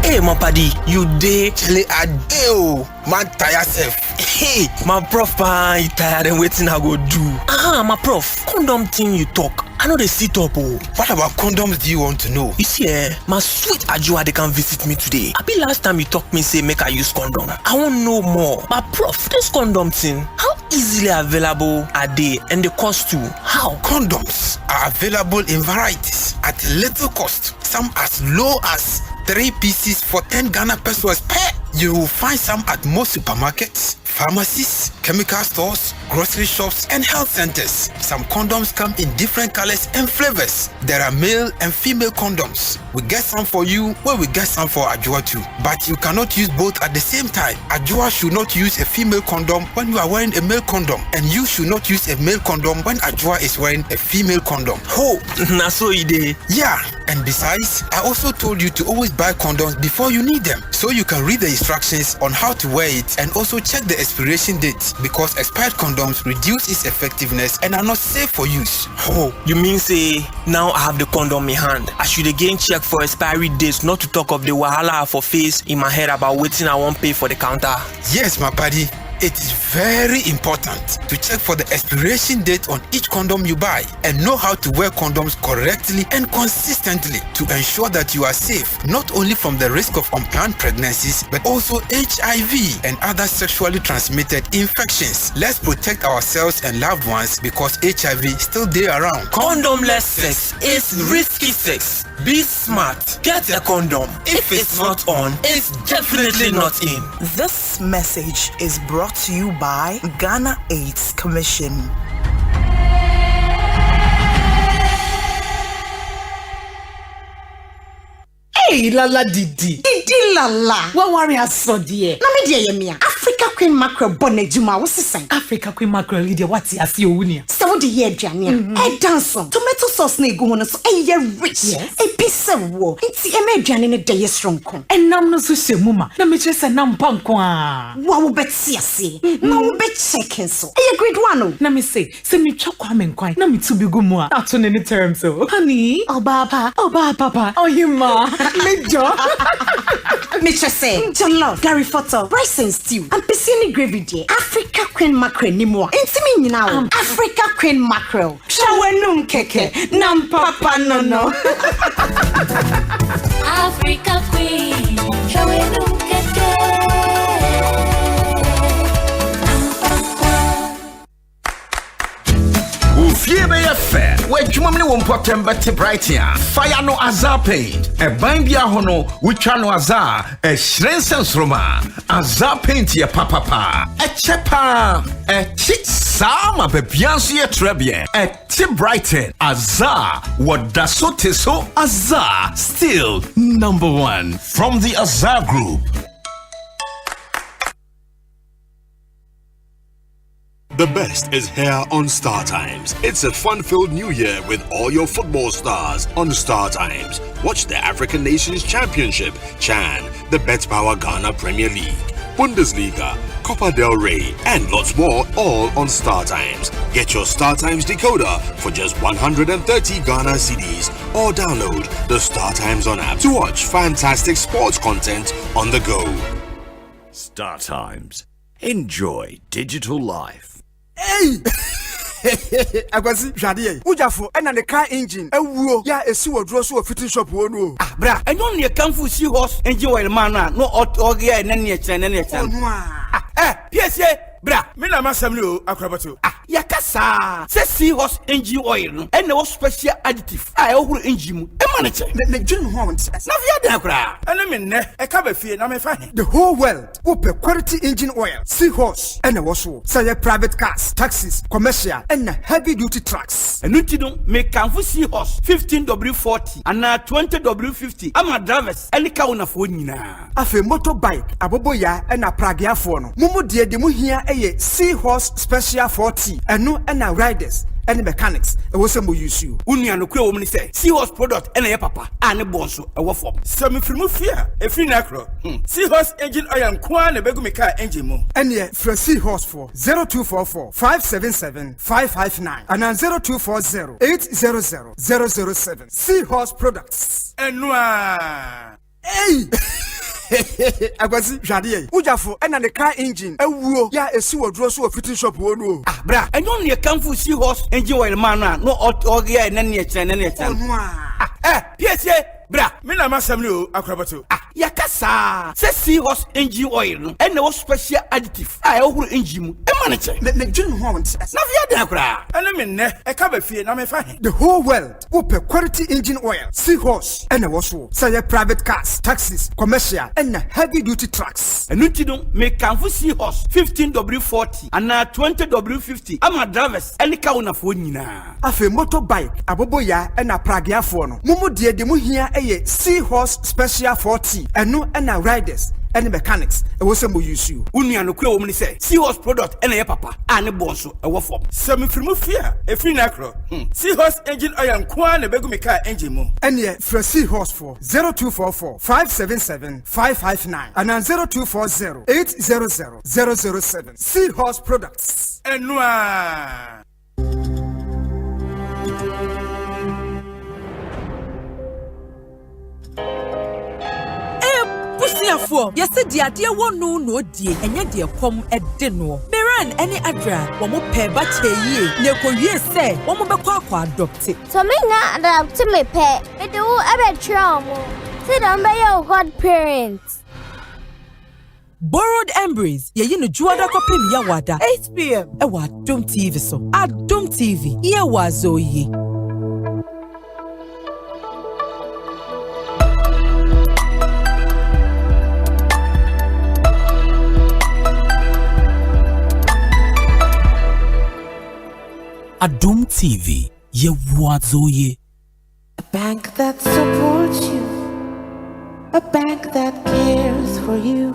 Hey, my paddy, you day? Chile a day, man, tire yourself. Hey, my prof, you tired and waiting I go do. My prof, condom thing you talk. I know they sit up. What about condoms do you want to know? You see, my sweet Ajua, they can visit me today. I be last time you talk me say make I use condom. I want know more. But prof, this condom thing, how easily available are they and the cost too? How? Condoms are available in varieties at little cost. Some as low as 3 pieces for 10 Ghana pesos per. You will find some at most supermarkets, pharmacies, chemical stores, grocery shops, and health centers. Some condoms come in different colors and flavors. There are male and female condoms. We get some for you, where we get some for Ajua too. But you cannot use both at the same time. Ajua should not use a female condom when you are wearing a male condom, and you should not use a male condom when Ajua is wearing a female condom. Oh, na so ide. Yeah, and besides, I also told you to always buy condoms before you need them, so you can read the instructions on how to wear it and also check the expiration date, because expired condoms reduce its effectiveness and are not safe for use. Oh, you mean say now I have the condom in hand, I should again check for expiry dates, not to talk of the wahala for face in my head about waiting I won't pay for the counter? Yes, my buddy. It is very important to check for the expiration date on each condom you buy and know how to wear condoms correctly and consistently to ensure that you are safe, not only from the risk of unplanned pregnancies, but also HIV and other sexually transmitted infections. Let's protect ourselves and loved ones because HIV still there around. Condomless sex is risky sex. Be smart. Get a condom. If it's not on, it's definitely not in. This message is brought to you by Ghana AIDS Commission. Hey, Lala Didi. Didi Lala. What worry has so dear? Na me dear yemia. Africa Queen Mackerel bonnet juma was the Africa Queen Mackerel leader what's as you win. So the year Jania. A dance tomato sauce ne go on so a rich. Yes. A piece of war. It's a major in a day strong con. And nam no so muma. Na me just a nam pankwa. Wow bet see. No bet checking so. A great one. Na me say me chokwa men kwai. Na me to be gumwa. Not on any terms so. Honey. Oh papa. Oh you ma. Major. Mitcha say, jollof, Gary Photo, rice and stew, and piscine gravy day. Africa Queen Mackerel ni more. Intimi now. Africa Queen Mackerel. Shawenum keke. Nam papa no. Africa Queen. Shawenum keke. Fiebe ya fair. We jumamni wompotem bete bright here. Fire no azar paint. E bambia hono wicha no azar. E shrensens roma. Azar paint ye papa. E chepa. E chit sama bebiansu ye trebien. E ti brighten. Azar. What daso teso azar. Still number one. From the Azar Group. The best is here on Star Times. It's a fun-filled new year with all your football stars on Star Times. Watch the African Nations Championship, CHAN, the BetPower Ghana Premier League, Bundesliga, Copa del Rey, and lots more, all on Star Times. Get your Star Times decoder for just 130 Ghana cedis or download the Star Times on app to watch fantastic sports content on the go. Star Times. Enjoy digital life. Hey! Akwasi hwade ujafo ena ne car engine ewuo ya esi wodro so fitting shop wo no bra enyo ne kanfu si horse engine oil man no ogia na ne eche piesie bra me na masam no akrabato yakasa se si horse engine oil no ene wo special additive a ehuru engine mu e ma che ne dwun ho won na via den akra ene me ne e ka ba fie na me fa the whole world open quality engine oil sea horse ene wo so say private cars taxis commercial and heavy duty trucks enu ti no me kanfu sea horse 15W40 and 20W50 ama drivers ene ka wona fo nyina afi motorbike aboboya ena pragiafo no mumu de mu hia eye sea horse special 40 enu ena riders and mechanics e wo sem use you unia no kure wo mni say sea horse product ena ye papa ane bonso e wo form some frimu fia e free na kro sea horse engine oil nko na begu me car engine mu ene from sea horse for 0244 577 559 and 0240 800 007 sea horse products enua hey Akwasi hwade ujafo ena ne car engine ewuo ya esi wodro so fitting shop wo no bra enyo ne kanfu sea horse engine oil man no ogia na ne eche piesie bra me na masam no akrabato yakasa se sea horse engine oil no ene wo special additive a ehuru engine mu e ma ne che ne dwun ho won na via den akra ene me ne e ka ba fie na me fa the whole world open quality engine oil sea horse ene wo so say private cars taxis commercial and heavy duty trucks enu ti no me kanfu sea horse 15W40 and 20W50 ama drivers ene ka wona fo nyina afi motorbike aboboya ena pragiafo no mumu de mu hia eye sea horse special 40 enu ena riders and mechanics e wo sem use you unia no kure wo mni say sea horse product ena ye papa ane bonso e wo form some frimu fia e free na kro sea horse engine oil nko na begu me car engine mu ene from sea horse for 0244 577 559 and 0240 800 007 sea horse products enua Abusuafo, yɛsɛ di ade wɔ no no die, ɛnyɛ de kom ɛde no. Meran any adra, wɔn mo pɛ ba kyeyie, na ekowie sɛ wɔn mo bɛkɔ akɔ adopte. So me na adopt me pɛ, me de wo abɛtwa mo. Say don be your godparents. Borrowed Embrace, ye no juada kopim ya wada 8 p.m. Ewa Adom TV so. Adom TV, ye wazo ye. Adom TV, ye wazo ye. A bank that supports you, a bank that cares for you.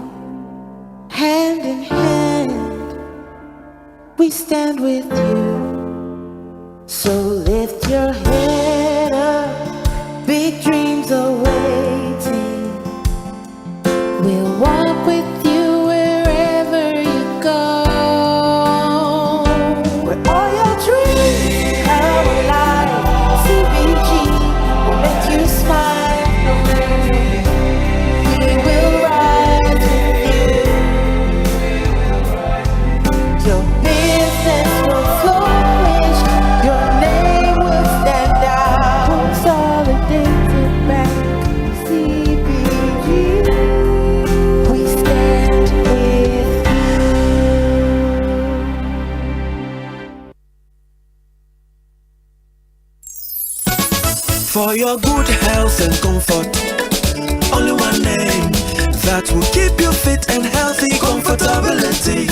Hand in hand, we stand with you. So lift your head up, big dreams are waiting. We'll walk with you wherever you go. Where all your dreams come alive, CBG will make you smile. We will rise with you. Your business will flourish, your name will stand out. Consolidated Bank, CBG, we stand with you. For your good health and comfort, only one name that will keep you fit and healthy. Comfortability.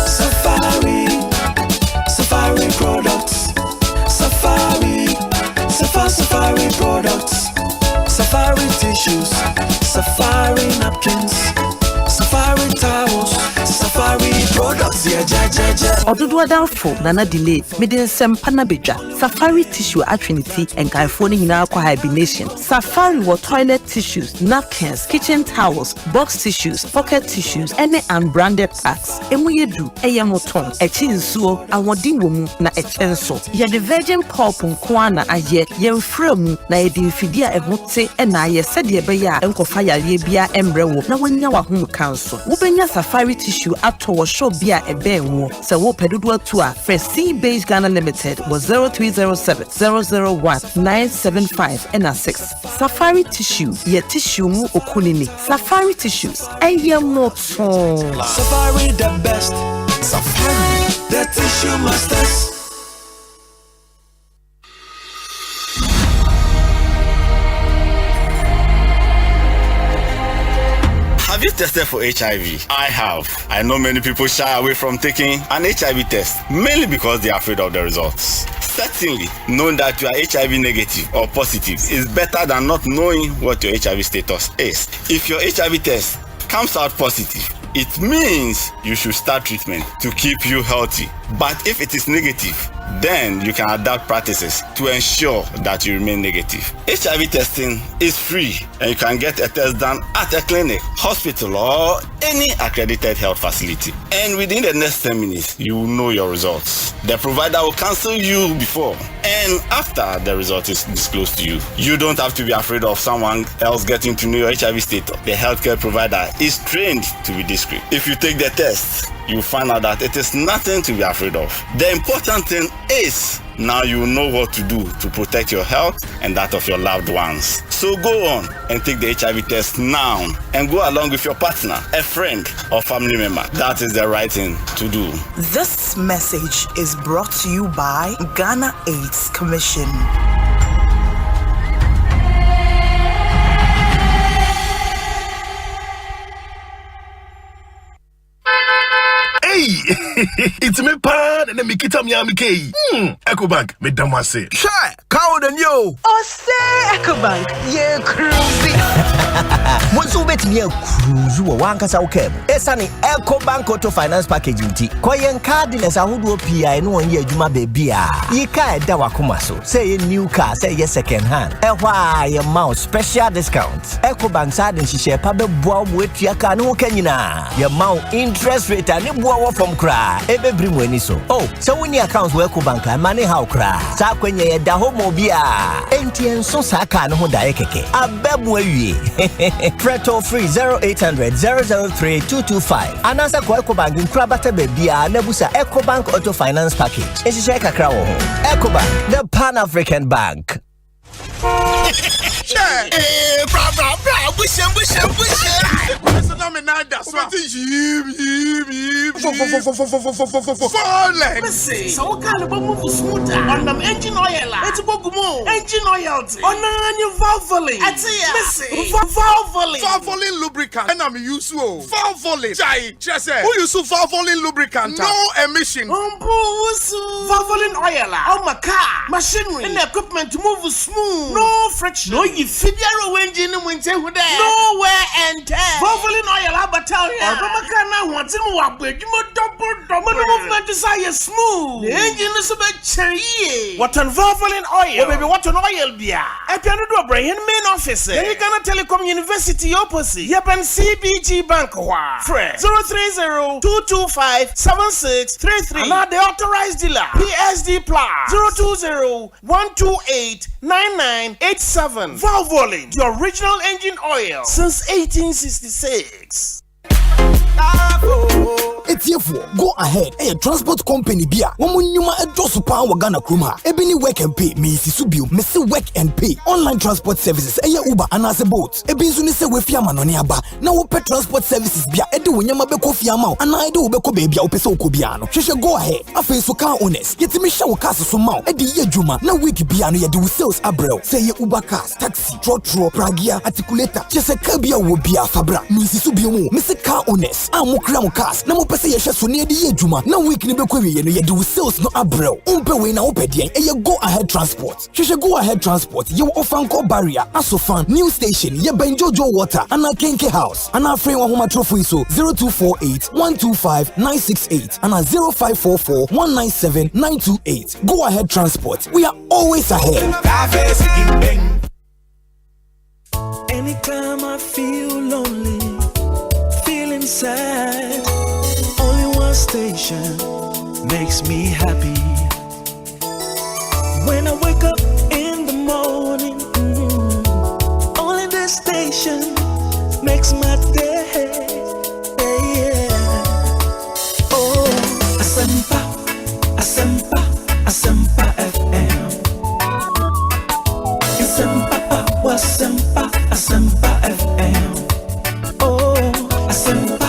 Safari products. Safari products. Safari tissues. Safari napkins. Safari towels. Safari products. Yeah. Odudu adamfo nana delay meden sempa na bedwa Safari tissue atrinity and gaifo ni hina akwa hibernation. Safari wa toilet tissues, napkins, kitchen towels, box tissues, pocket tissues, any unbranded parts. Emu yedu eye moton echi nsuo awodin wo mu na echenso. Ye the virgin pulp nko na aye ye mfra mu na ye di mfidi a ehote na aye sede be ya enkofa yare bia emre wo na wanya wa hum kanso. Wo benya Safari tissue ato wo show bia ebe wo se wo pedudu to a Free Beige Ghana Limited was 0307 001 975 and 6. Safari tissue ye tissue mu okunini. Safari tissues eye moton. Safari the best. Safari the tissue masters. Have you tested for HIV? I have. I know many people shy away from taking an HIV test, mainly because they are afraid of the results. Certainly, knowing that you are HIV negative or positive is better than not knowing what your HIV status is. If your HIV test comes out positive, it means you should start treatment to keep you healthy. But if it is negative, then you can adapt practices to ensure that you remain negative. HIV testing is free and you can get a test done at a clinic, hospital, or any accredited health facility. And within the next 10 minutes, you will know your results. The provider will cancel you before and after the result is disclosed to you. You don't have to be afraid of someone else getting to know your HIV status. The healthcare provider is trained to be discreet. If you take the test, you find out that it is nothing to be afraid of. The important thing is now you know what to do to protect your health and that of your loved ones. So go on and take the HIV test now and go along with your partner, a friend, or family member. That is the right thing to do. This message is brought to you by Ghana AIDS Commission. It's me pan and me kita mi amike. Ecobank me damase. Sure, cow the new. Osei Ecobank, ye cruising. Bonsu bet me cruise wo wankasa ukem. Esani Ecobank Auto Finance Package nti. Koyen cardless ahodo PI no won ye adwuma bebia. Yika eda wakoma so. Say new car, say ye second hand. Ehwa ye mouse special discounts. Ecobank side nhihye pa beboa mo etua ka no kanyina. Ye mount interest rate ani boa from cry. Ebe bring weni so. Oh, so when your accounts work bank money how cry. Sa kwenye ye da homo bia. Enti enso sa ka no ho dae keke. Abebu awie. Fred toll free 0800 003 225. Anasa kwa Ecobank nkrabata bebia nebusa Ecobank Auto Finance Package. Enshishe kakra wo ho. Ecobank, the Pan-African Bank. Listen, so what kind of move smoother on them engine oil? It's engine oil. On your valvoline. Valvoline lubricant. And I'm used to Valvoline. Chai, Chese. Who use Valvoline lubricant? No emission. Valvoline oil. On my car, machinery, and equipment to move smooth. No friction. No, you fit your engine and winter with that. No wear and tear. Valvoline oil, Abatalia. Obamacana wants him to walk with you. Double movement desire smooth. The engine is a bit cherry. What on Valvoline oil? Baby, what on oil beer? I can do a brain main office. Then you gonna Telecom University opposite. Yep, and CBG Bank. Fred 030-225-7633. And now the authorized dealer. PSD Plus 020-128-9987. Valvoline, the original engine oil since 1866. Etiefo, go ahead. A transport company bia. Womunyuma edosu pa wagana kruma. Ebini work and pay. Me sisubio. Me se work and pay. Online transport services. Eya Uber anase boat. Ebinzu ni se we fiama no aba. Na wo pay transport services bia. Ede wonyama beko fiama. Ana ede wo beko baby opese okobiano. Sheshe go ahead. Afi so car owners. Yetimi sha wo cars so ma. Ede ye dwuma. Na week bia no ye de sales abrel. Say ye Uber cars, taxi, trotro, pragia, articulator. Sheshe ka bia wo bia fabra. Me sisubio mo. Me se car owners. Amukra mo cars. Na mo pese ye so ne de ye dwuma na week ni bekwa wiye no ye de sales no abrel umpe we na opedien e ye go ahead transport hwehwe go ahead transport ye ofanko barrier asofan new station ye benjojo water ana kenke house ana free wa homa trophy so 0248 125 968 ana 0544 197 928 go ahead transport we are always ahead. Anytime I feel lonely, feeling sad, station makes me happy. When I wake up in the morning, only this station makes my day. Yeah. Oh, Asempa, Asempa, Asempa FM. Asempa, Asempa, Asempa FM. Oh, Asempa,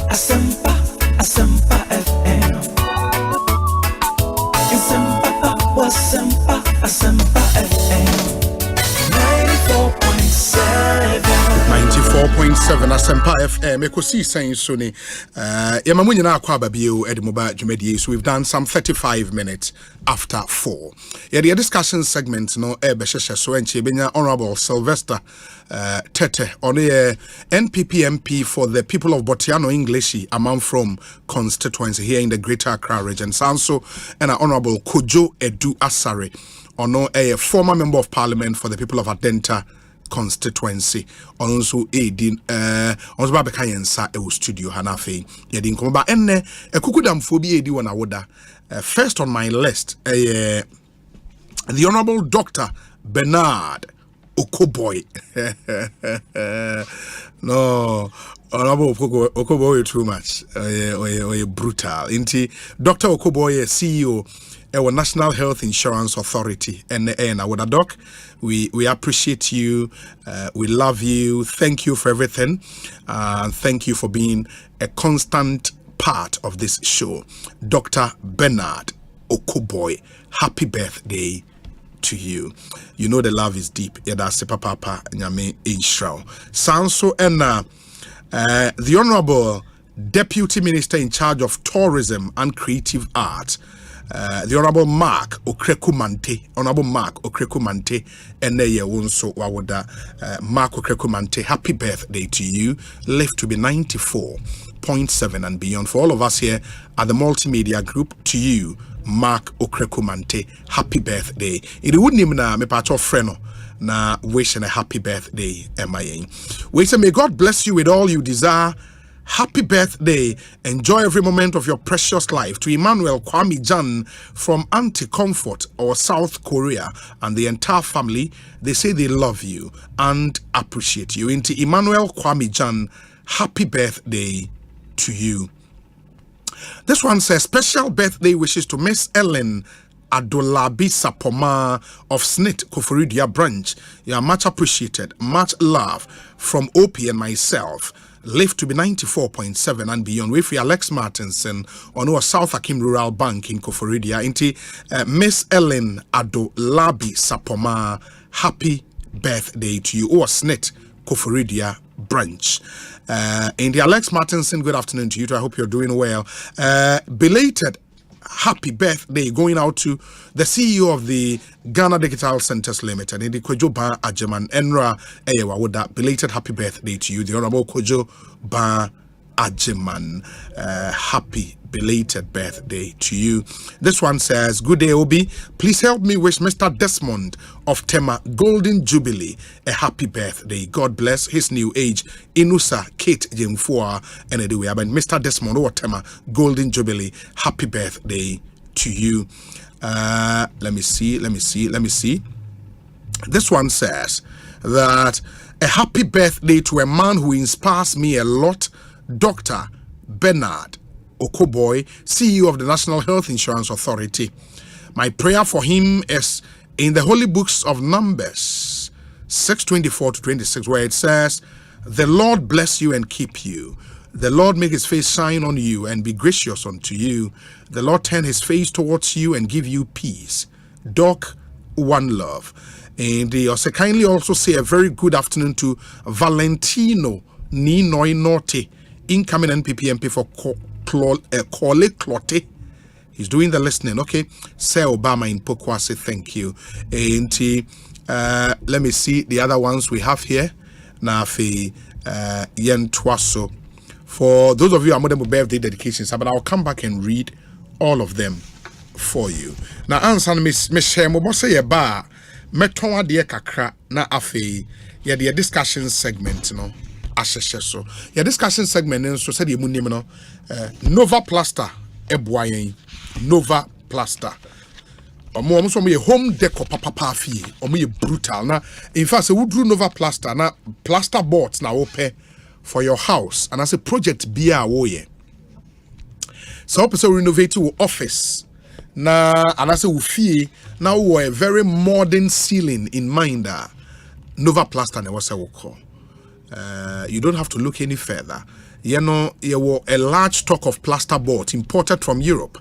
Asempa. Asempa FM. Asempa FM. 94.7 Asempa FM. Ekosiisen so ni yema mu nyina akwa babie edimoba dwumadie. So we've done some 35 minutes after 4. Yeah, the discussion segment no behehye so enche benya Honorable Sylvester Tete on the NPP MP for the people of Botiano English among from constituency here in the Greater Accra region. Sanso and Honorable Kojo Edu Asare on a former member of parliament for the people of Adenta constituency also aiding onzo ba beka yensa e studio hanafe yedi nkomo ba enne ekukudamfo bi edi wona woda. First on my list the Honorable Dr. Bernard Okoboy. No, Honorable Okoboy too much. Brutal. Inti Dr. Okoboy, CEO our National Health Insurance Authority, and doc, we appreciate you, we love you, thank you for everything, thank you for being a constant part of this show. Dr. Bernard Okoboy, happy birthday to you. You know the love is deep. That's papa nyame inshra. Sanso and the Honorable Deputy Minister in charge of Tourism and Creative Arts, the Honorable Mark Okrekumante, and ye wonso wawoda Mark Okrekumante, happy birthday to you. Live to be 94.7 and beyond. For all of us here at the Multimedia Group, to you, Mark Okrekumante, happy birthday. It wouldn't even me part of friend na wishing a happy birthday, MIA. We say may God bless you with all you desire Happy birthday. Enjoy every moment of your precious life. To Emmanuel Kwame Jan from Anti-Comfort or South Korea and the entire family, they say they love you and appreciate you. Into Emmanuel Kwame Jan, happy birthday to you. This one says, special birthday wishes to Miss Ellen Adolabi Sapoma of Snit Koforidia branch. You are much appreciated. Much love from OP and myself. Live to be 94.7 and beyond. With Alex Martinson on our South Akim Rural Bank in Koforidia. Into Miss Ellen Adolabi Sapoma, happy birthday to you. Or Snit Koforidia branch. In the Alex Martinson, good afternoon to you too. I hope you're doing well. Belated happy birthday going out to the CEO of the Ghana Digital Centers Limited, in the Kojo Ba Ajeman Enra Eyewa. With that, belated happy birthday to you, the Honorable Kojo Ba Ajeman. Happy belated birthday to you. This one says, good day, Obi. Please help me wish Mr. Desmond of Tema Golden Jubilee a happy birthday. God bless his new age. Inusa Kate Jemfua and anyway, but Mr. Desmond or Tema Golden Jubilee, happy birthday to you. Let me see. This one says that a happy birthday to a man who inspires me a lot, Dr. Bernard Okoboy, CEO of the National Health Insurance Authority. My prayer for him is in the Holy Books of Numbers 6:24 to 26, where it says, the Lord bless you and keep you. The Lord make his face shine on you and be gracious unto you. The Lord turn his face towards you and give you peace. Doc, one love. And they also kindly also say a very good afternoon to Valentino Ninoi Norte, incoming NPP MP for Kole Klote. He's doing the listening. Okay. Say Obama in Pokwase, thank you. And let me see the other ones we have here. Now for Yen Twaso. For those of you who are more than birthday dedications, but I'll come back and read all of them for you. Now answer Miss Shemo say a bar meton de kakra na afi ya the discussion segment no. So your discussion segment so said you no Nova Plaster eboyen Nova Plaster omo so me home decor papa fie omo brutal na in fact so we drew Nova Plaster na plaster boards na open for your house and as a project bia wo ye so person renovate your office na and as a fie now we a very modern ceiling in mind Nova Plaster na was a call. You don't have to look any further. You know, you were a large stock of plaster boards imported from Europe.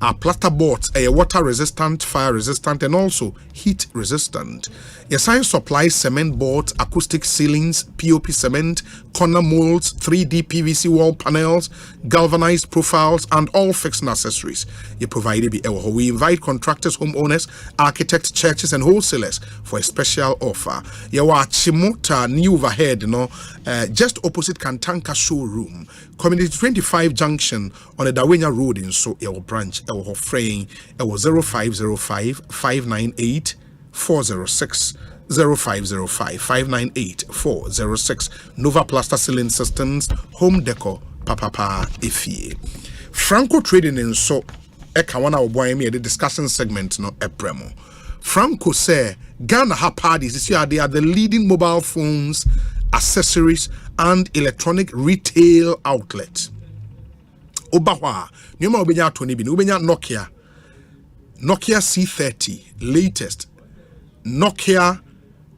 Our plaster boards are water resistant, fire resistant, and also heat resistant. Your science supplies cement boards, acoustic ceilings, POP cement, corner molds, 3D PVC wall panels, galvanized profiles, and all fixing accessories. You provide we invite contractors, homeowners, architects, churches, and wholesalers for a special offer. You are Chimota new overhead, just opposite Kantanka showroom, Community 25 Junction on the Dawenya Road in So your branch. Our fraying 0505 598 406 0505 598 406 Nova Plaster Ceiling Systems Home Decor Papa Efie Franco Trading in So Ekawana Oboy me the discussion segment no epremo. Franco say Ghana ha parties this year they are the leading mobile phones, accessories and electronic retail outlet. Obahwa nyoma obenya 20 bi obenya Nokia C30 latest, Nokia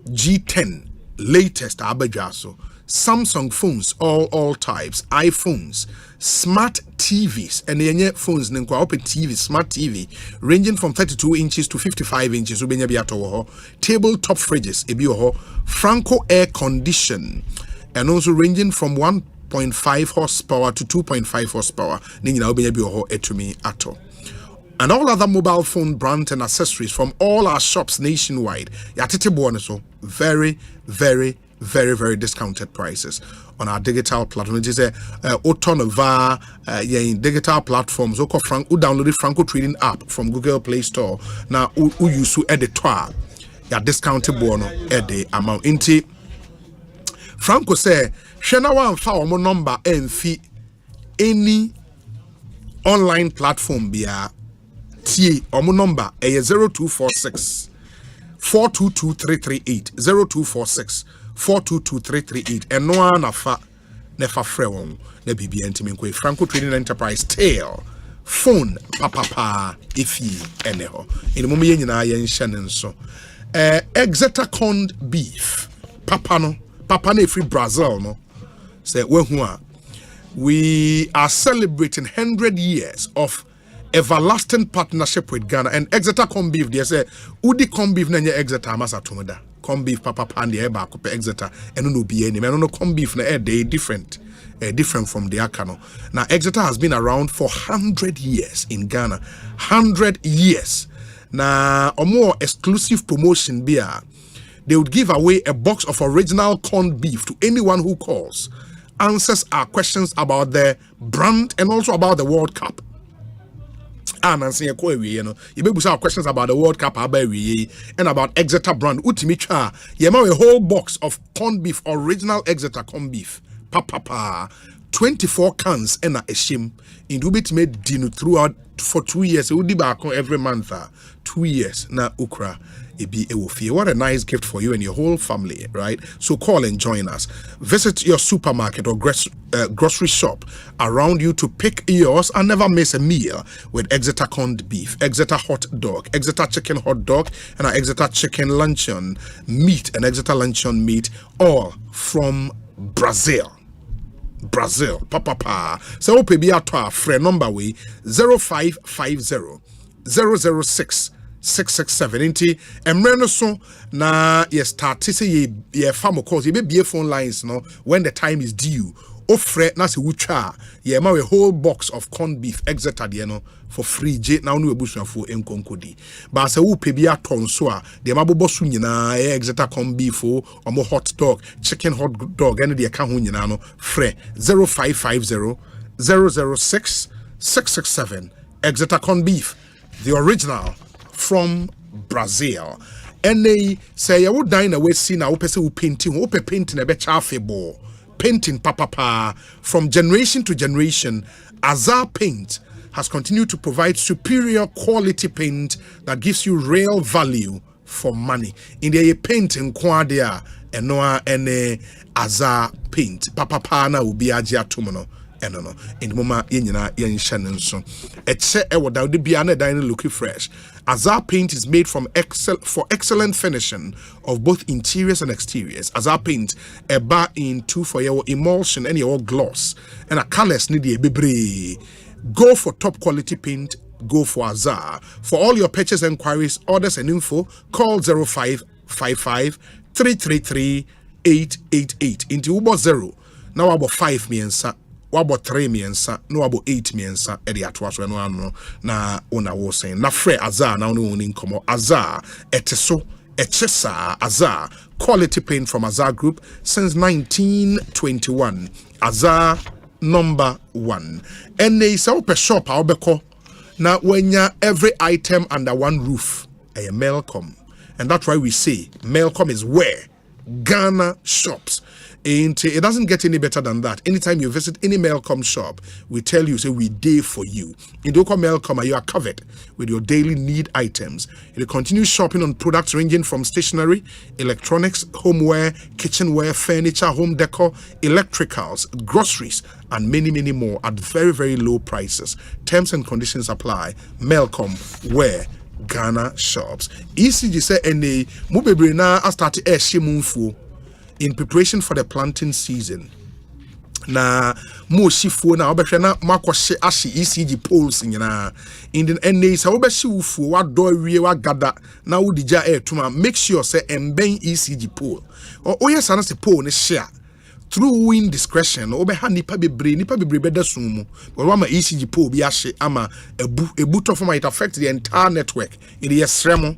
G10 latest abadwaso, Samsung phones all types, iPhones, smart TVs and yenye phones nkwa open TV, smart TV ranging from 32 inches to 55 inches ubenya bi ato ho, tabletop fridges ebi ho, Franco air condition and also ranging from 1.5 horsepower to 2.5 horsepower. Nina obenya bi ho etumi ato. And all other mobile phone brands and accessories from all our shops nationwide. Yatete so very, very, very, very discounted prices on our digital platform. Which is a Otonova digital platforms. Who download the Franco Trading app from Google Play Store. Now who use to edit ya discounted bono at the amount. Inti Franco say shena wan fa omo number emfi any online platform bia tie omo number 0246 422338 0246 422338 eno na fa nefa frɛ won na bibia ntimi nkɔ Franco Trading Enterprise tail phone papa ifi eneho in mum ye nyina ye nhye ne nso Exeter corned beef papa no free Brazil no say we are celebrating 100 years of everlasting partnership with Ghana, and Exeter corned beef they say udi corned beef na Exeter masa tomoda corned beef papa and the eba ko Exeter and no be any man no corned beef na they different from the Akano. Now, Exeter has been around for 100 years in Ghana. 100 years. Now, a more exclusive promotion beer, they would give away a box of original corned beef to anyone who calls, answers our questions about the brand and also about the World Cup. And you know, you may have questions about the World Cup and about Exeter brand. Utimicha, you have a whole box of corned beef, original Exeter corned beef. Papa 24 cans and a shim in dubit made dino throughout for 2 years. It would be back every month 2 years na ukra ebi ewofi. What a nice gift for you and your whole family, right? So call and join us. Visit your supermarket or grocery shop around you to pick yours and never miss a meal with Exeter corned beef, Exeter hot dog, Exeter chicken hot dog, and Exeter chicken luncheon meat and Exeter luncheon meat, all from Brazil. Papa. So ope bi ato friend number we 0550 006 667 inti emre no so na ye start say ye farm calls ye be phone lines no when the time is due. Ofre na se wutwa ye ma we whole box of corned beef Exeter de no for free je na no ebusuafo enkonkodi ba se wo pe bi aton so a de ma bobo so nyina Exeter corned beef o omo hot dog chicken hot dog and de ka ho nyina no frɛ 0550 006 667 Exeter corned beef, the original from Brazil. And they say you would dine away see na ope se wo painting e be chafebo painting papa from generation to generation. Azar Paint has continued to provide superior quality paint that gives you real value for money. In the painting kwadia enoa ene Azar Paint papa na ubi aji atumono enono in moma yenyina yenhye nso eche ewo dawde bia na dan looking fresh. Azar Paint is made for excellent finishing of both interiors and exteriors. Azar Paint a bar in 2 for your emulsion and your gloss and a colors need a bebre. Go for top quality paint. Go for Azar. For all your purchase enquiries, orders and info, call 0555 333 888 into Uber 0. Now about 5 miensa. Wabo 3 miensa, no wabo 8 miensa, edi atwaso no ano na ona wo sen. Na frɛ Azar na ono woni nkomo. Azar eteso echesa Azar quality paint from Azar Group since 1921. Azar number 1. And they say open shop a obeko na wenya every item under one roof. A Melcom. And that's why we say Melcom is where Ghana shops. And it doesn't get any better than that. Anytime you visit any Melcom shop, we tell you, say we day for you. In Doko Melcom, you are covered with your daily need items. You continue shopping on products ranging from stationery, electronics, homeware, kitchenware, furniture, home decor, electricals, groceries, and many, many more at very, very low prices. Terms and conditions apply. Melcom, where Ghana shops. ECG say any mubebre na start shimunfu in preparation for the planting season. Na mo shifo na obehwe na makwhye ahye ECG poles nyina in the NA say obehye ufu wa do wie wa gada na wo digya etuma. Make sure say emben ECG pole or oyesa na se pole ne share through indiscretion obeha nipa bebre beda sumu but wa ma ECG pole bi ahye ama ebu to form it affect the entire network in the extreme.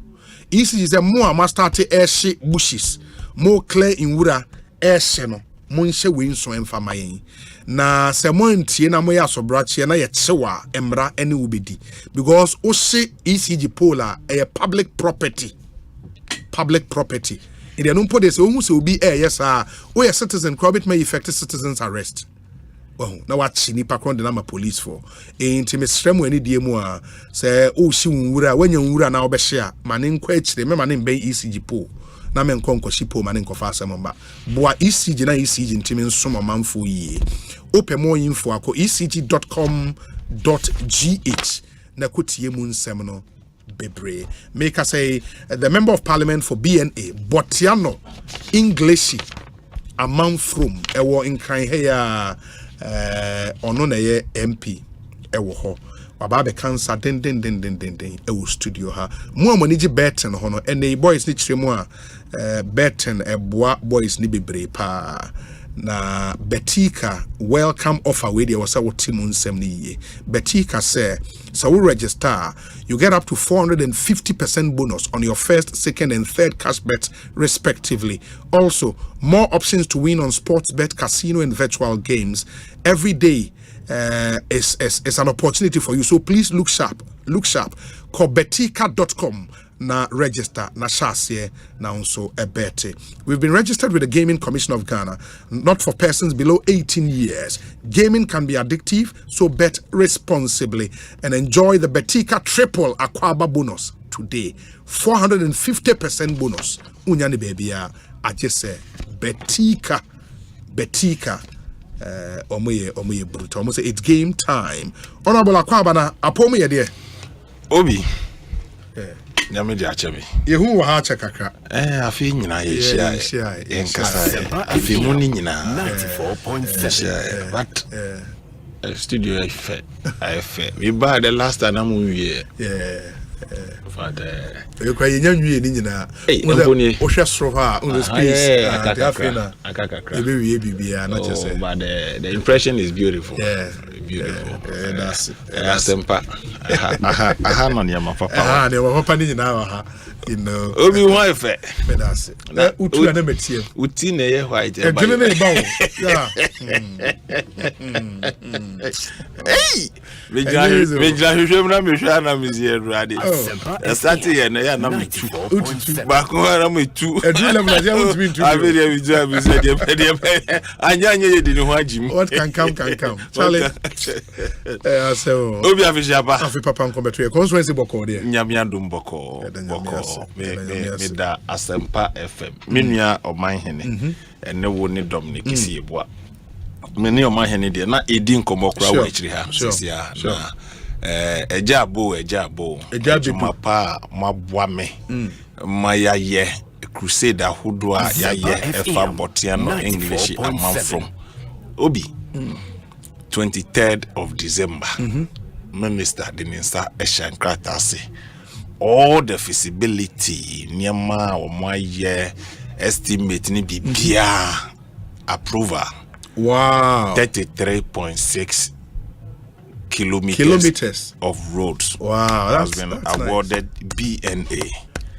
ECG say mo ama start ehye bushes more clear in wura ehye no monhye we nso emfa mayen na se montie na moya sobrache na ye chewa emra ene ubedi because o she ECG pole a public property in the numpo de so who so be yes we a citizen crowd may effect citizens arrest. Well, now what nipa kron de na police for enti mesrem ani die mu a say o shi nwura wanya nwura na obehia mane nkwa akire me mane mbe ECG po na me nkonko shi po mane nkofa asemba boa ECG na ECG ntimi nsomo manfo yi open more info ako ecg.com.gh na kotie mu nsem no bebre make us say the member of parliament for BNA Botiano English a man from ewo nkran he ya ono na ye MP ewo ho waba be cancer den ewo studio ha mu amani gi Burton ho no and boys ni chiremu a Burton eboa boys ni bebre pa na Betika welcome offer we there was a team nsem ni ye Betika say so we register you get up to 450% bonus on your first, second and third cash bet respectively. Also more options to win on sports bet, casino and virtual games every day. Is an opportunity for you, so please look sharp call betika.com na register na share na also a bet. We've been registered with the Gaming Commission of Ghana, not for persons below 18 years. Gaming can be addictive, so bet responsibly and enjoy the Betika triple Aquaba bonus today. 450% bonus. Unyani baby I just say Betika omoye brutal. Almost say it's game time. Honorable Aquaba na apomo ye there. Obi. Nyame di achebe. Yehu wa ha chekakra. Afi nyina ye shia. Enkasa. Afi muni nyina 94.7. But studio I fe. We buy the last time I'm here. Father. You kwa yenya nwie ni nyina. O hwe soro ha on the space. Akakakra. Ebe wie bibia na chese. But the impression is beautiful. Beautiful. That's Asempa. Aha no ne ma papa. Ne ma papa ni nyina wa ha. You know. Obi won fe. That's it. Na utu na metie. Uti na ye white. E gene na ba wo. Yeah. Hey. Me hwehwem na me hwa na me zie ruade. Start here na ya na me tu. Ba ko na me tu. Edu na me zie want me tu. Abi dey we do abi say dey anya ye dey ho agim. What can come. Charlie. So Obi afishapa. Afi papa nkombeto ye conference boko there. Nyame adum boko. Me da Asempa FM. Menua oman hene. Ene wo ne dom ne kisi eboa. Me ne oman hene de na edi nkomo kra wo akiri ha. Sisia na eja abo mapa mabwa me. Maya ye crusade ahodo a ya ye efa Botiano English amam from. Obi 23rd of December. Minister Denisa Eshankratase. All the feasibility, Niama or my year estimate ni bibia approval. Wow. 33.6 kilometers of roads. Wow, has been awarded nice. BNA.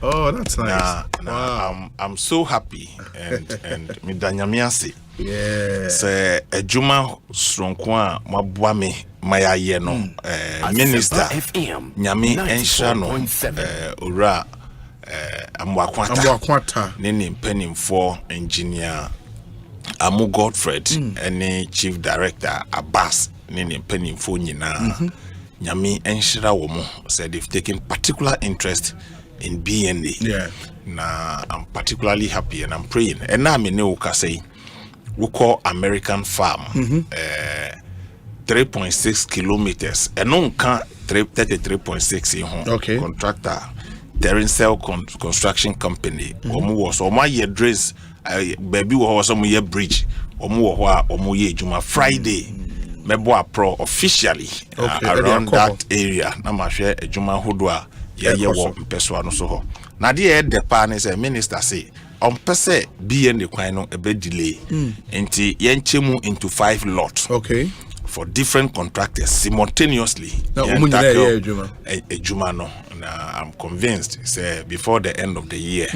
Oh, that's nice. Wow. I'm so happy and me danyamiase. Yeah. Say ejuma sronkwa mabwa me mayaye no minister nyame enhra no ora amwakwata ne mpanimfo engineer Amu Godfred and chief director Abbas ne mpanimfo nyina nyame enhra wo mo said they've taken particular interest in BNA. Yeah. Now I'm particularly happy and I'm praying and now me ne ka say we call American farm 3.6 kilometers and no can 33.6 in home. Okay. Contractor Terencel Construction Company was my year dress baby was some year bridge omo ye juma Friday mebo pro officially around that area na ma hwe ejuma hodwa ye wo mpeso no so ho na de the pan is a minister say on pese BN kwan no ebe delay enti yenchemu into 5 lots. Okay. For different contractors simultaneously. Ejuma no. Now I'm convinced say before the end of the year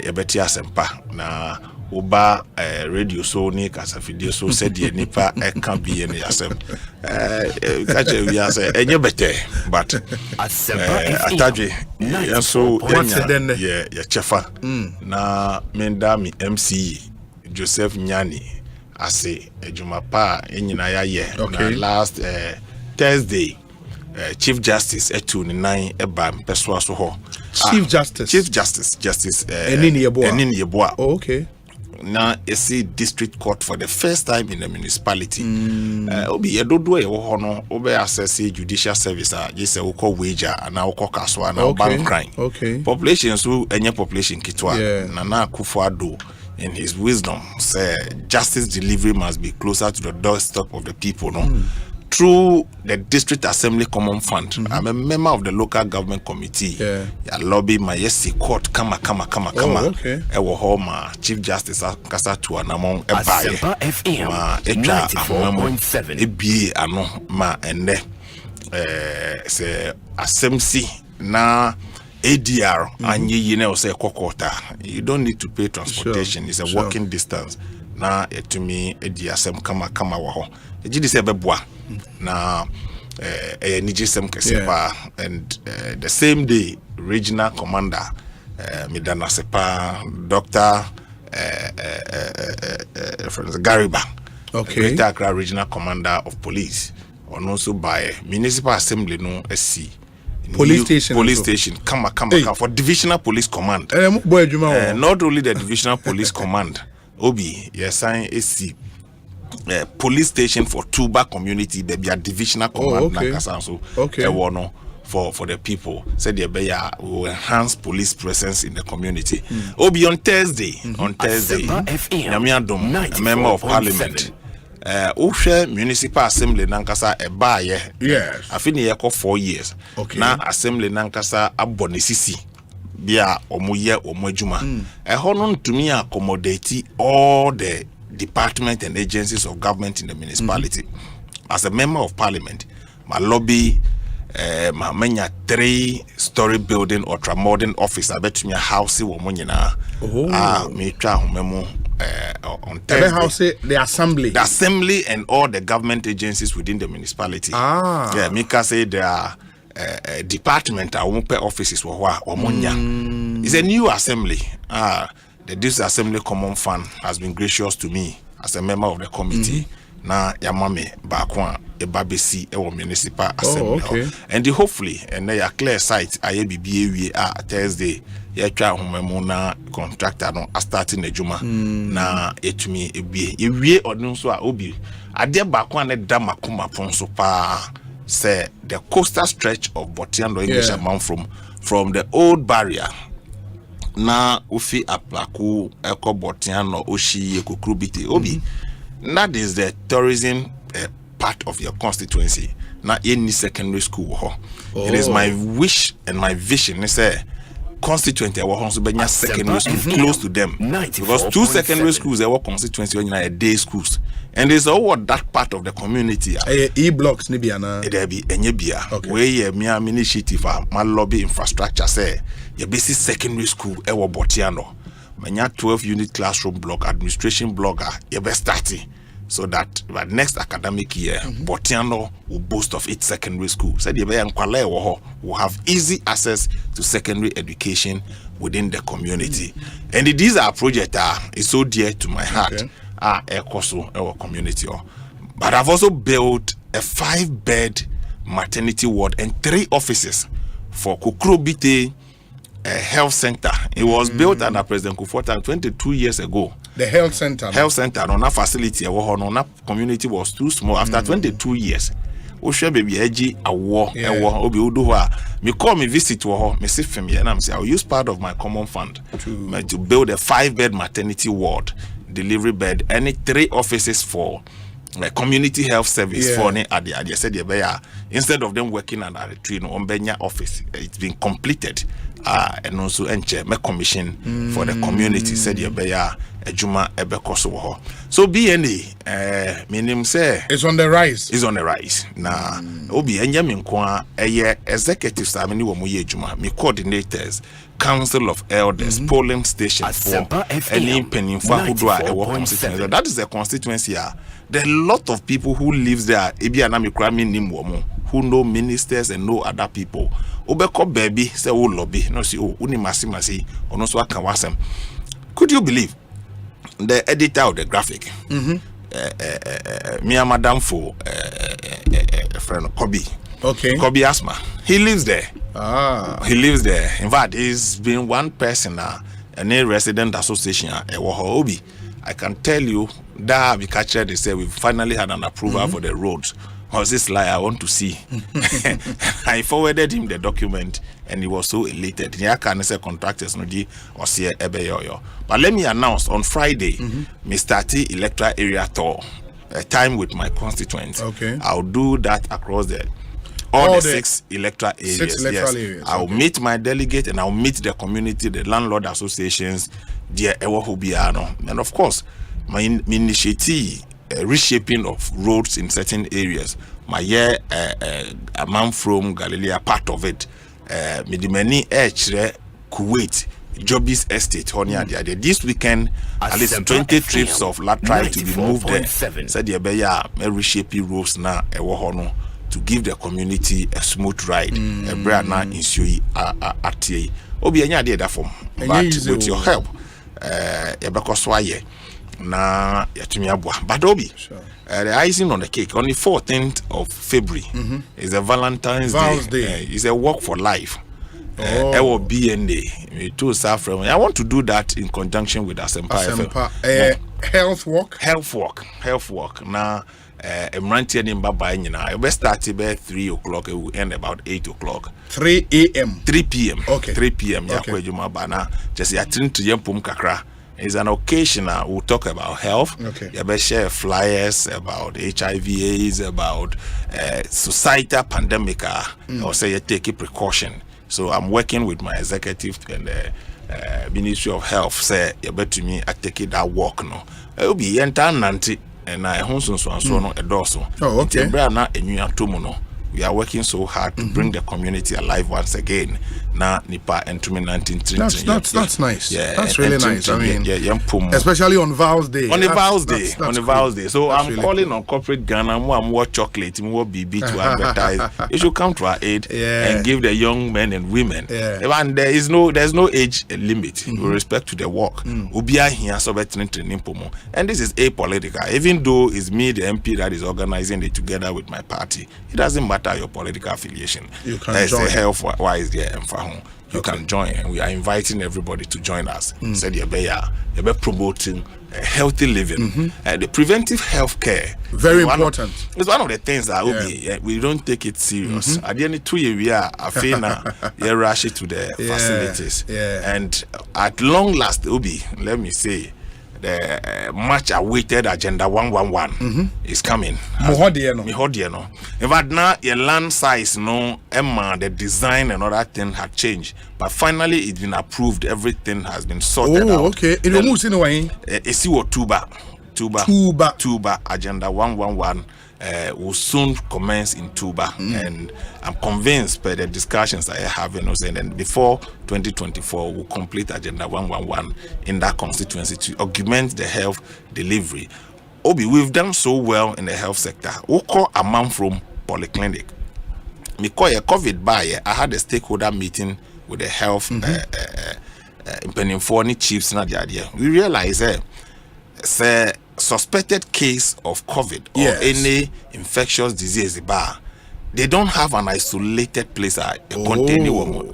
yebeti Asempa na Oba radio so ni kasa video so said the nipa can be any asem. Catch we are say enye better but Ataje so yeah chefa na menda mi MC Joseph Nyani ase ejuma pa enyina ya ye na last Thursday Chief Justice etu ni 9 eba mpeso aso ho Chief Justice Enini Yeboah. Oh, okay. Now esi district court for the first time in the municipality. Obi edodo e wo ho no obe access judicial service just say uko wager and now uko kaswa and bank crime. Okay. Population so enye population kitwa na Akufo-Addo in his wisdom say justice delivery must be closer to the doorstep of the people no. Through the district assembly common fund, I'm a member of the local government committee. Yeah, lobby my court kama. Okay. Ewo homa Chief Justice kasa to anamon ebaye. FM ma 94.7. Ebi ano ma ende se asemsi na ADR anye yine o say kokota. You don't need to pay transportation. It's a walking distance. Na to me edi asem kama wa ho. Ejidi se beboa. Na Nijesem Kesepa and the same day regional commander Midana Sepa Dr. Gariba, Greater Accra regional commander of police, and also by municipal assembly no SC police station come for divisional police command. Not only the divisional police command Obi sign SC police station for Tuba community, there be a divisional command for the people. Said will enhance police presence in the community. Obi on Thursday, Nyamiadom, a member of parliament. Ushe municipal assembly nankasa ebaye. Yes. Afini yako 4 years. Na assembly nankasa abonisisi. Bia omuye omwejuma. Honon to me accommodate all the department and agencies of government in the municipality. As a member of parliament, my lobby my menya 3-story building ultra-modern office. I bet me a house wo munyina. Me try humemo on Thursday. The assembly and all the government agencies within the municipality. Yeah, me can say there are department offices wo munya. It's a new assembly. The District Assembly Common Fund has been gracious to me as a member of the committee. Na yamame bakwa ebabesi ewo municipal assembly. And hopefully and they are clear sight IABBA Thursday ya twa homemu na contractor no starting ejuma na etumi ewie odun so a obi ade bakwa na da makoma ponso pa say the coastal stretch of Botiando English amount from the old barrier na ufi aplaku eko Botiano oshi ekokrubiti obi. That is the tourism part of your constituency. Not any secondary school. It is my wish and my vision. It's a constituency. I want to be secondary school close to them. Because 2 secondary schools they work constituency when you day schools. And there's all that part of the community. E-blocks nibiana. There be enyebia. Where you me initiative my lobby infrastructure say your basic secondary school ewo Botiano. Manya 12-unit classroom block, administration block, you best starting so that by next academic year, Botiano will boast of its secondary school. Said you will have easy access to secondary education within the community. And it is our project is so dear to my heart. Ekosiisen, our community. But I've also built a 5-bed maternity ward and 3 offices for Kukrobite health center. It was built under President Kufuor 22 years ago. The health center. Health center on that facility, on that community was too small. After 22 years, Oshe baby eji awo obi uduwa. Me call me visit wo me see fam and I'm say I'll use part of my common fund to build a 5-bed maternity ward, delivery bed, and 3 offices for community health service for ne ade said instead of them working at a tree on Benya office, it's been completed. And also enche me commission for the community said ejuma ebekoso ho. So BNA meaning say it's on the rise. It's on the rise. Na obi enye me nko eye executives amini wo mo ye ejuma, me coordinators, council of elders, polling station Asempa for any pennyfo ahodo a ewo constituency. That is the constituency. There are a lot of people who lives there. Ebi ana me kra me nim wo mo, who know ministers and know other people. Obeko baby say o lobby no see o uni masi ono so aka wasem. Could you believe the editor of the graphic? Me and madam for friend Kobe. Okay. Kobe Asma. He lives there. He lives there. In fact, he's been one person a resident association Obi. I can tell you that because they say we finally had an approval for the roads. Was this lie I want to see? I forwarded him the document and he was so elated. But let me announce on Friday, Mr. T electoral area tour, a time with my constituents. Okay. I'll do that across all the 6 electoral areas. 6 electoral areas. I'll meet my delegate and I'll meet the community, the landlord associations, and of course, my initiative. Reshaping of roads in certain areas. My year, a man from Galilee, part of it. Midimeni Kuwait, Jobis Estate, Honia. This weekend, at least 20 trips of lateral to be moved there. Said the Beya, reshaping roads now, to give the community a smooth ride. A brand now in Sui at Obi anya de form. But with your help, na yatumi abua badobi the icing on the cake on the 14th of February is a Valentine's Day. It's a walk for life. BNA to Safra. I want to do that in conjunction with Asempa. Health walk. Now Emranti in Baba nyina. We start about 3 o'clock. It will end about 8 o'clock. 3 a.m. 3 p.m. Okay. 3 p.m. Yakwe juma bana. Just yatin to yempum kakra. It's an occasion we'll talk about health. Okay. You share flyers about HIV/AIDS, about societal pandemic. Or say you take a precaution. So I'm working with my executive and the Ministry of Health. Say you bet to me I take it that walk no. It will be entire nanti and I honson so no a dorsal. Oh, okay. We are working so hard to bring the community alive once again. Na nipa entumi 1930. That's nice. Yeah, that's really nice. I mean, especially on Vows Day. On the Vows Day. So that's I'm really calling on corporate Ghana, more chocolate, more BB to advertise. You should come to our aid and give the young men and women. And there's no age limit with respect to the work. Ubia here so and this is apolitical. Even though it's me, the MP, that is organizing it together with my party, it doesn't matter your political affiliation. You can join. Health wise there and you can join, and we are inviting everybody to join us. Said you're promoting healthy living, the preventive health care. Very important. It's one of the things that we don't take it serious. At the end of 2 years, we are rush it to the facilities, and at long last, Obi, let me say, the much awaited agenda 111 is coming. Mihodieno. In fact, now your land size, the design and all that thing had changed. But finally, it's been approved. Everything has been sorted out. Okay. In the moves in a way. Tuba agenda 111 will soon commence in Tuba, and I'm convinced by the discussions I have and before 2024 we'll complete agenda 111 in that constituency to augment the health delivery. Obi, we've done so well in the health sector. We'll call a man from polyclinic. Because COVID by I had a stakeholder meeting with the health chiefs. We realized suspected case of COVID or any infectious disease they don't have an isolated place containing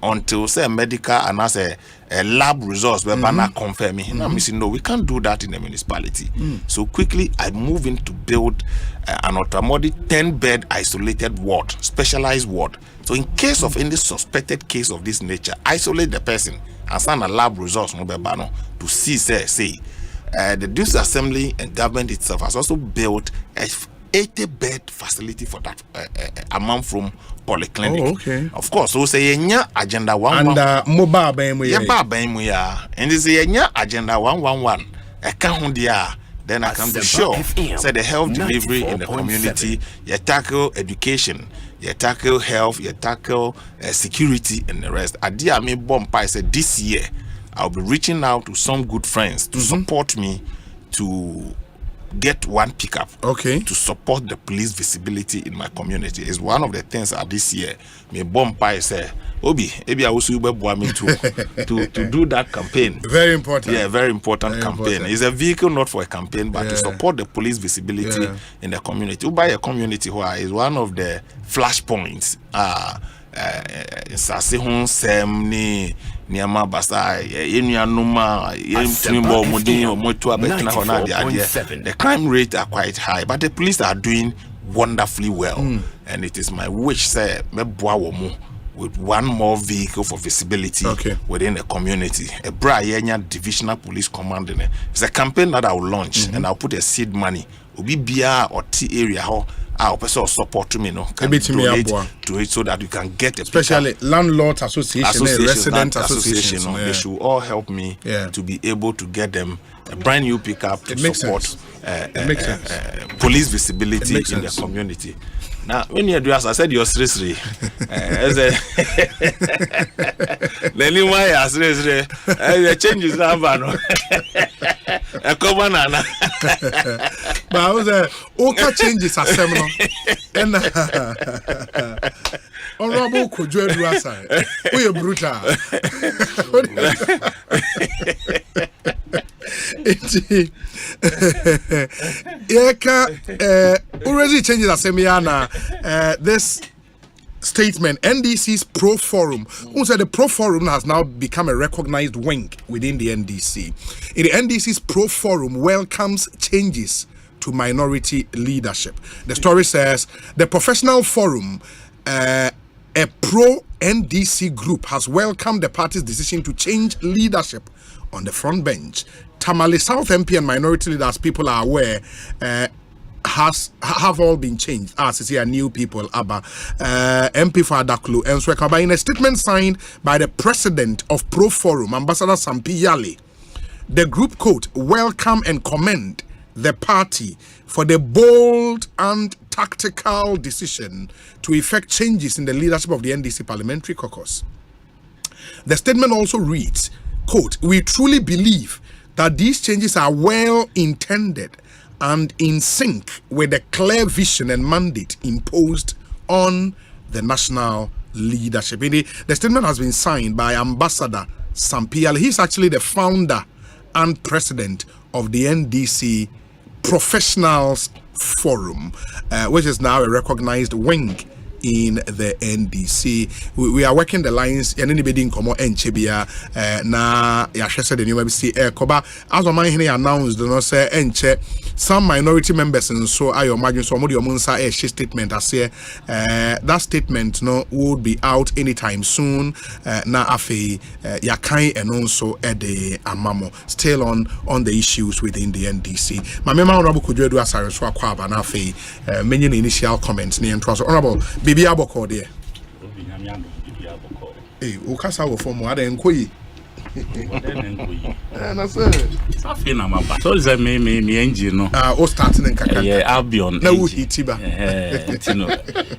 until say medical and as a lab results where banner confirming. No, we can't do that in the municipality. So quickly I move in to build an automatic 10-bed isolated ward, specialized ward. So in case of any suspected case of this nature, isolate the person and send a lab results to see say the Duke Assembly and government itself has also built 80-bed facility for that amount from polyclinic. Oh, okay. Of course, so say yenya agenda 111 and mobile bemu ya and this yenya agenda 111 then I can be sure say the health delivery in the community, you tackle education, you tackle health, you tackle security and the rest. Adia me bomb said this year I'll be reaching out to some good friends to support me to get one pickup to support the police visibility in my community. Is one of the things this year me bomb say Obi, maybe I also me to do that campaign. Very important. Yeah, very important campaign. It's a vehicle not for a campaign, but to support the police visibility in the community. Ubai a community where is one of the flashpoints. Sasihun sem ni ama basa yenu numa yemtimbo mudin omotu abekina hona de the crime rate are quite high, but the police are doing wonderfully well. And it is my wish say me boa wo mu with one more vehicle for visibility within the community. A Brian Divisional Police Command. It's a campaign that I will launch and I'll put a seed money. Ubi BR or T area how our person support to me can donate to it so that we can get a especially landlords association resident association. They should all help me to be able to get them a brand new pickup to support police visibility in the community. Now, when you do as I said, you're seriously. Then you might ask, the changes now, a common. But I was okay changes are seminal. And honorable could you do us? We are brutal. Already changes are semiana. This statement, NDC's Pro Forum, who said the Pro Forum has now become a recognized wing within the NDC. In the NDC's Pro Forum welcomes changes to minority leadership. The story says the professional forum, a pro-NDC group, has welcomed the party's decision to change leadership on the front bench. Tamale South MP and minority leaders, people are aware, have all been changed. As you see, new people, Abba, MP for Adaklu, and Swekaba, in a statement signed by the president of Pro Forum, Ambassador Sampi Yale, the group quote, welcome and commend the party for the bold and tactical decision to effect changes in the leadership of the NDC parliamentary caucus. The statement also reads, quote, we truly believe that these changes are well intended and in sync with the clear vision and mandate imposed on the national leadership. The statement has been signed by Ambassador Sampial. He's actually the founder and president of the NDC Professionals Forum, which is now a recognized wing in the NDC. We are working the lines and anybody in Komo and Chebia na Yasha said the new BBC Koba as my announced no say enche some minority members and so I imagine so modi omunsa statement as say that statement no would be out anytime soon na afi yakai and also the amamo still on the issues within the NDC. My member honorable Kudwe do asare so akwa na afi many initial comments ni entro so honorable Bibi Aboko there. Hey, ukasa wo form ada enkoyi. Na say. Safi na maba. So is me engine no. O starting in kaka. Yeah, Albion. Na wo hitiba. Tino.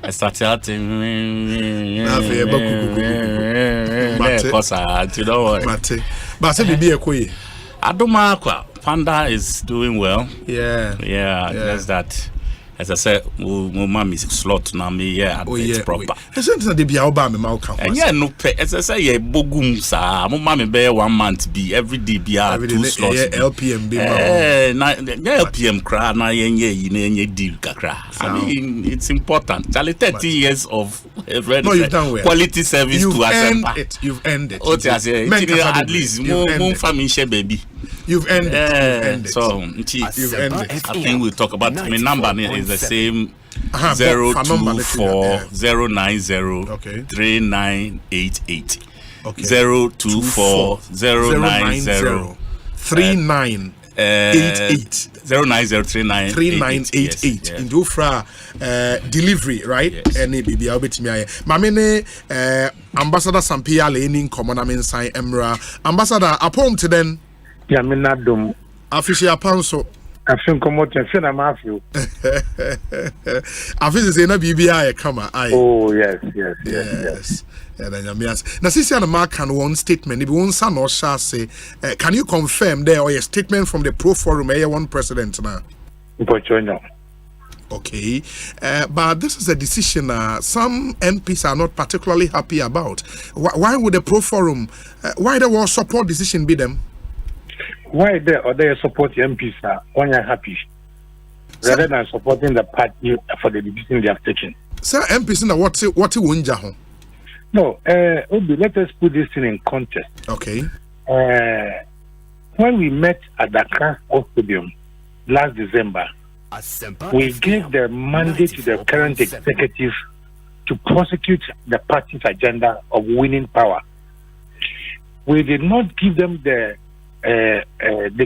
I started na fe ba kuku. Mate. Kosa, you know what? Mate. But say Bibi ekoyi. Adoma kwa. Panda is doing well. Yeah. Just that. As I said, my mom is slot now. It's proper. Isn't that the Biaoba me mau come? Yeah, no pay. As I say, yeah, bogum sa. My mom be 1 month be every day be 2 slots. Yeah, LPM be. Na LPM cry na ye deal kakra. I mean, it's important. 30 years of quality service to Asempa. You've ended. At least more family share baby. You've ended. So you've ended. I think we'll talk about my number is the same 024 090 3988. 024 090 3988. 88 0903988 in Dufra delivery, right? And maybe I'll bet me. Mamene Ambassador Sampia Lenin Common Amin Sai Emra Ambassador upon to then Yaminadum official panso. I think come out and I'm Matthew. I think it's in a BBI come. Oh yes. And then now, since you mark can one statement, if one son or shall say, can you confirm there or a statement from the Pro Forum, one president now? Okay, but this is a decision some MPs are not particularly happy about. Why would the Pro Forum, why the war support decision be them? Why they support the MPs when you're happy, rather than supporting the party for the decision they have taken? Sir, MPs in what you won't. No, let us put this thing in context. Okay. When we met at the Accra Stadium last December, we gave the mandate to the current executive to prosecute the party's agenda of winning power. We did not give them the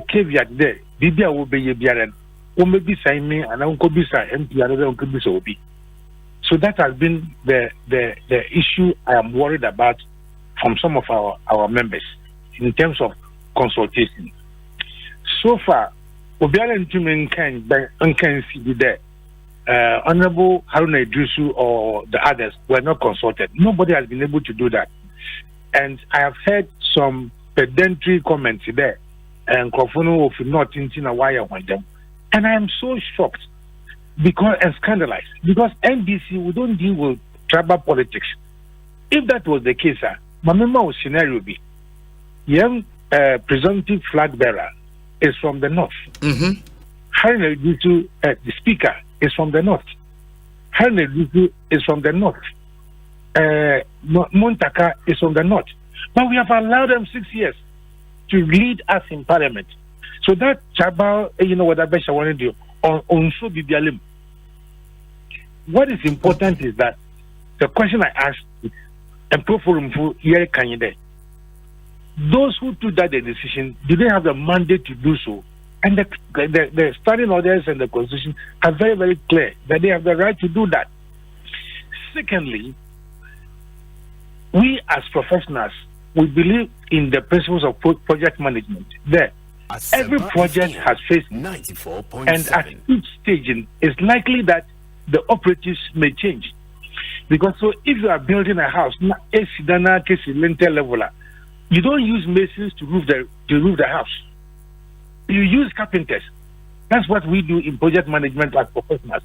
caveat there. Bibia will be Yabian, maybe sign me, and Uncle Bisa, MP, and Uncle Bisa will be. So that has been the issue I am worried about from some of our members in terms of consultation. So far, Obiara Ntumen can see there. Honorable Haruna Idrisu or the others were not consulted. Nobody has been able to do that. And I have heard some pedantry comments there and Kofono of not thinking a wire on them. And I am so shocked and scandalized because NDC we don't deal with tribal politics. If that was the case, my member scenario be young presumptive flag bearer is from the north. Haruna Idrisu, the speaker, is from the north. Haruna Idrisu is from the north. Montaka is from the north. But we have allowed them 6 years to lead us in parliament. So that tribal, what I bet I want to do on so be the what is important is that the question I asked is, and Pro Forum for here can you there? Those who took that decision, do they have the mandate to do so? And the standing orders and the constitution are very, very clear that they have the right to do that. Secondly, we as professionals, we believe in the principles of project management. There, every project has phase, 94.7. And at each stage, it's likely that the operatives may change. Because so if you are building a house, lintel level, you don't use masons to roof the house. You use carpenters. That's what we do in project management as professionals.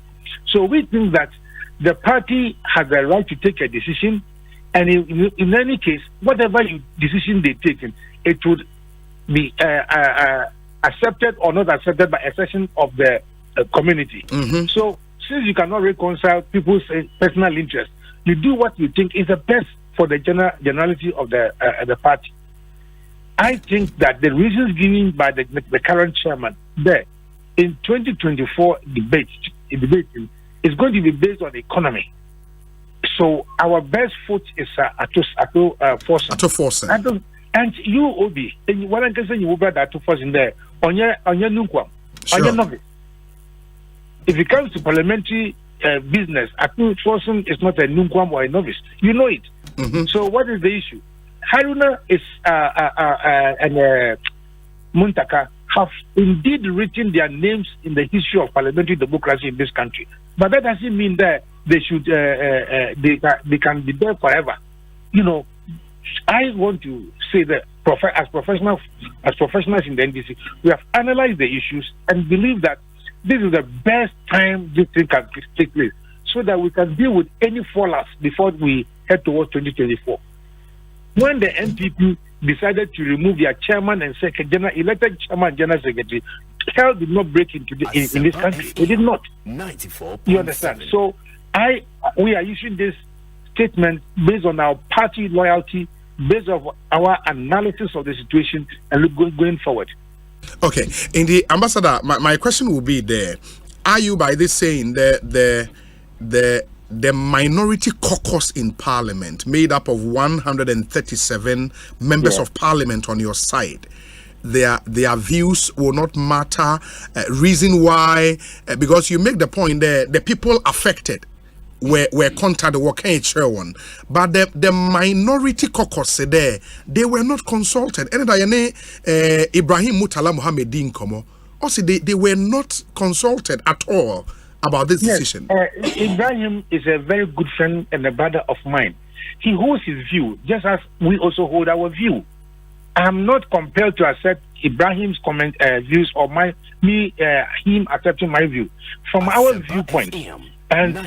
So we think that the party has the right to take a decision, and in any case, whatever decision they take, it would be accepted or not accepted by a section of the community. So since you cannot reconcile people's personal interests, you do what you think is the best for the generality of the party. I think that the reasons given by the current chairman there in 2024 debate is going to be based on the economy. So our best foot is force. And you, Obi, and what I can say, you will that to force in there on your nuquam, on your novice. If it comes to parliamentary business, Atu Forson is not a nuquam or a novice. You know it. So what is the issue? Haruna is and Muntaka have indeed written their names in the history of parliamentary democracy in this country. But that doesn't mean that they should they can be there forever. I want to say that as professionals in the NDC, we have analyzed the issues and believe that this is the best time this thing can take place, so that we can deal with any fallouts before we head towards 2024. When the NPP decided to remove their chairman and elected chairman and general secretary, hell did not break into in this country. It did not. 94. You understand? So we are issuing this statement based on our party loyalty, based on our analysis of the situation, and going forward. Okay, in the ambassador, my question will be there: are you by this saying the minority caucus in Parliament, made up of 137 members of Parliament on your side, their views will not matter. Reason why, because you make the point there, the people affected were contacted, what can share one, but the minority caucus there, they were not consulted. And Ibrahim Mutala Muhammadin Komo, also they were not consulted at all about this decision. Ibrahim is a very good friend and a brother of mine. He holds his view, just as we also hold our view. I am not compelled to accept Ibrahim's views or him accepting my view. From our viewpoint, and in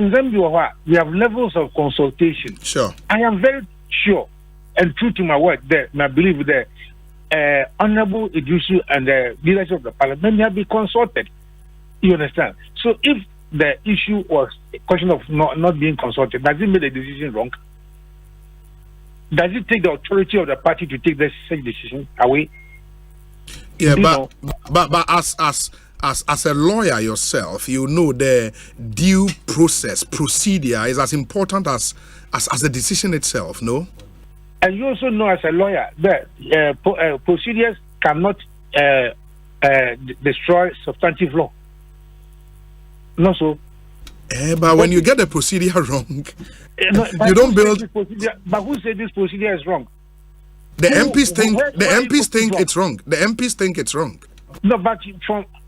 Zambia, we have levels of consultation. Sure. I am very sure and true to my word that I believe that Honorable Idusu and the leadership of the parliament have been consulted. You understand? So if the issue was a question of not being consulted, does it make the decision wrong? Does it take the authority of the party to take such decision away? Yeah, but as a lawyer yourself, you know the due procedure is as important as the decision itself, no? And you also know as a lawyer that procedures cannot destroy substantive law. No, so. But when you get the procedure wrong, you don't build. But who said this procedure is wrong? The MPs think it's wrong. The MPs think it's wrong. No, but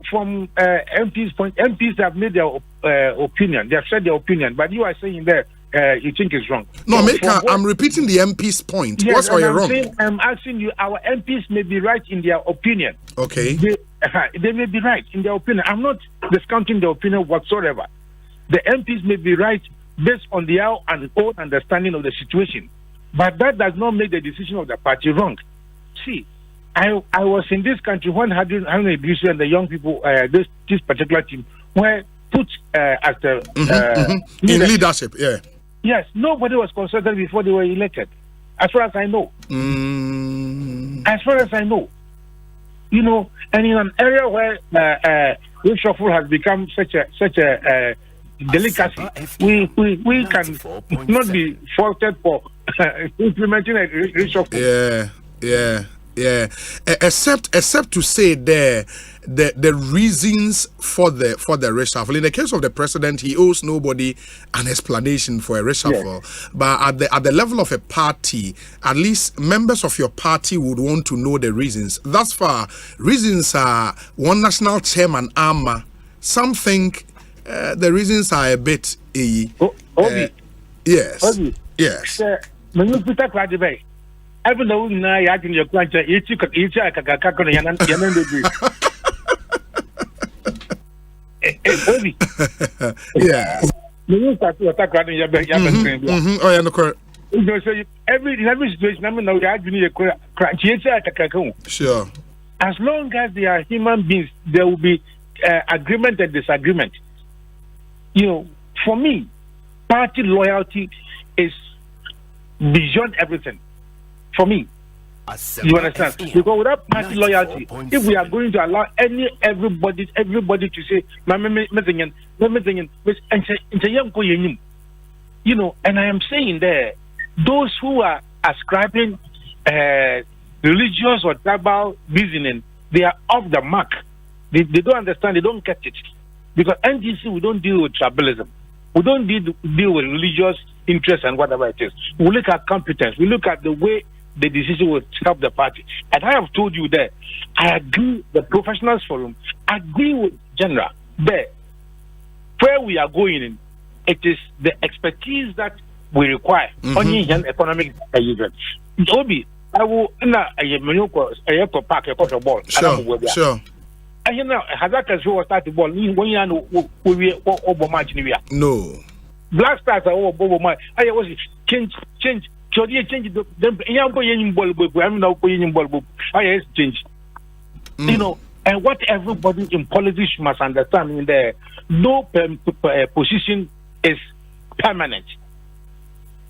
from MPs' point, MPs have made their opinion. They have said their opinion. But you are saying that you think it's wrong. No, I'm repeating the MPs' point. Yes, what's wrong? I'm asking you. Our MPs may be right in their opinion. Okay. They may be right in their opinion. I'm not discounting their opinion whatsoever. The MPs may be right based on their own understanding of the situation, but that does not make the decision of the party wrong. See, I was in this country when Haruna Iddrisu and the young people, this particular team, were put as the in leadership. Yeah. Yes, nobody was consulted before they were elected, as far as I know. As far as I know, you know, and in an area where reshuffle has become such a delicacy, we can not be faulted for implementing a reshuffle. Yeah. Except to say the reasons for the reshuffle. In the case of the president, he owes nobody an explanation for a reshuffle. Yes. But at the level of a party, at least members of your party would want to know the reasons. Thus far, reasons are one national chairman, Ama. Some think the reasons are a bit Obi. Yes. Obi. Yes. When you put that even though now you are in your country, it's yeah. Oh, yeah, no, correct. In every situation, I mean, now you are doing a sure. As long as they are human beings, there will be agreement and disagreement. You know, for me, party loyalty is beyond everything. For me, you understand? Because without party loyalty, if we are going to allow everybody to say, you know, and I am saying there, those who are ascribing religious or tribal reasoning, they are off the mark. They don't understand, they don't get it. Because NDC, we don't deal with tribalism. We don't deal with religious interests and whatever it is. We look at competence. We look at the way the decision will help the party. And I have told you that I agree, the professionals forum, agree with General there. Where we are going in, it is the expertise that we require. Only in economic event. Obi, I will park a ball. Sure. And you know, Hazakas who start the ball, when you know, we over match. No. Black Stars are over my. I was change. So they change them. I'm now playing ball. I change. You know, and what everybody in politics must understand in there, no position is permanent.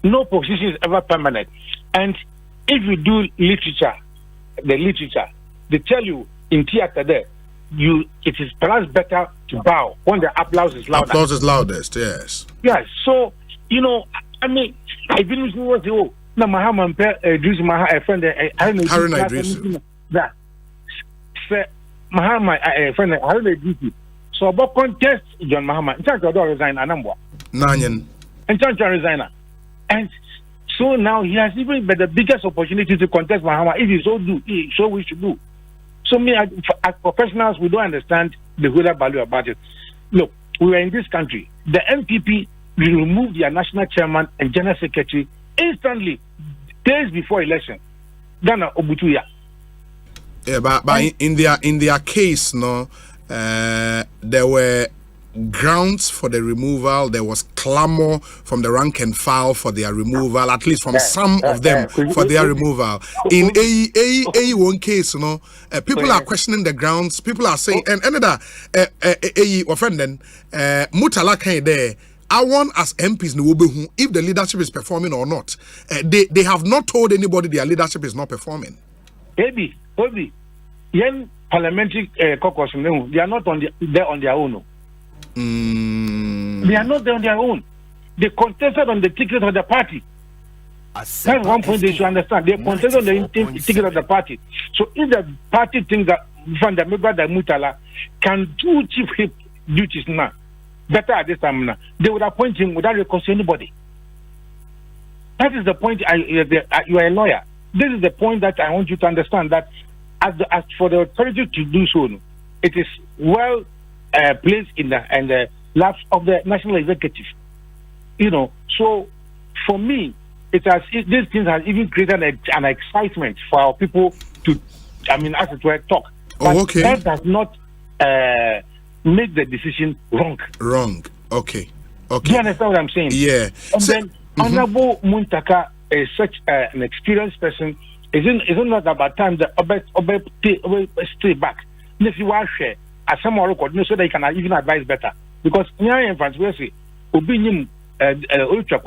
No position is ever permanent. And if you do literature, they tell you in theater there, it is perhaps better to bow when the applause is loudest. Applause is loudest, yes. Yes. So, you know, I mean, I believe na Mahama Idris a friend Harun Idris that say Mahama a friend Harun Idris so about contest John Mahama in fact resign anambwa nanyen in fact resigner and so now he has even the biggest opportunity to contest Mahama if he so we should do. So me as professionals we don't understand the whole value about it. Look, we were in this country. The NPP removed their national chairman and general secretary instantly, days before election. Ghana Obutuya. Yeah, but in their case, no, there were grounds for the removal. There was clamor from the rank and file for their removal, at least from some of them for their removal. In a one case, no, people are questioning the grounds. People are saying, and another offending Mutala Kane there. I want as MPs if the leadership is performing or not. They have not told anybody their leadership is not performing. Obi, yen parliamentary caucus, they are not there on their own. They are not there on their own. They contested on the ticket of the party. That's one point they should understand. They contested on the ticket of the party. So if the party thinks that Van der Mutala can do chief whip duties now, better at this time now, they would appoint him without requesting anybody. That is the point. You are a lawyer. This is the point that I want you to understand, that as for the authority to do so, it is well placed in the laps of the national executive. So for me, these things have even created an excitement for our people to, as it were, talk. But that does not make the decision wrong. Okay. Do you understand what I'm saying? Yeah. And then Honorable Muntaka is such an experienced person. Isn't not about time that stay back. If you want to share, as some more record, so they can even advise better. Because in France, we say, opinion, nature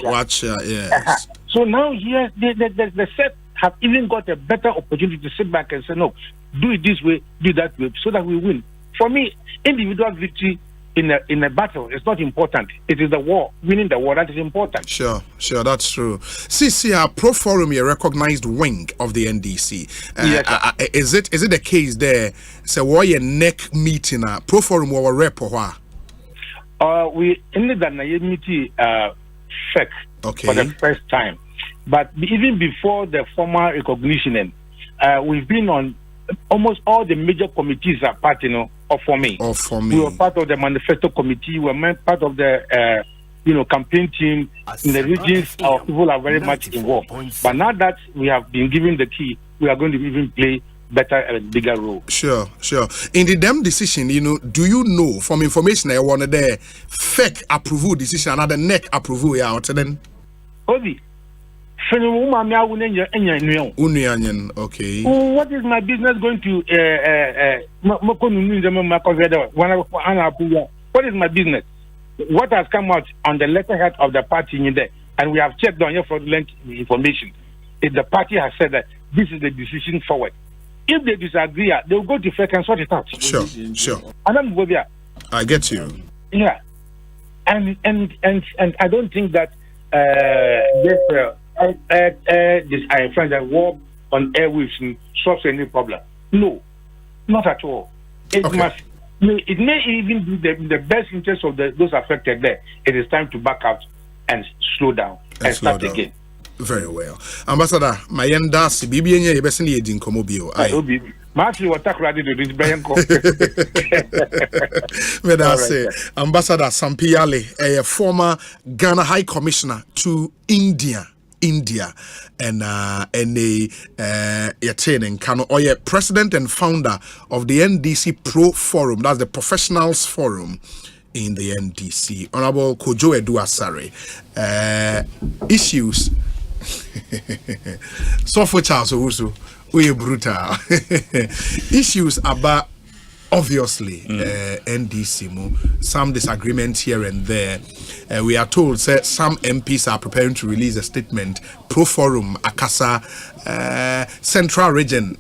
watch, yes. So now here, the set have even got a better opportunity to sit back and say, no, do it this way, do that way, so that we win. For me, individual victory in a battle is not important. It is the war, winning the war, that is important. Sure, that's true. CCR Pro Forum, a recognized wing of the NDC. Is it the case there? So why a neck meeting? Pro Forum or rep or what? We ended that meeting FEC for the first time. But even before the formal recognition, we've been on almost all the major committees are part, of for me. We were part of the manifesto committee. We were part of the, campaign team in the regions. Our people are very much involved. But now that we have been given the key, we are going to even play better and bigger role. Sure. In the DEM decision, do you know from information I wanted there, FEC approval decision, another NEC approval out then? Obi. Okay. What is my business going to what is my business? What has come out on the letterhead of the party in there, and we have checked on your fraudulent information. If the party has said that this is the decision forward, if they disagree, they will go to FEC and sort it out. Sure. I get you. Yeah, and I don't think that this I find that war on airwaves solves any problem. No, not at all. It may even be the best interest of those affected there. It is time to back out and slow down and start again. Very well. Ambassador, Mayenda Sibibienye Yebesini Edin Komobio. Ambassador Sampiale, a former Ghana High Commissioner to India, and president and founder of the NDC Pro Forum, that's the professionals forum in the NDC. Honorable Kojo Edu Asare, issues. So for Charles Owusu, we brutal issues about obviously NDC some disagreements here and there. We are told that some MPs are preparing to release a statement. Pro Forum Akasa Central Region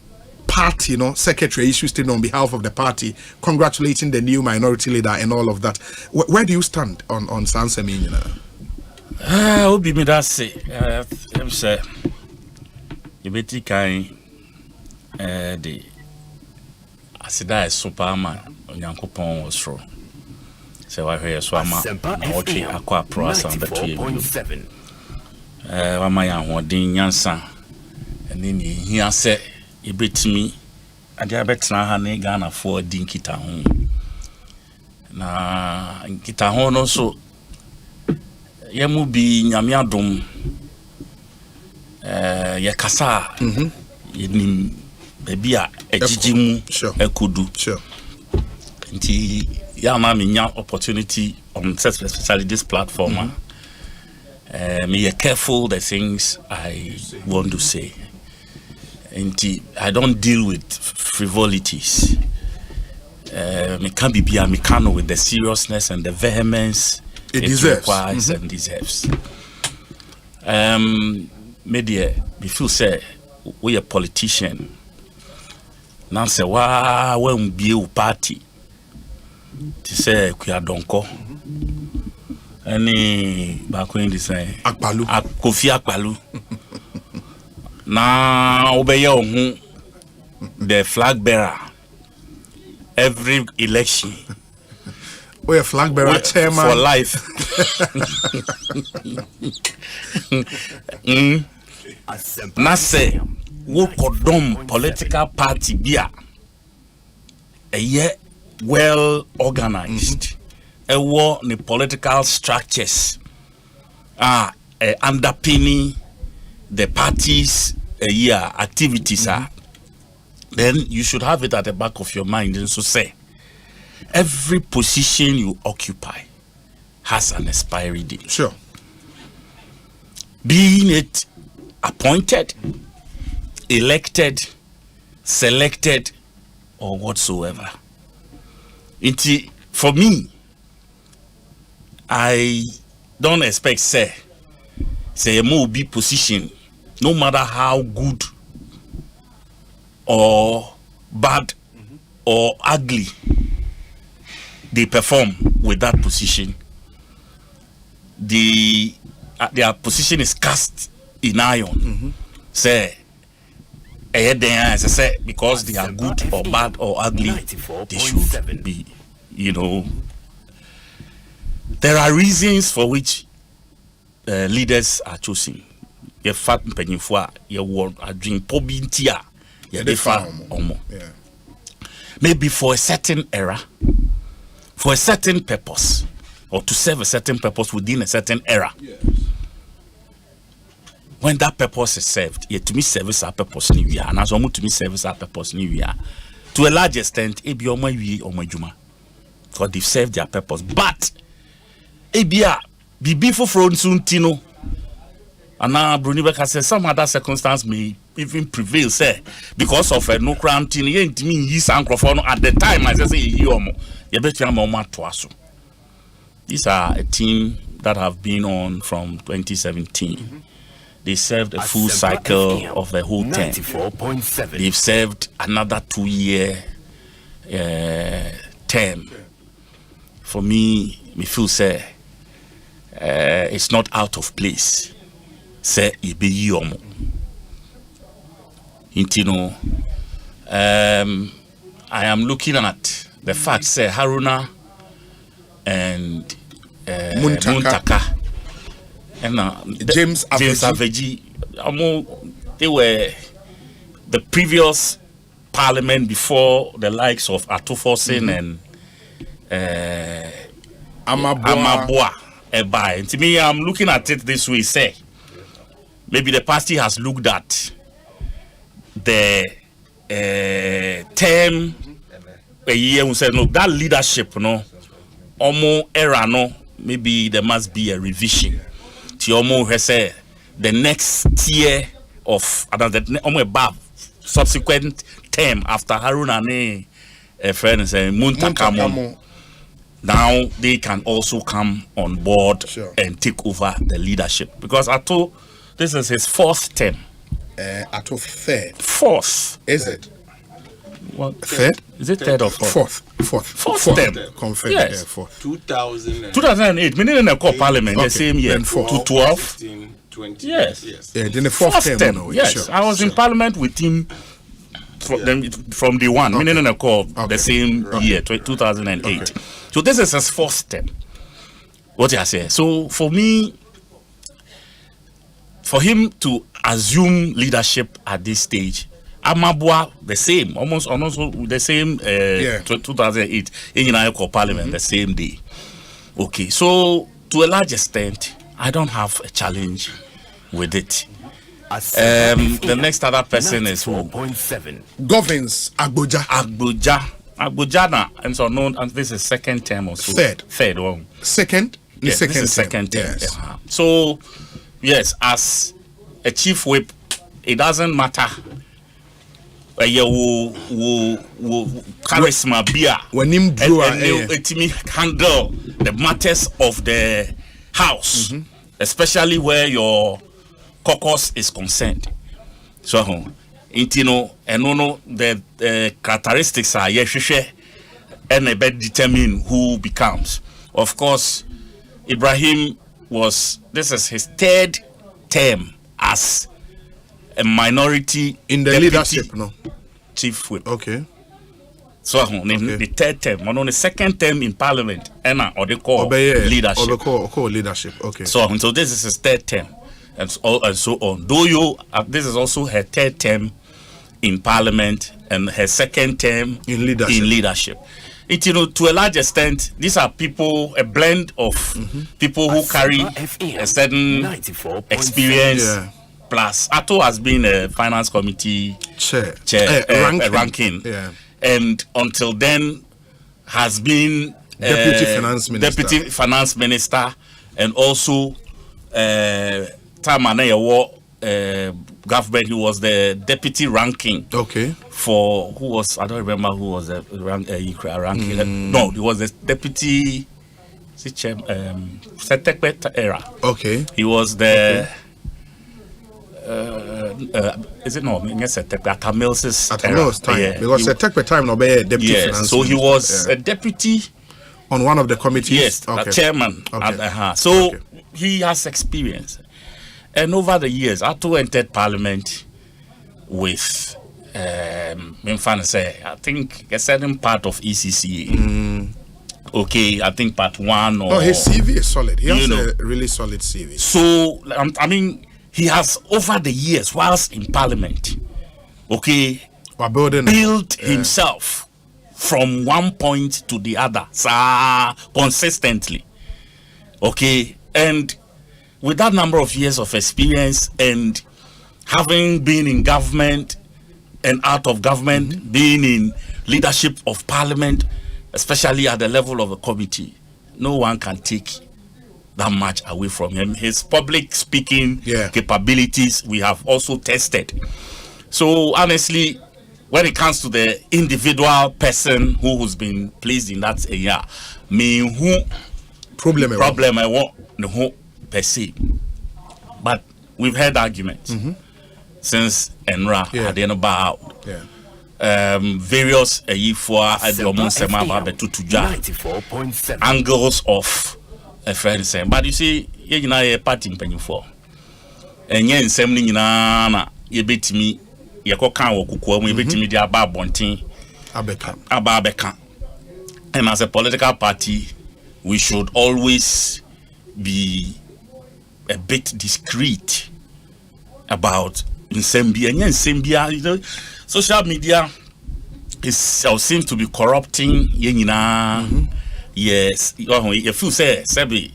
Party, secretary issued statement on behalf of the party, congratulating the new minority leader and all of that. Where do you stand on Sansemina? Obi me that say I'm say you beti kan the asida superman onyankopon was through. So I hear so ama na ochi akwa pro asan betu ye. Wa ma ya hodin nyansa ene ni hia se ebetimi ade abetena ha na Ghana for din kita ho. Na kita ho no so yemu bi nyame adom ye kasa yenim bebia ejijimu ekodu nti ya ma me nya opportunity on especially this platform me be careful the things I want to say nti I don't deal with frivolities me can be me can with the seriousness and the vehemence it requires and deserves. Media, we feel say we a politician. Now say when be a party, to say we are donko. Any back when they say Akpalu, Kofi Akpalu. Now obey who the flag bearer every election. We a flag bearer chairman for life. Na say wo kodom political party bia well organized. Ewo the political structures underpinning the parties activities then you should have it at the back of your mind and so say every position you occupy has an expiry date. Sure. Being it appointed, elected, selected, or whatsoever. For me, I don't expect say a more be position, no matter how good or bad or ugly they perform with that position. Their position is cast in iron. Say, because they are good or bad or ugly, they should be, there are reasons for which leaders are chosen. You fat penifua, you want a drink pobintia, maybe for a certain era. For a certain purpose, or to serve a certain purpose within a certain era. Yes. When that purpose is served, to me service our purpose new year, and as to me service our purpose new year. To a large extent, it be on my way or my juma, because they've served their purpose. But ebia be before front soon tino, and now Brunibeck has said some other circumstance may even prevail, say, because of a no crown tin, ain't me his microphone at the time. I say yomo. These are a team that have been on from 2017. They served a full cycle of the whole term. They've served another 2-year term. For me feel say it's not out of place. Say ibe yomo. I am looking at the fact say Haruna and Muntaka and James Aveji, they were the previous parliament before the likes of Atufosin and Amabua Ebai. And to me, I'm looking at it this way, say maybe the party has looked at the term a year and said, no, that leadership, no, era, no, maybe there must be a revision. Tiomo has said the next tier of above subsequent term after Haruna ne friends Muntakamo. Now they can also come on board and take over the leadership, because Ato, this is his 4th term. Ato third. 4th. Is it? What? Third? Is it third or fourth? Fourth term. Confirmed. Yes. Yeah, fourth. 2008. Meaning in the core parliament the same year. Then fourth. To 12. 15, 20. Yes. Yeah, then the fourth term. No, yes. Sure. I was in parliament with him from the one. Meaning in the core the same year, 2008. So this is his fourth term. What I say. So for me, for him to assume leadership at this stage, Amabua the same, almost the same. 2008 in United Parliament the same day. Okay, so to a large extent, I don't have a challenge with it. The next other person is who? Governs Agboja. Agbojana, and so known as this is second term or so. Third one. Second? Yes, this is second term. Yes. So, yes, as a chief whip, it doesn't matter. Charisma beer when him drew handle the matters of the house, especially where your caucus is concerned. So, the characteristics are and a bit determine who becomes. Of course, Ibrahim this is his third term as a minority in the leadership, chief whip. Okay. So the third term, on the second term in parliament, or they call leadership. Or call leadership. Okay. So this is his third term, and so on. Though this is also her third term in parliament and her second term in leadership. To a large extent, these are people, a blend of people who carry a certain experience. Yeah. Plus, Ato has been a finance committee chair ranking. Yeah. And until then has been deputy finance minister, and also government. He was the deputy ranking. Okay. For who was, I don't remember who was the ranking. No, he was the deputy era. Okay. He was the is it no? Yes, at Mills' time. Yeah. Because at time no be deputy finance. So he was a deputy on one of the committees. Yes, a chairman. Okay. So he has experience. And over the years, Ato entered parliament with, I think a certain part of ECCA. Okay, I think part one. Or his CV is solid. He has a really solid CV. So, he has over the years, whilst in parliament, built himself from one point to the other, consistently. Okay, and with that number of years of experience and having been in government and out of government, being in leadership of parliament, especially at the level of a committee, no one can take that much away from him. His public speaking capabilities, we have also tested. So honestly, when it comes to the individual person who's been placed in that area, problem I want the whole per se. But we've had arguments since Enra had the end out. Various angles of a friend saying, but you see, you know, a party penny for. And yen sending in Anna, you bet me, you can walk, you bet me the Abba Bontin, Ababeka. And as a political party, we should always be a bit discreet about Nsembia. And Nsembia, you know, social media seems to be corrupting. Yes, if you say Sebi,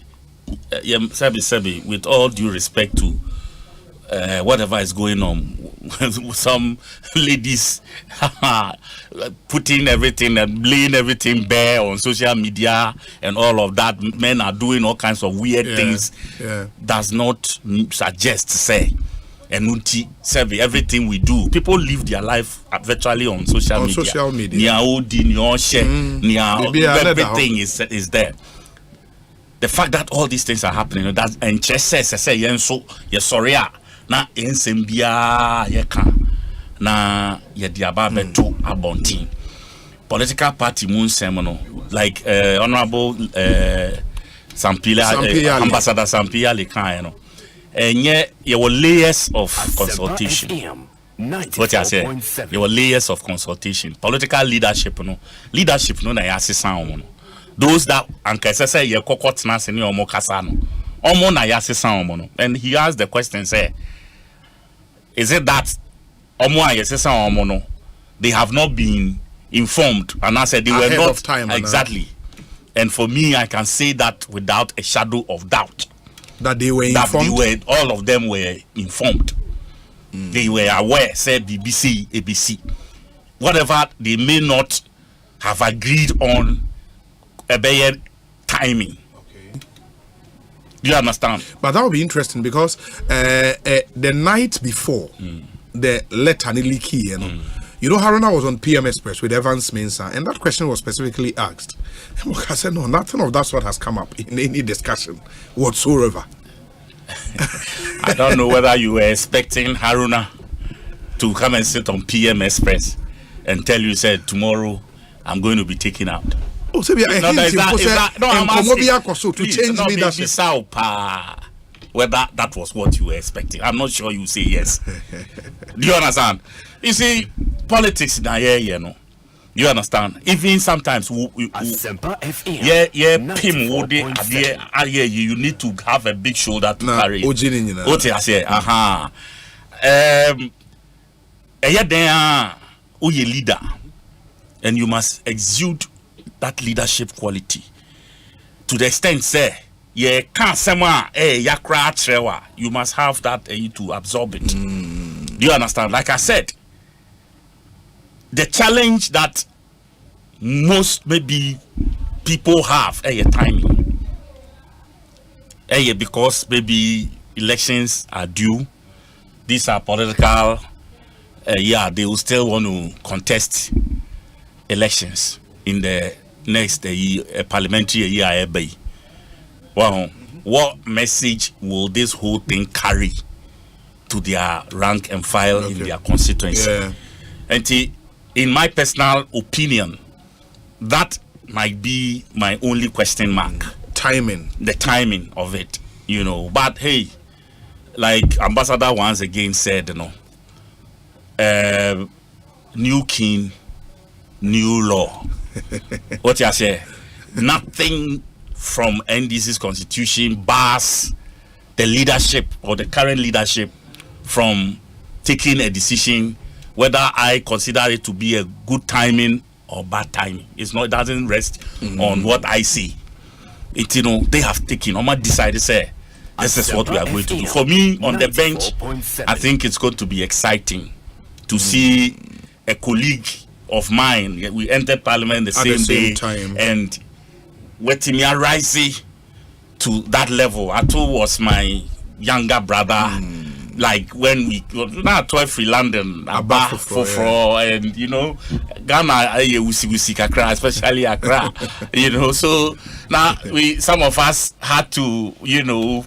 with all due respect to whatever is going on, some ladies putting everything and laying everything bare on social media and all of that. Men are doing all kinds of weird things. Does not suggest say. And everything we do, people live their life virtually on social media. Everything is there. The fact that all these things are happening, that and say sorry, na ensembia yeka na ye diaba beto abontin political party moon semono like honorable Sampia Ambassador Sampia Lekan no enye ye were layers of consultation. What I say, there were layers of consultation. Political leadership no na yasesa omo. Those that ankasa say ye kokot na se ni omo kasa no. Omo na yasesa omo no. And he asked the question say, is it that omo yasesa omo no, they have not been informed, and I said they were not of time, exactly. And for me, I can say that without a shadow of doubt that they were informed. All of them were informed. They were aware, say BBC, ABC, whatever they may not have agreed on a better timing. Okay. Do you understand? But that would be interesting because the night before the letter leaky, you know, Haruna was on PM Express with Evans Mensah, and that question was specifically asked. And I said, no, nothing of that sort has come up in any discussion whatsoever. I don't know whether you were expecting Haruna to come and sit on PM Express and tell you, said, tomorrow I'm going to be taken out. Oh, so I'm asking, to change leadership. Whether that was what you were expecting. I'm not sure you say yes. Do you understand? You see, politics in here, you know. You understand? Even sometimes Asempa FM. Pim you need to have a big shoulder to carry. What I say, you're leader, and you must exude that leadership quality to the extent say you must have that to absorb it. Do you understand? Like I said, the challenge that most maybe people have timing. Because maybe elections are due. These are political. They will still want to contest elections in the next parliamentary year. Well, what message will this whole thing carry to their rank and file in their constituency? And in my personal opinion, that might be my only question mark. The timing of it, you know. But hey, like Ambassador once again said, you know, new king, new law. What you say? Nothing from NDC's constitution bars the leadership or the current leadership from taking a decision whether I consider it to be a good timing or bad timing. It doesn't rest on what I see. It, you know, they have taken or decided say this is what we are going to do. For me on the bench, I think it's going to be exciting to see a colleague of mine. We entered parliament the same day time. And Wetimia Risey to that level. Ato was my younger brother. Like when we now 12 free London, and you know, Ghana, Accra, especially Accra, you know. So now some of us had to, you know,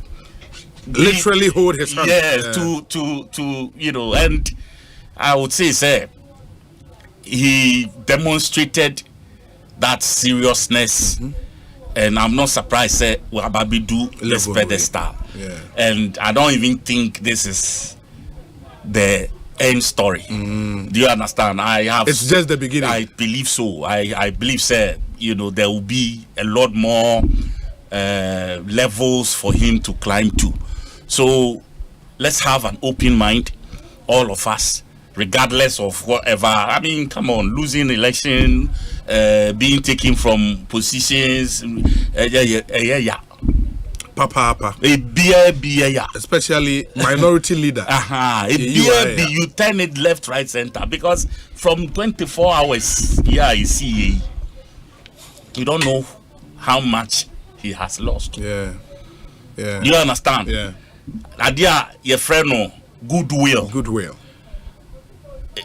literally hold his hand. Yes, to you know, and I would say, he demonstrated that seriousness. And I'm not surprised say Ababi do this pedestal. And I don't even think this is the end story. Do you understand? It's just the beginning. I believe so. I believe say, you know, there will be a lot more levels for him to climb to. So let's have an open mind, all of us, regardless of whatever. I mean, come on, losing election, being taken from positions, Papa. Especially minority leader. You turn it left, right, center. Because from 24 hours, you see, you don't know how much he has lost. Yeah. You understand? Yeah. Adia, your friend, goodwill.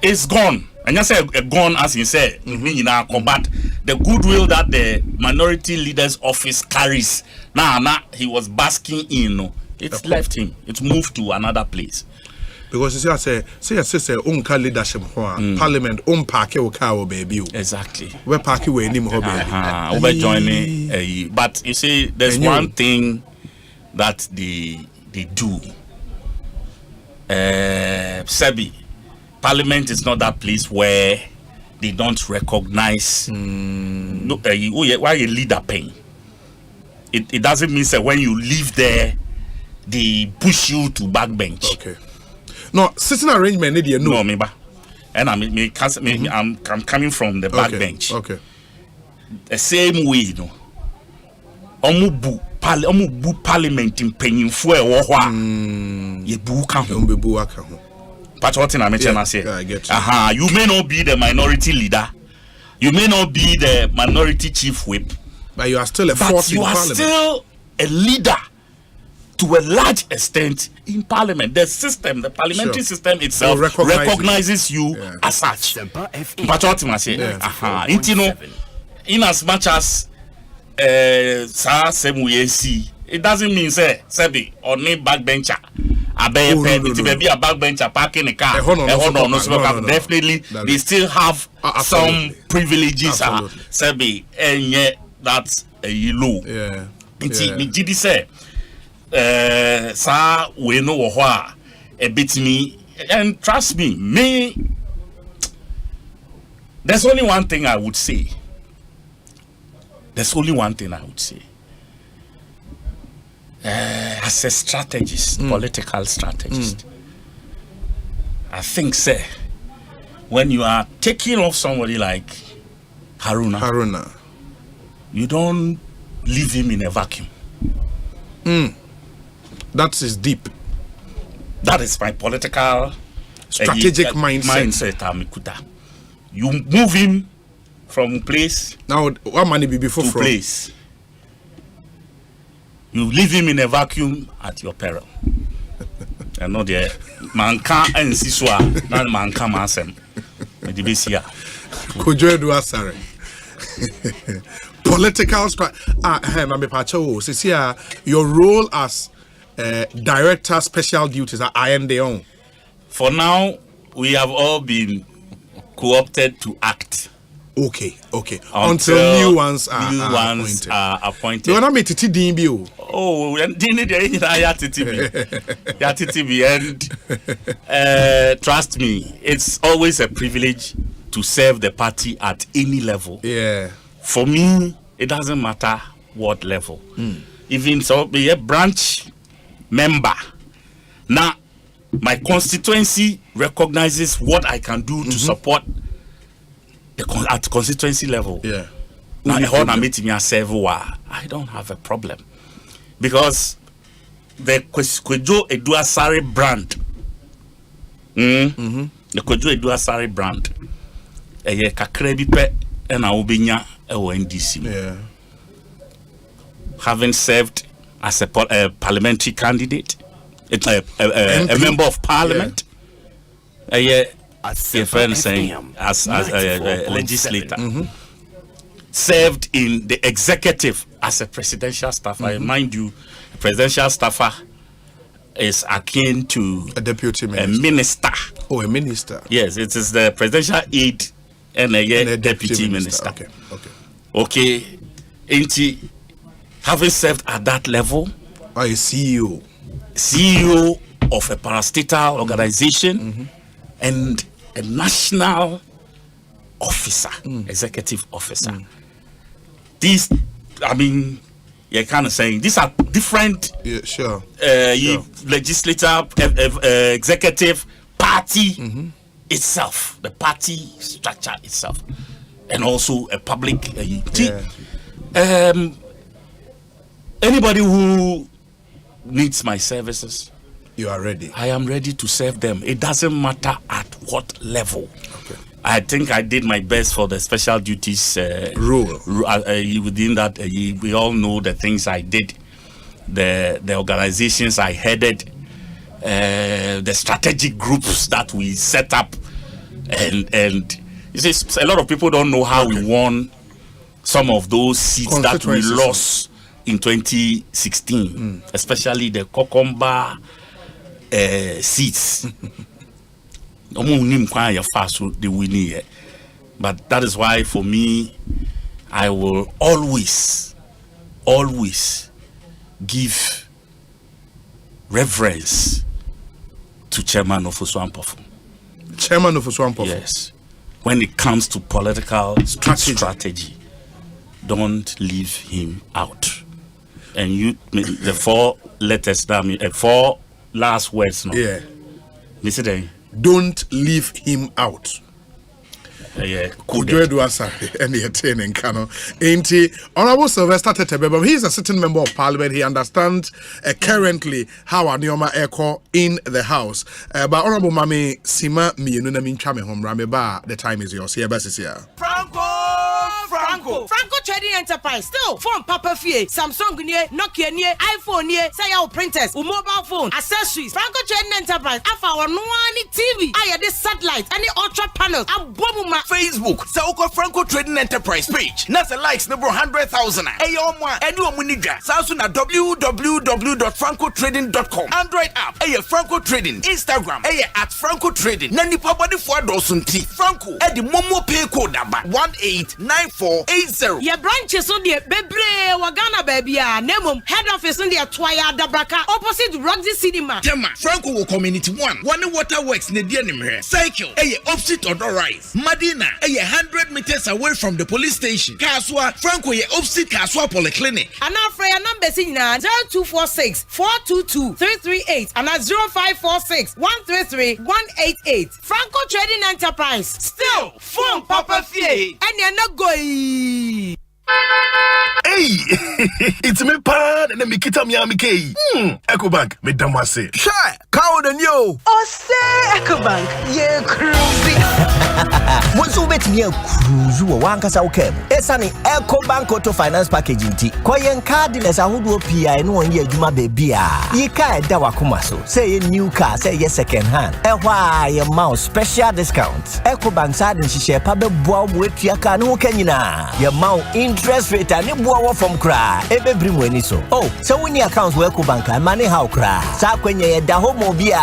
It's gone. And you say gone as you say, in our combat, the goodwill that the minority leader's office carries. Now he was basking in. It's left him. It's moved to another place. Because you say leadership parliament park your car baby. Exactly. We're parking where any more we're joining but you see there's one thing that they do. Sebi, parliament is not that place where they don't recognize why you lead a pain. It doesn't mean that when you live there, they push you to backbench. Okay. No, sitting arrangement need you know. No, and I'm coming from the backbench. Okay. The same way, you know. Omubu parliament in penny for a war. Ye buka home. But what in I say? I get you. You may not be the minority leader. You may not be the minority chief whip. But you are still a force in parliament. Still a leader to a large extent in parliament. The system, the parliamentary system itself recognizes you as such. But what I say? In as much as it doesn't mean say Sebi or name backbencher. Maybe a backbencher parking a car. Definitely, they still have some privileges. Sebi, and yet that's a low. It's say, sir, we know what a bit me, and trust me, there's only one thing I would say. As a strategist, political strategist, I think, sir, when you are taking off somebody like Haruna, you don't leave him in a vacuum. That is deep. That is my political strategic mindset. You move him from place. Now, what money be before to place? You leave him in a vacuum at your peril. And not there. Man can't and siswa. Not man can't asem. The base here. Kojo do asare. Political your role as director special duties at INDO. For now, we have all been co-opted to act. Okay. Until new ones are appointed. You want me to DBO? Oh, and trust me, it's always a privilege to serve the party at any level. Yeah. For me, it doesn't matter what level. Even so, be a branch member. Now, my constituency recognizes what I can do to support at constituency level. Yeah. Now, I don't have a problem because the Kwejo Eduasari brand, the Kwejo Eduasari brand, yeah. Having served as a parliamentary candidate, a member of parliament, as a legislator, served in the executive as a presidential staffer. Mind you, a presidential staffer is akin to a deputy minister. A minister. Oh, a minister. Yes, it is the presidential aide and a deputy minister. Okay. Having served at that level, a CEO of a parastatal organization and a national officer, executive officer. These, I mean, you're kind of saying these are different. Yeah, sure. Legislature, executive, party itself, the party structure itself, and also a public. Anybody who needs my services, you are ready. I am ready to serve them. It doesn't matter at what level. Okay. I think I did my best for the special duties role. Within that, we all know the things I did, the organizations I headed, the strategic groups that we set up, and you see, a lot of people don't know how we won some of those seats that we lost in 2016, especially the Kokomba seats. But that is why for me, I will always give reverence to Chairman of Oswampofo. Chairman of Oswampofo. Yes. When it comes to political strategy, don't leave him out. And you, the 4 letters, 4 last words. No? Yeah. Listen, don't leave him out. Honorable Sylvester Tetebebam, he is a sitting member of parliament. He understands currently how Anioma Eko in the house. But Honorable Mami Sima Mienuna Minchame Home Rameba, the time is yours. Here, Bessia. Franco Trading Enterprise still phone Papa Fie, Samsung near, Nokia near, iPhone near, say our printers, mobile phone, accessories. Franco Trading Enterprise, our no TV, I had this satellite, any ultra panels, Facebook, Sauko Franco Trading Enterprise page. Nasa likes number 100,000. Ayoma, Edu Munija. Samsung at www.francotrading.com. Android app, Franco Trading. Instagram, at Franco Trading. Nani Pabadi for Dosunti. Franco, the Momo Pay code number 189480. Your branches on the Bebre, Wagana baby, Nemum, head office on the Twaya Dabraka, opposite Roxy Cinema. Tema, Franco Community 1. One waterworks in the Dianime. Cycle, opposite Odor Rise. Madina, 100 meters away from the police station. Kaswa, Franco, opposite Kaswa Polyclinic. And now for your numbers in 0246 422 338 and 0546 133 188. Franco Trading Enterprise. Still, phone Papa Fie. And you're not going. Hey, it's me pad and me kita mi amike. Ecobank, me damase. Shy, cow than you. Osei Ecobank, ye cruisy. Bonsu bet me cruise wo wankasa ukem. Esani Ecobank Auto Finance Package nti. Koyen card dealers ahodo PI no onye adwuma baby a. Yika eda wakoma so. Say a new car, say ye second hand. Ehwa ye mouse special discount. Ecobank side nhihye pa be boa mo etua ka no kanyina. Ye mount interest rate ani boa from kra. Ebe brim weni so. Oh, so when your accounts wo Ecobank money how kra. Sa kwenye ye da ho mo bia.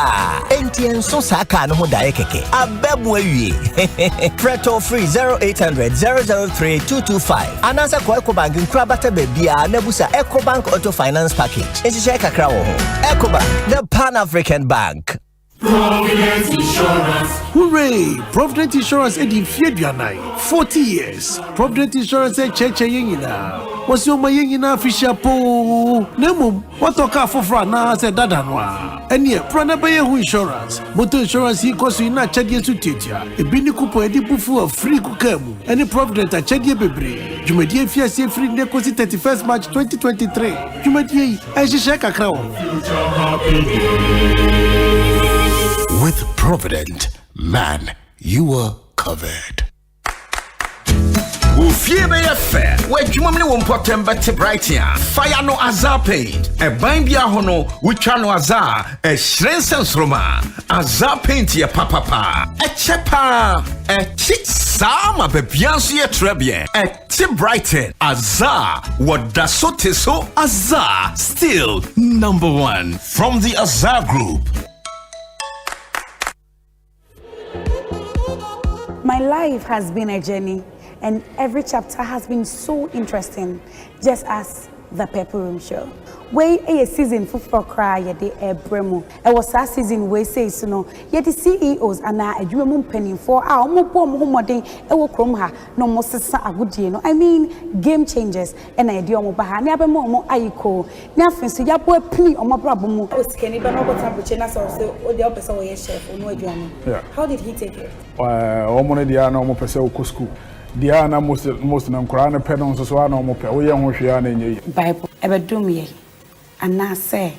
Enti enso sa ka no ho dae keke. Abebu awie. Preto free 0800 003 225. Anasa kwa Ecobank nkra bata bebia nebusa Ecobank Auto Finance Package. Enshishe kakra wo ho. Ecobank, the Pan-African Bank. Provident Insurance. Hooray! Provident Insurance edi Fiedwanai. 40 years. Provident Insurance cheche yengina. Was your mayengina fisher po. Nemum, what oka for frana said dadanwa. And ye, Pranabaye insurance. Motor insurance he cost you not chadie to teacher. A bini kupo edi bufu of free kukemu. Any Provident a chadie bebre. Jumedie fiasi free nekosi 31st March 2023. Jumedie, I shake a crown. With Provident, man, you are covered. Ufie be fair. We dwumam ne wo important bet bright here. Fire no azar paint. E ban bia ho no wutwa no azar. E hyiren sensroma. Azar paint ye papa. E chepa. E chi sama be bianso ye trebien. E ti brighten. Azar woda so te so. Azar still number 1 from the Azar Group. My life has been a journey, and every chapter has been so interesting, just as the Purple Room Show. Where a season for cry ye de ebremo. It was a season where says no, yet the CEOs and a dream penny for our more modern ewo chrome ha no more sa agudie no. I mean game changers and idea mo baha ne abemo ayiko. Na fenso ya bo pini o mo brabo mo. O skeni be no go tabuche na so o de opesa wo ye chef o no aduane. How did he take it? O mo ne dia na o mo pese o school. Dia na most na nkura na pe no so na o mo pe o ye ho hwea na enye. Bible ebedum ye. And now say,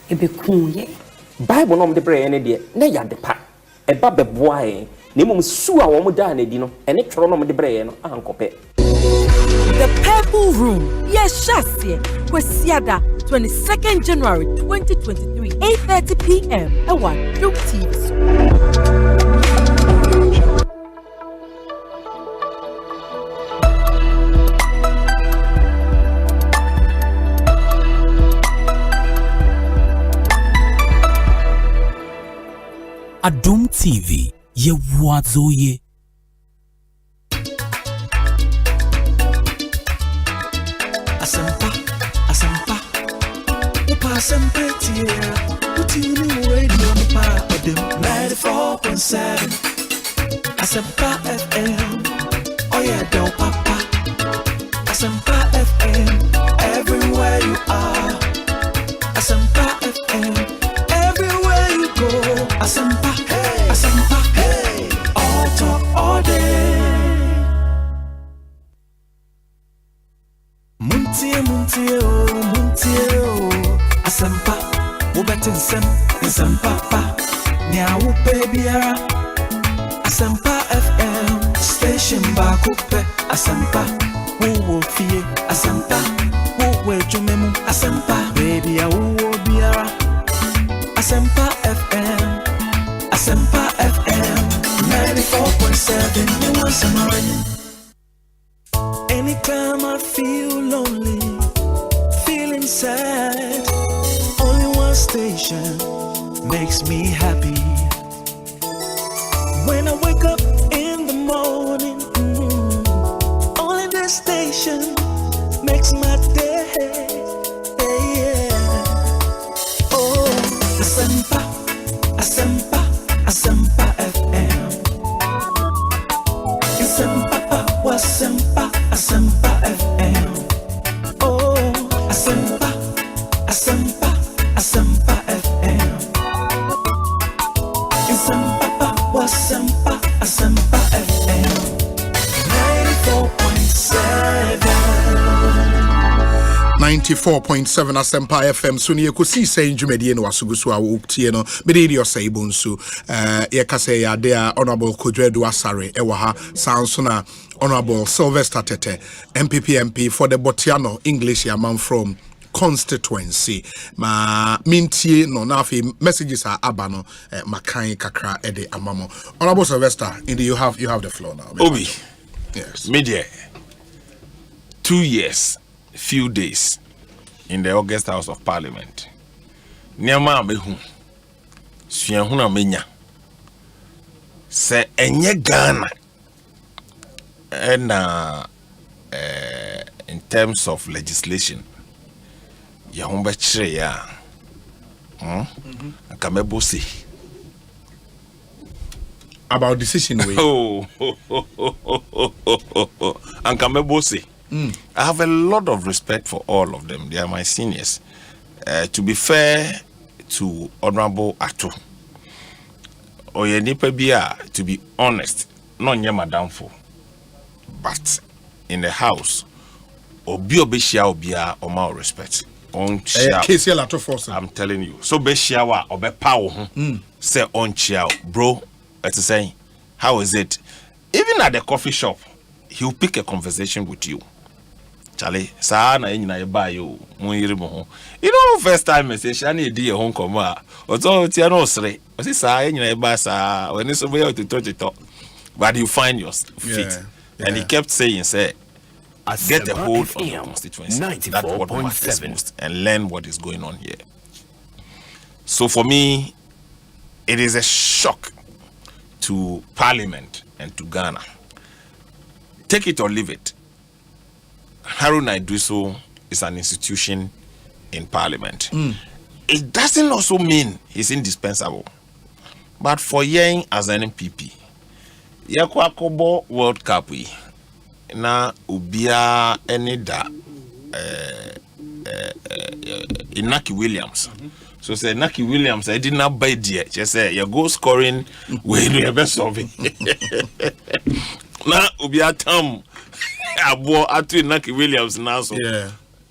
it be cool, yeah. Bible no the brain, dear, ne ya de pa. A babe boy, Nimum Sua Womudane dino, and it tronom the brain, Uncle Pet. The Purple Room, yes, Shasia, Kwesiada, 22nd January 2023, 8:30 p.m. at 1 Look TV. Adum TV, ye wazoye. Asempa, upa asempa tia, utini radio upa Adum 94.7. Asempa FM, oh yeah, do papa. Asempa FM, everywhere you are. Asempa FM, everywhere you go. Asempa, hey, Asempa, hey, all talk all day. Muntie, Asempa, ubetin sem, Asempa pa, nya upe biara. Asempa FM, station bakupe, Asempa, wo fie, Asempa, wo jumemu, Asempa, baby ya wo biara. Asempa FM, Asempa FM, 94.7, you want some money. Anytime I feel lonely, feeling sad, only one station makes me happy. When I wake up in the morning, only this station makes my day. Yeah. Oh, Asempa, Asempa, Asempa FM. Asempa, Asempa, Asempa FM. Oh, Asempa, Asempa, Asempa FM. Asempa, Asempa FM. 94.7 Asempa FM. So ni Ekosiisen dwumadi no wasugusu a wotie no be Osei Bonsu ye kase ya there honorable Kodredu Asare ewa ha sansona honorable Sylvester Tete MPP for the Botiano English yaman from constituency ma mintie no na afi messages are abano makan kakra ede amamo. Honorable Sylvester, you have the floor now. Obi, yes, media 2 years, few days in the August House of Parliament. Niama mehu suahuna menya se enye Ghana and in terms of legislation ya humba chire ya akamebose about decision way. Akamebose. I have a lot of respect for all of them. They are my seniors. To be fair to Honorable Ato, to be honest, not near Madame for, but in the house, Obi Obia Oma respect. On I'm telling you. So Beshiawa Obe Power say on chia, bro. Let's say, how is it? Even at the coffee shop, he'll pick a conversation with you. Charlie, sa na enyi na eba yo monyiri mo. You know, first time I say shani di home koma. Ozo tia no sre. O say sa enyi na eba sa when so boy to touch it up. But you find your feet. And he kept saying, say, get a hold of the constituency. That's what matters most. And learn what is going on here. So for me, it is a shock to Parliament and to Ghana. Take it or leave it. Haruna Idriso is an institution in Parliament. It doesn't also mean he's indispensable. But for Yang as an MPP, Yakwakobo World Cup na ubia enida Inaki Williams. So say Naki Williams, I did not buy dear. Just say your goal scoring we do your best of it. Na ubia tam abo atu Naki Williams now. So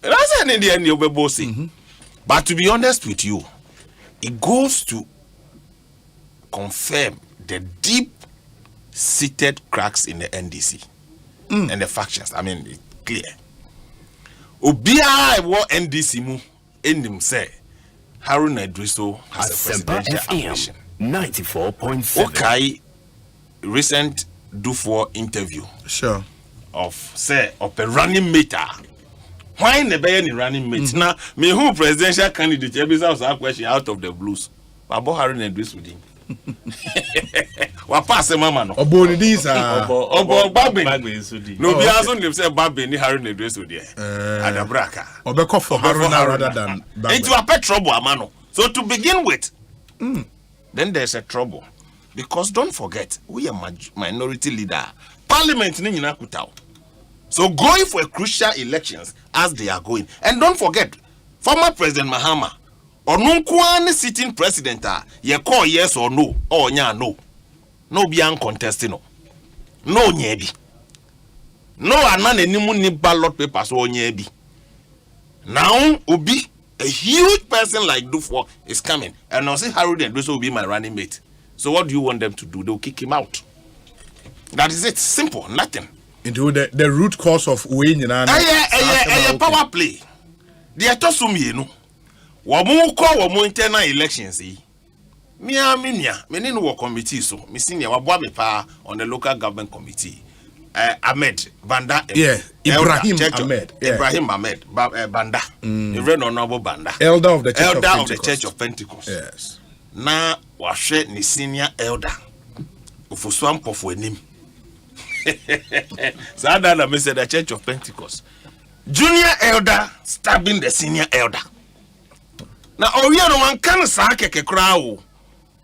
that's an Indian you be bossy. But to be honest with you, it goes to confirm the deep-seated cracks in the NDC and the factions. I mean, it's clear. Obia wa NDC mu endim say Haruna Idriso has a presidential ambition. 94.7. Okay, recent Dufour interview. Sure. Of say of a running mate. Why never any running mate? Now, me who presidential candidate? Every was a question out of the blues. About Haruna Idriso with him. Wa pass mama no. Oboni dis obo Babin. No be aso nim say Babin ni Haruna address o there. Adabraka. Obeko for Haruna rather than Babin. It will pay trouble amano. So to begin with, then there's a trouble. Because don't forget, we are minority leader. Parliament ni nyina kutaw. So going for a crucial elections as they are going. And don't forget, former President Mahama, Onunkwane sitting president, ye call yes or no, or nya no. No be uncontested no. No nyebi. No anane ni mu ni ballot papers or nyebi. Now, Obi, a huge person like Dufo is coming. And I'll say Haruna and will be my running mate. So what do you want them to do? They'll kick him out. That is it. Simple. Nothing. Into the root cause of winning and power play. They are told me, you know. Wamu call wamu internal elections. Minya, many no committee so. Me senior wabwa me pa on the local government committee. Ahmed Banda. Yeah, Ibrahim Ahmed. Ibrahim Ahmed Banda. Reverend Honorable Banda. Elder of the Church of Pentecost. Yes. Na washe ni senior elder. Ufuswampo fuenim. So I said the Church of Pentecost. Junior elder stabbing the senior elder. Now, no one can say a crowd.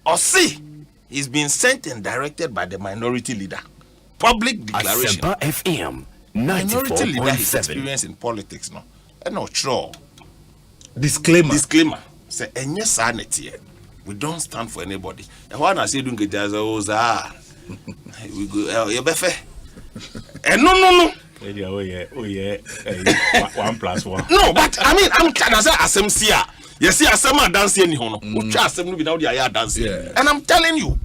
Osei is being sent and directed by the minority leader. Public declaration. Asempa FM 94.7. Minority leader his experience in politics, no. And no sure. Disclaimer. Say, and yes, sanity. We don't stand for anybody. And when I say don't get we go and no. Oh yeah. 1+1. No, but I mean, I'm trying to say Asempa. You see, Asempa dancing any hono. Asempa without the dancing. And I'm telling you,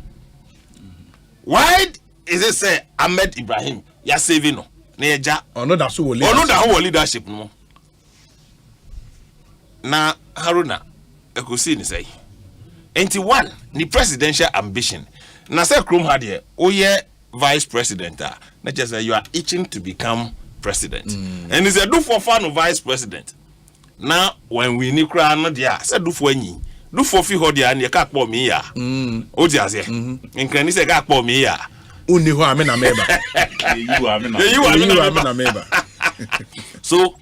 why is it say Ahmed Ibrahim? Ya saving no. Neja. No, that's who leadership no. Na Haruna, Ekosiisen say. 81 the presidential ambition. Na say Krum had here. Oh yeah, vice president. Not just say you are itching to become president. And he said, do for fun of vice president. Now when we need crown no dia, say do for any. Do for fi hodia and you can't pour me ya. Oh dear say. In can say can't pour me ya. Uni ho amena meba. You are meba. So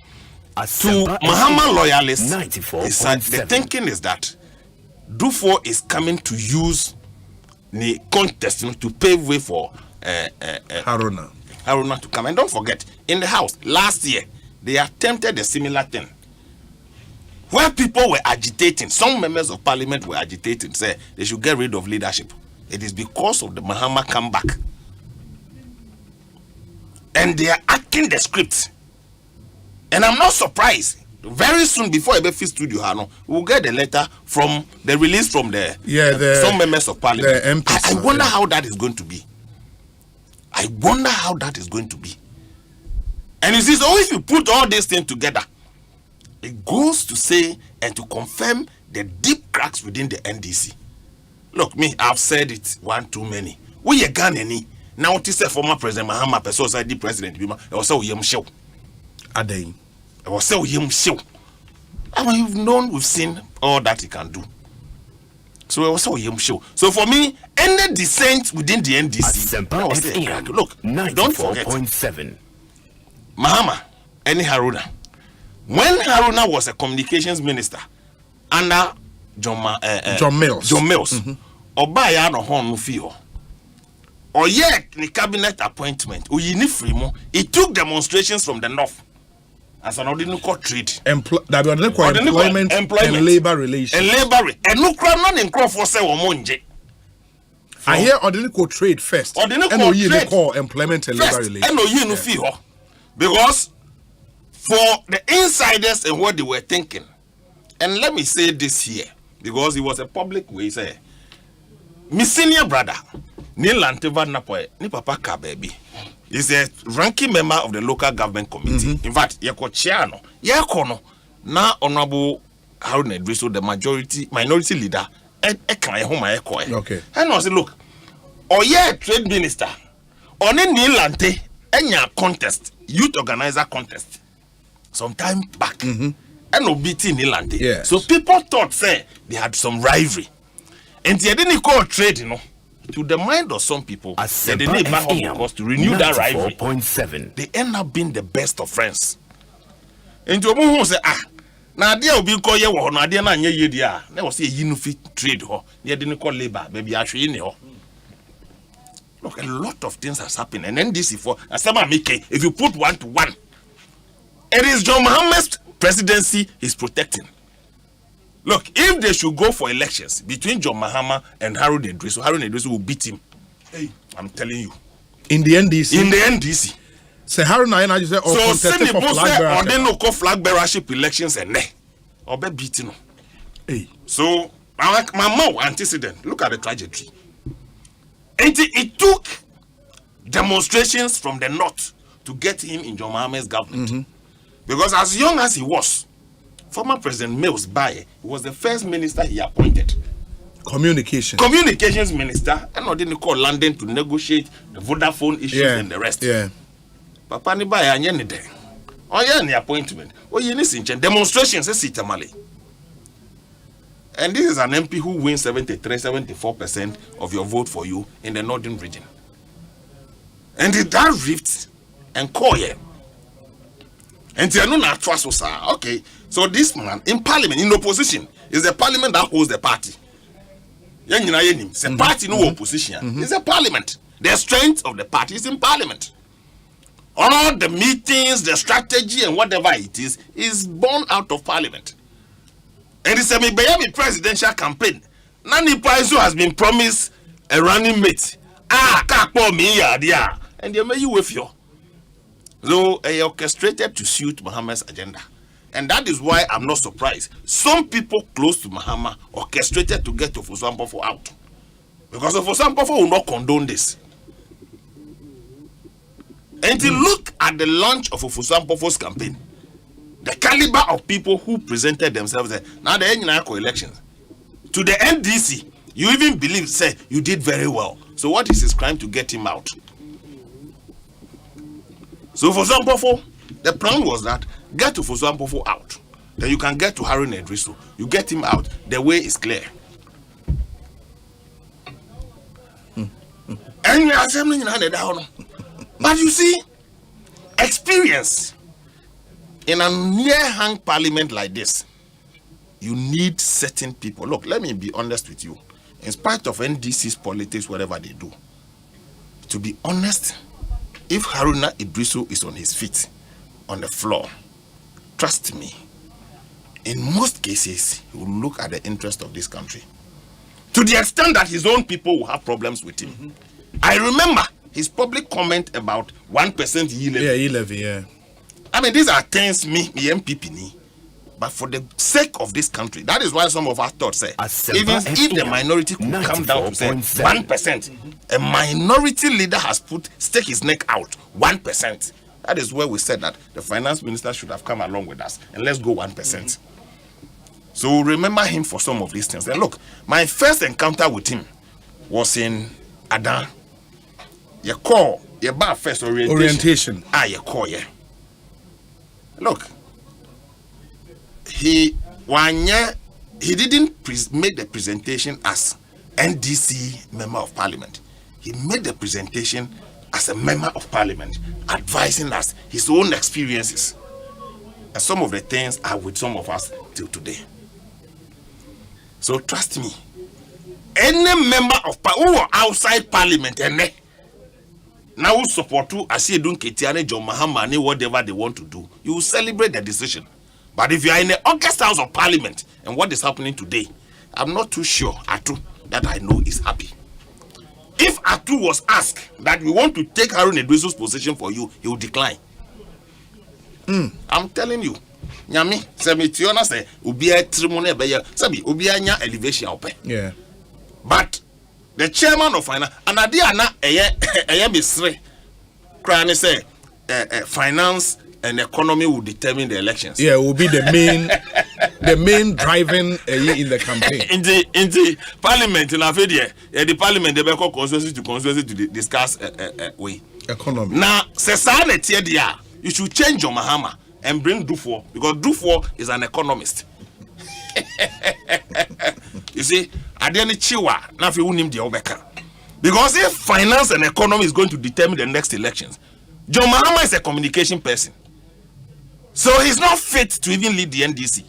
to Mahama loyalists, the thinking is that Dufo is coming to use the contest to pave way for Haruna to come. And don't forget, in the house last year they attempted a similar thing where people were agitating. Some members of parliament were agitating, say they should get rid of leadership. It is because of the Mahama comeback, and they are acting the script. And I'm not surprised. Very soon before Ebefi Studio, we'll get a letter from the release from some members of parliament. I wonder how that is going to be. And you see, so if you put all these things together, it goes to say and to confirm the deep cracks within the NDC. Look, I've said it one too many. We are Ghanaian. Now it is a former President Mahama, the president, I was so young show. Adain. I was so young show. I mean, we've seen all that he can do. So I was so young show. So for me, any dissent within the NDC, look, don't forget. 94.7. Mahama, any Haruna. When Haruna was a communications minister under John Mills. Obaya no hon fio. Or yet the cabinet appointment. It took demonstrations from the north. As an ordinary trade. Employment and labor relations. And no crown in crop for say monje. I hear ordinary trade first. Ordinary call employment and labor relations. Because for the insiders and what they were thinking, and let me say this here, because it was a public way, say, my senior brother, Nilanteva Napoe, ni papa ka baby. Is a ranking member of the local government committee. In fact, Yakochiano, Yakono, now Honorable Haruna Idriso, the minority leader, and okay. And I said, look, trade minister, on a Nilante, any contest, youth organizer contest, some time back, and OBT Nilante. Yes. So people thought, say, they had some rivalry. And you didn't call trade, you know. To the mind of some people, they didn't back up because to renew that rivalry. They end up being the best of friends. And you who say, now there will be call you or not, there na ye dia. There was a unifit trade ho. They didn't call labor, maybe actually in ho. Look, a lot of things has happened, and then this is for Asempa make if you put 1 to 1, it is John Mahama's presidency he's protecting. Look, if they should go for elections between John Mahama and Haruna Idrisu will beat him. Hey, I'm telling you. In the NDC. In the NDC. So Haruna and I just say, so send the poster or then no call flag bearership elections and or be beating. Hey. So my mom antecedent. Look at the trajectory. And it took demonstrations from the north to get him in John Mahama's government. Because as young as he was, former President Mills Baye was the first minister he appointed. Communications minister, and not didn't call London to negotiate the Vodafone issues and the rest. Yeah. Papa ni Baye anyene de. Oh yeah, the appointment. Oh you need demonstrations Sitamale. And this is an MP who wins 73-74% of your vote for you in the northern region. And that rift and Koye. And they are not trust. Okay, so this man in parliament, in opposition, is the parliament that holds the party. It's a party, no opposition. It's a parliament. The strength of the party is in parliament. All the meetings, the strategy, and whatever it is born out of parliament. And it's a Miami presidential campaign. Nani Paiso has been promised a running mate. And they may you with you. So orchestrated to suit Mahama's agenda. And that is why I'm not surprised. Some people close to Mahama orchestrated to get Ofosu-Ampofo out. Because Ofosu-Ampofo will not condone this. And to look at the launch of Ofosu-Ampofo's campaign, the caliber of people who presented themselves there. Now the Enyinako elections. To the NDC, you even believe, say, you did very well. So what is his crime to get him out? So for Ofosu-Ampofo, the plan was that get Ofosu-Ampofo out. Then you can get to Haruna Idrisu. You get him out. The way is clear. And we are assembling in hand down. But you see, experience in a near-hang parliament like this, you need certain people. Look, let me be honest with you. In spite of NDC's politics, whatever they do, to be honest, if Haruna Idrisu is on his feet, on the floor, trust me, in most cases, he will look at the interest of this country. To the extent that his own people will have problems with him. I remember his public comment about 1% e-levy. Yeah, e-levy, yeah. I mean, these are things me MPP, but for the sake of this country, that is why some of us thought, say, even if the minority could come down to say 1%, a minority leader has stake his neck out 1%. That is where we said that the finance minister should have come along with us and let's go 1%. So remember him for some of these things. And look, my first encounter with him was in Adan. You call your bar first orientation. You call yeah. Look, he didn't make the presentation as NDC member of parliament. He made the presentation as a member of parliament, advising us his own experiences. And some of the things are with some of us till today. So trust me, any member of who are outside parliament and now support you as you do Ketiane, John Mahama, whatever they want to do, you will celebrate the decision. But if you are in the August House of Parliament and what is happening today, I'm not too sure Atu that I know is happy. If Atu was asked that we want to take Haruna Idrisu's position for you, he will decline. I'm telling you. Nyami, Semitiona say, Ubia Trimone Beya, Sabi, Ubia nya elevation ope. Yeah. But the chairman of finance, and Adiana Misre, Krani say, finance and economy will determine the elections. Yeah, it will be the main driving in the campaign. In the parliament, in Afedia, the parliament, they call consensus to discuss way economy. Now, Cesare dia, you should change your Mahama and bring Dufo, because Dufo is an economist. You see, Adeni chiwa na fi unim de obeka. Because if finance and economy is going to determine the next elections, John Mahama is a communication person. So he's not fit to even lead the NDC.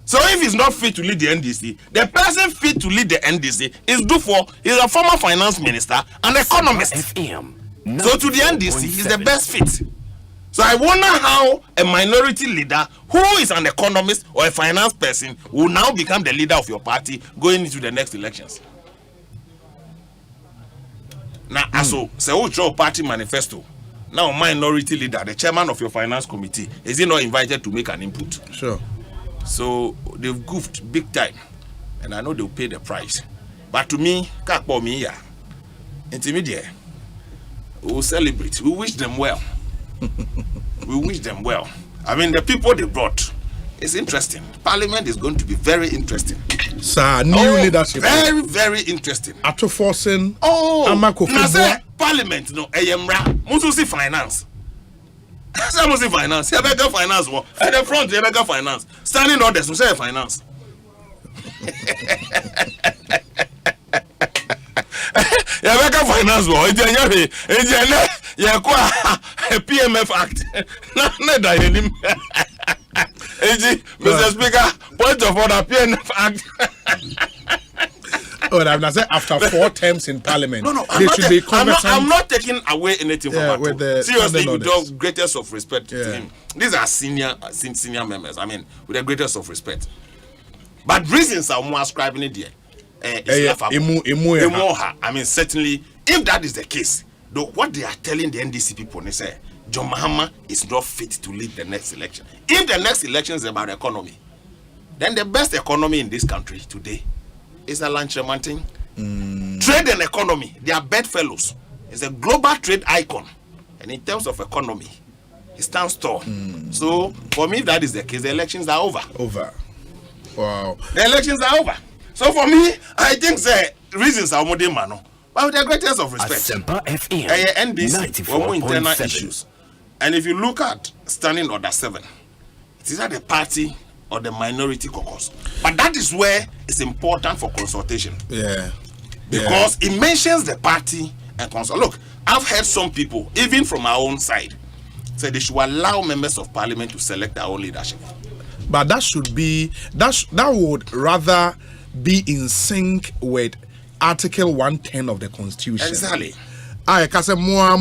So if he's not fit to lead the NDC, the person fit to lead the NDC is Dufo. He's a former finance minister and economist. So to the NDC, he's the best fit. So I wonder how a minority leader who is an economist or a finance person will now become the leader of your party going into the next elections. Now, so we draw party manifesto. Now, minority leader, the chairman of your finance committee, is he not invited to make an input? Sure. So they've goofed big time, and I know they'll pay the price. But to me, kakpo me ya, intermediate, we will celebrate. We wish them well. We wish them well. I mean, the people they brought, it's interesting. Parliament is going to be very interesting. Sir, new leadership. Very, very interesting. After forcing. Parliament, no, Ayemra, Mususi finance. Mususi finance. Yabega finance. At the front, Yabega finance. Standing orders, we say finance. Yabega finance. It's a PMF Act. Mr. Speaker, point of order, PMF Act. Oh, I'm saying after 4 terms in Parliament, no, they should be conversant. I'm not taking away anything from Mato. Seriously, with the greatest of respect to him. These are senior members. I mean, with the greatest of respect. But reasons are more ascribing it there. I mean, certainly, if that is the case, though, what they are telling the NDC people, they say, John Mahama is not fit to lead the next election. If the next election is about economy, then the best economy in this country today is a Lanchemanting. Trade and economy, they are bedfellows. It's a global trade icon. And in terms of economy, it stands tall. So, for me, if that is the case, the elections are over. Wow. The elections are over. So, for me, I think the reasons are more than mano. But with the greatest of respect, Asempa FM NDC were more internal issues. And if you look at Standing Order 7, it is either the party or the minority caucus. But that is where it's important for consultation. Because it mentions the party and consult. Look, I've heard some people, even from our own side, say they should allow members of parliament to select their own leadership. But that should be, that would rather be in sync with Article 110 of the Constitution. Exactly. I can say more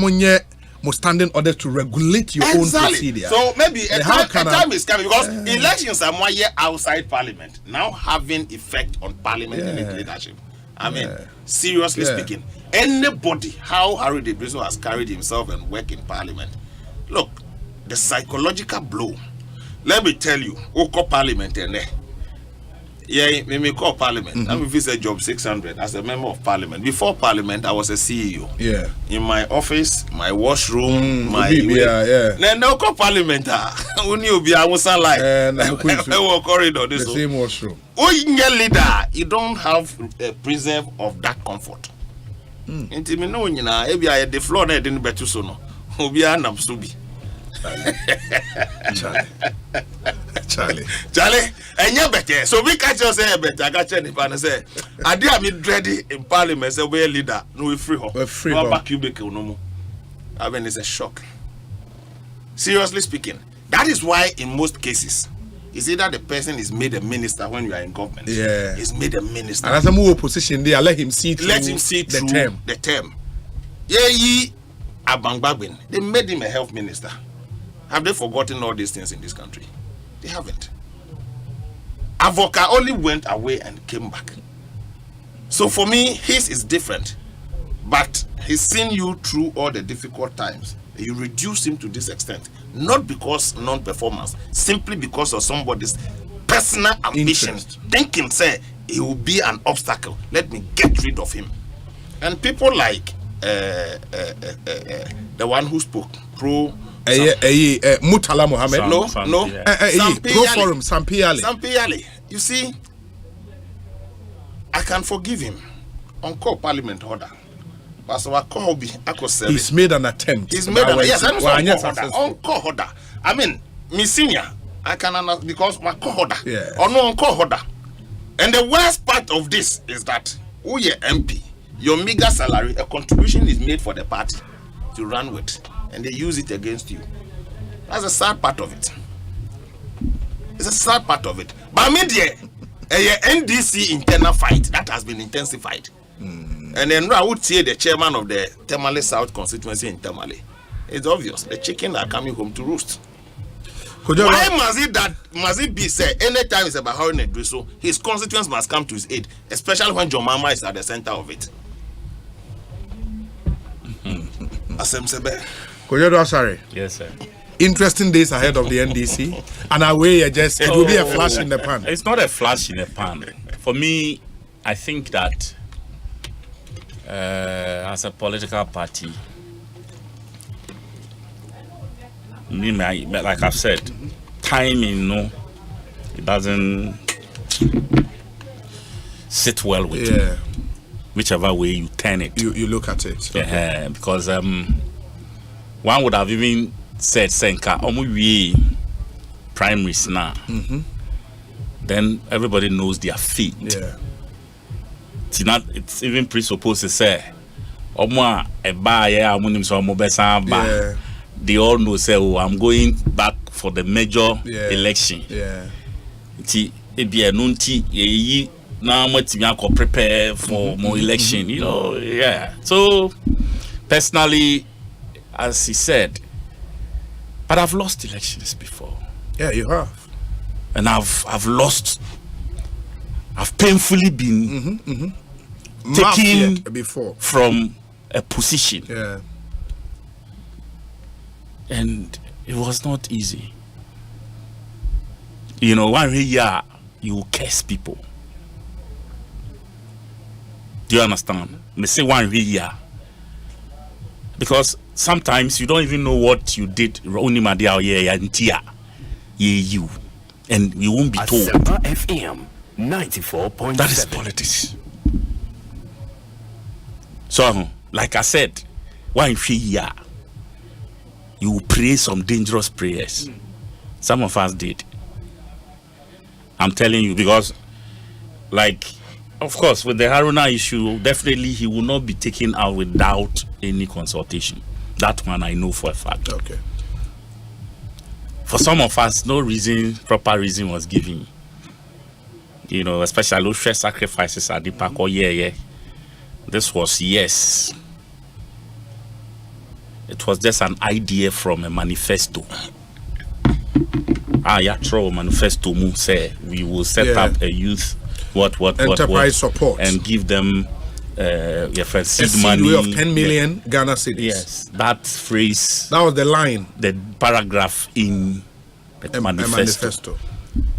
standing orders to regulate your own procedure. So maybe a time is coming because elections are 1 year outside Parliament now having effect on Parliament and its leadership. I mean, seriously speaking, anybody, how Harry de Brizo has carried himself and worked in Parliament, look, the psychological blow. Let me tell you, Oko Parliament and me call Parliament. Let me visit job 600 as a member of Parliament. Before Parliament, I was a CEO. In my office, my washroom, my no call Parliament. When you be, I was like, corridor. The same washroom. Leader, you don't have a preserve of that comfort. Inti me no nyina e bia the floor na e dey betu so no obi anam so bi Charlie enya better so we catch us say better catch the pan say ade am ready in Parliament say we leader no we free her back cubicle no more. I mean, it's a shock. Seriously speaking, that is why in most cases it's either the person is made a minister when you are in government. He's made a minister. And as a more position there, let him see through the term. Abangbabin, they made him a health minister. Have they forgotten all these things in this country? They haven't. Avoka only went away and came back. So for me, his is different. But he's seen you through all the difficult times. You reduce him to this extent. Not because non-performance, simply because of somebody's personal ambition. Thinking, say, he will be an obstacle. Let me get rid of him. And people like the one who spoke, pro... Mutala Mohammed. Pro Forum, Sampiali. You see, I can forgive him on call Parliament order. He's made an attempt. He's made on call order. I mean, me senior, I can understand because my call order. Or no on call order. And the worst part part of this is that who your MP, your meager salary, a contribution is made for the party to run with, and they use it against you. That's a sad part of it. It's a sad part of it. But I mean, the NDC internal fight that has been intensified. And then I would say the chairman of the Tamale South constituency in Tamale. It's obvious the chicken are coming home to roost. Why must it be said anytime it's about how to do so, his constituents must come to his aid, especially when John Mama is at the center of it. Kojodo, sorry. Yes, sir. Interesting days ahead of the NDC, and away it will be a flash in the pan. It's not a flash in the pan. For me, I think that as a political party, like I've said, timing, it doesn't sit well with you. Whichever way you turn it, you look at it. Okay. Because one would have even said, "Senka, we primaries now." Then everybody knows their fate. It's even presupposed to say, they all know, say, "Oh, I'm going back for the major election." Now I'm prepare for more election, So personally, as he said, but I've lost elections before. Yeah, you have. And I've lost. I've painfully been taken before from a position. Yeah. And it was not easy. One year you curse people. Do you understand? They say one year. Because sometimes you don't even know what you did. Only you. And you won't be told. Asempa FM 94.7. That is politics. So, like I said, one year, you will pray some dangerous prayers. Some of us did. I'm telling you, because, of course, with the Haruna issue, definitely he will not be taken out without any consultation. That one I know for a fact. Okay. For some of us, no proper reason was given. Especially those stress sacrifices at the park. This was yes. It was just an idea from a manifesto. Manifesto say we will set up a youth enterprise support and give them seed money of 10 million Ghana cedis. Yes, that phrase. That was the line, the paragraph in the manifesto.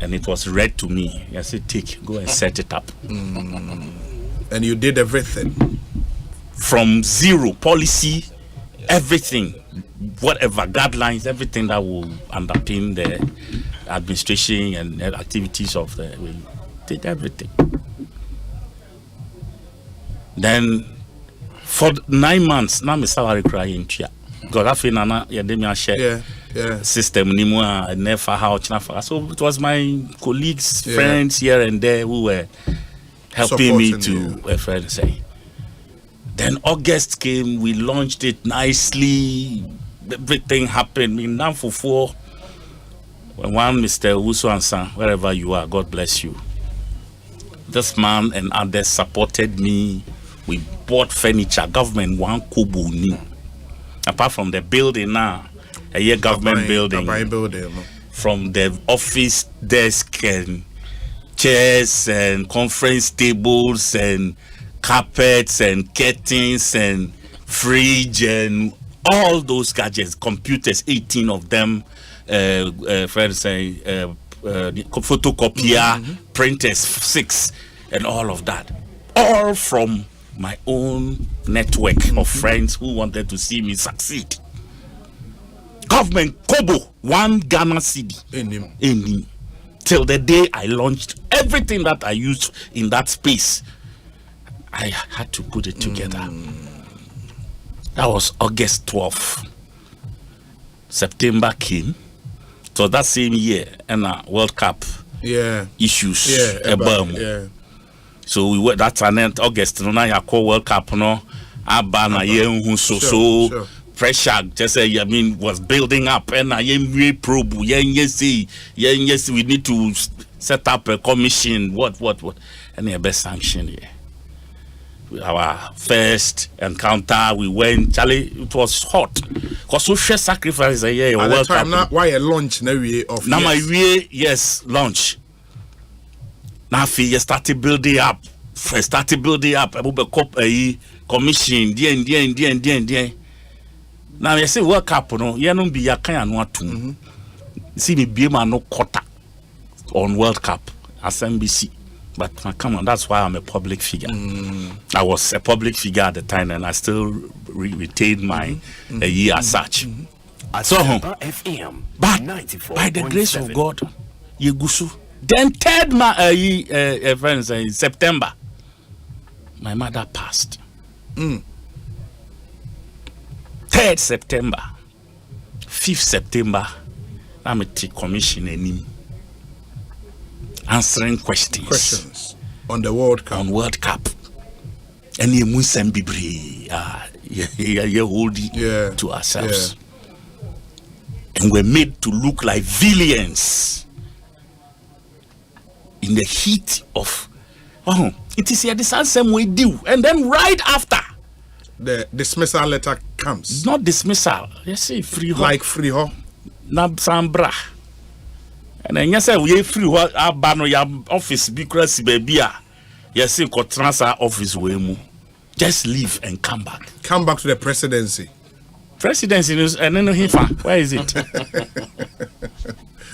And it was read to me. I said, go and set it up. And you did everything from zero policy, everything, whatever guidelines, everything that will underpin the administration and activities of we did everything. Then for 9 months, now my salary crying because I feel na share system anymore. Never how so it was my colleagues, friends here and there who were helping me to a friend say. Then August came, we launched it nicely. Everything happened. In Namfufo, one Mr. Wusu Ansan, wherever you are, God bless you. This man and others supported me. We bought furniture. Government one kobo ni. Apart from the building now, a year government building. From the office desk and chairs and conference tables and carpets and curtains and fridge and all those gadgets, computers, 18 of them, photocopier, printers, 6, and all of that. All from my own network of friends who wanted to see me succeed. Government Kobo, 1 Ghana cedi. In till the day I launched everything that I used in that space. I had to put it together. That was August 12th. September came. So that same year, and World Cup issues. So we were that an August no na yakọ World Cup no aba na yen so pressure just say I mean was building up and yen probe yes we need to set up a commission what and the best sanction here. Our first encounter, we went. Charlie, it was hot. Cause social sacrifice a year. At the time, now why a lunch now we of now my way yes lunch. Now you started building up. Started building up. I will cop a commission. Dien. Now you say World Cup no. You don't be ya kind no too. See me be man no quota on World Cup as NBC. But come on, that's why I'm a public figure. I was a public figure at the time, and I still retained my year as such. So, but by the grace of God, Yegusu. Then friends, in September, my mother passed. 3rd September, 5th September, I'm a commission and him. Answering questions on the World Cup. On World Cup. And you must be holding to ourselves. And we're made to look like villains in the heat of it is here the same way do. And then right after the dismissal letter comes. Not dismissal. You see free like free Nabsambra. And then yes, we free what our banner office because baby yes, transfer office we just leave and come back. Come back to the presidency. Presidency news and then where is it? Do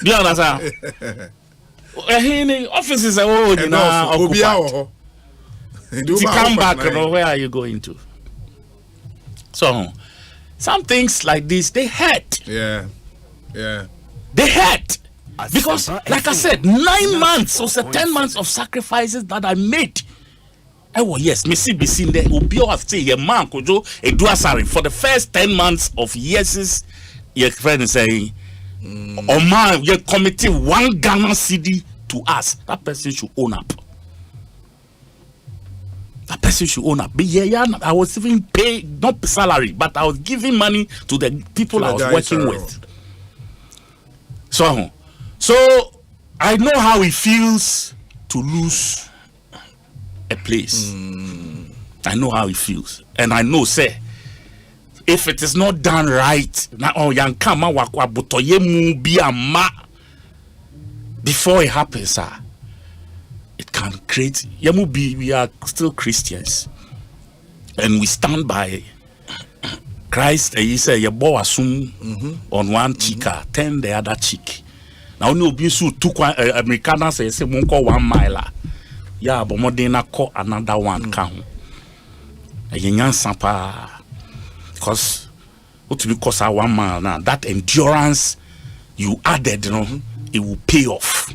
you understand? Offices are all occupied. To come back, where are you going to? So some things like this they hurt. Yeah. They hurt. Because, like I said, 9 months or 10 months of sacrifices that I made. Oh, yes, Missy be seen there. Ubio have say, your man could do a duasari for the first 10 months of years. Your friend is saying, oh, man, you're committing 1 Ghana cedi to us. That person should own up. That person should own up. But yeah, I was even paid, not salary, but I was giving money to the people I was working with. So I know how it feels to lose a place. I know how it feels. And I know, say, if it is not done right, before it happens, it can create. We are still Christians. And we stand by Christ. He said, "Your boy assume on one cheek, turn the other cheek." Now no be so two Americans say monko 1 mile. Yeah, but more than another one count. Because what because 1 mile now that endurance you added, it will pay off.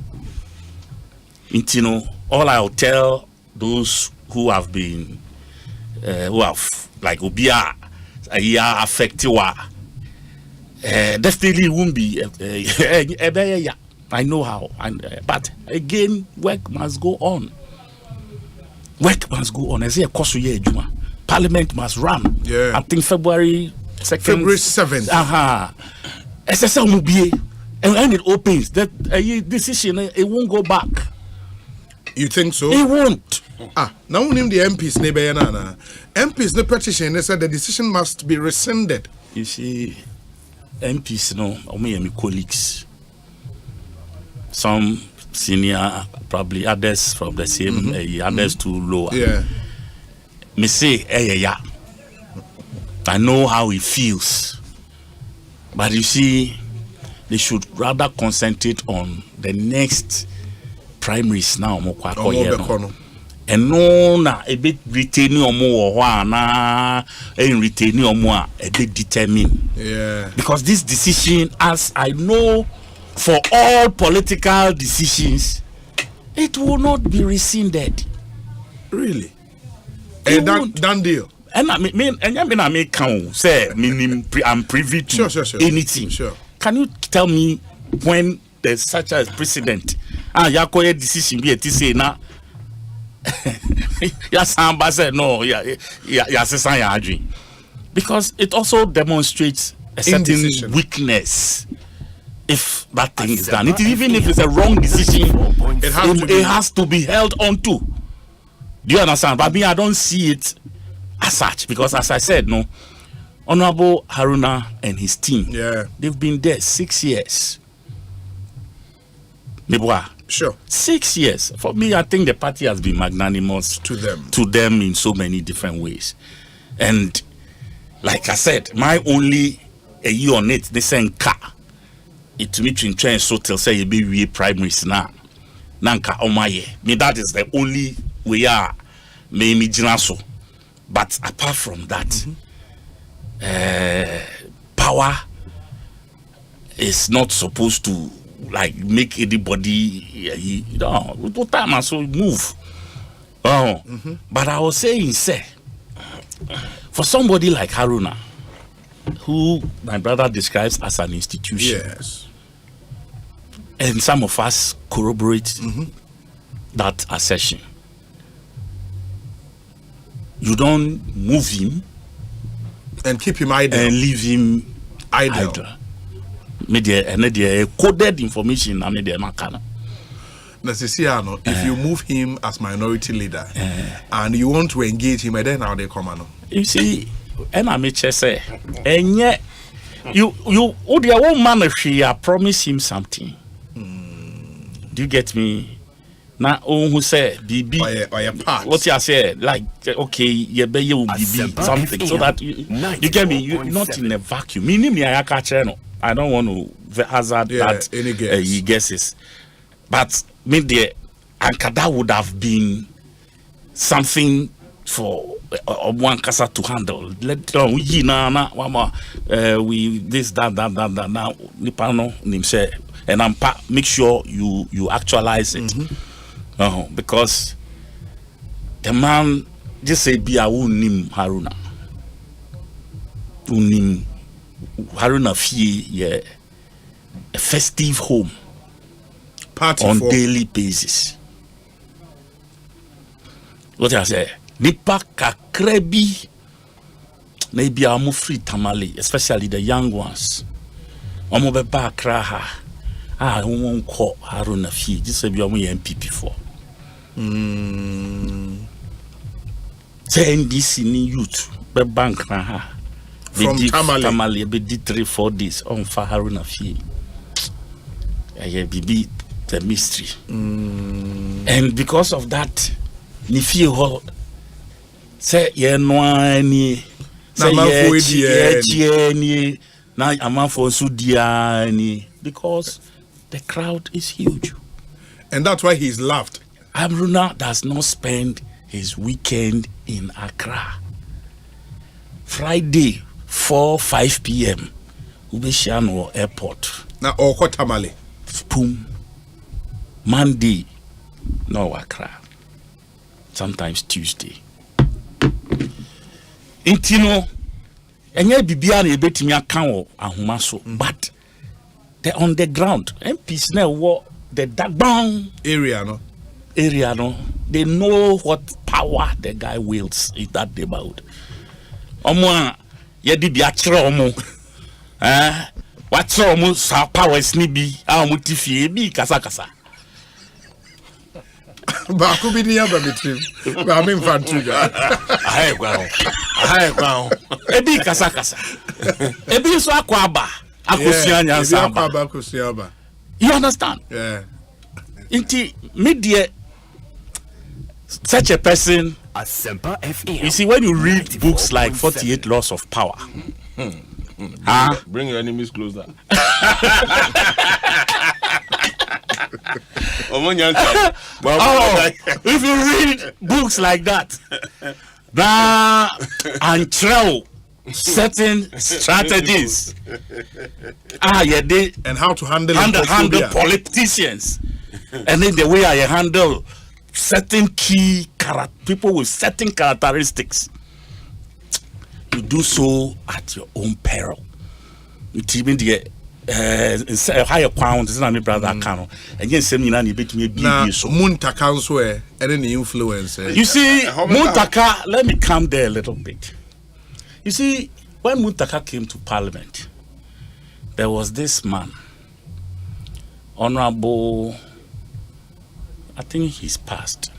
All I'll tell those who have been who have like Obia a year affected definitely won't be I know how, but again, work must go on. Work must go on. As a course Juma, Parliament must run. I think February 2nd. February 7th. SSL will be, and when it opens, that decision it won't go back. You think so? It won't. Now name the MPs MPs the petition. They said the decision must be rescinded. You see. MPs, my colleagues, some senior, probably others from the same, others too lower. Yeah. Me say, I know how it feels, but you see, they should rather concentrate on the next primaries now. And no, a bit retaining or more, and retaining or more, a bit determined. Yeah. Because this decision, as I know, for all political decisions, it will not be rescinded. Really? Done deal. And I make count. Say, I'm privy to anything. Sure. Can you tell me when there's such a precedent? Yakoye decision be a say now. Yasamba said no, because it also demonstrates a certain weakness. If that thing is done, even if it's a wrong decision, it has to be held on to. Do you understand? But me, I don't see it as such, because as I said, no, Honorable Haruna and his team, they've been there 6 years. Sure. 6 years. For me, I think the party has been magnanimous to them in so many different ways. And like I said, my only a year on it, they saying car. It me to try and so tell say you be primaries now. Nanka omaye. Me that is the only way are me jinaso. But apart from that, power is not supposed to like make anybody with time and so move. But I was saying, say, for somebody like Haruna, who my brother describes as an institution, yes, and some of us corroborate that assertion. You don't move him and keep him idle and leave him idle. Media coded information na media makana. If you move him as minority leader and you want to engage him, then how they come on. You see, and I may say, and yet you the old man she promise him something. Do you get me? Now, who say BB what you say, like okay, you be you BB something so that you get me. You're not in a vacuum. Meaning, I don't want to hazard that he guesses, but maybe Ankada would have been something for one casa to handle. Let we this that now Nipano name say and I'm make sure you actualize it. Because the man just say be a unim Haruna fee a festive home party on daily basis. What I say, nipa kakrebi maybe amu free tamale, especially the young ones. Omo beba kraha. Who won't call Haruna fee? Just say we are MPP for. Say NDC ni youth be bank na ha. From Tamale be did 3-4 days on for Haruna fee. Yeah, be the mystery. And because of that, ni fee hall say ye no ani say ye na amanfo so dia ni because the crowd is huge. And that's why he's laughed. Haruna does not spend his weekend in Accra. Friday, 4-5 p.m. Ubeshiano Airport. Now, Oko Tamale. Boom. Monday, no Accra. Sometimes Tuesday. Intino, enye bibiane ebetimi akan wo ahoma so, but they're on the ground. MPs now what the Dagbang area, no? They know what power the guy wields in that neighborhood. Omo ye di biachro omo. What's omo sa power snibi omo tifie bi kasa. Ba ko bi ni aba betrim. Ba me mfa tuga. Ahe kwa. Ebi kasa. Ebi so akwa aba. You understand? Yeah. Inti media such a person Asempa FM. You see, when you read books like 48 Laws of Power, bring your enemies closer. If you read books like that, and trail certain strategies, and how to handle politicians, and then the way I handle certain key people with certain characteristics, you do so at your own peril. higher pound is not my brother Kano. And yes, same you bit me be so Muntaka swear any influence. You see, Muntaka, let me come there a little bit. You see, when Muntaka came to Parliament, there was this man, Honorable, I think he's passed.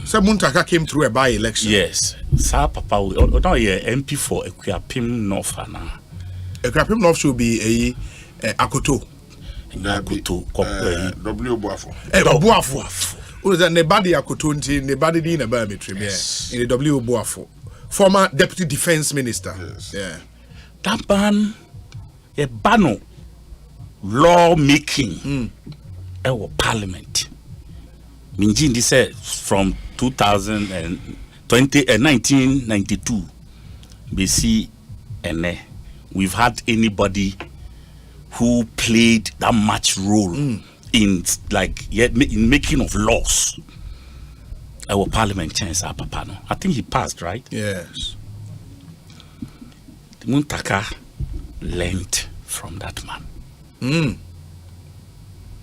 So Muntaka came through a by-election. Yes. Sir Papa, no, yeah, MP for Equiapim North now. Equiapim North should be a Akoto. Akoto. W Boafo. Boafo. Who is that? Nebadi Akoto, Nebadi in a biometry. In the W Boafo. Former Deputy Defense Minister. Yes. Yeah. That ban, a bano law making, Parliament. Minjin said from 1992, BC, and we've had anybody who played that much role in in making of laws. Our Parliament chance our papa no. I think he passed, right? Yes. Muntaka learned from that man.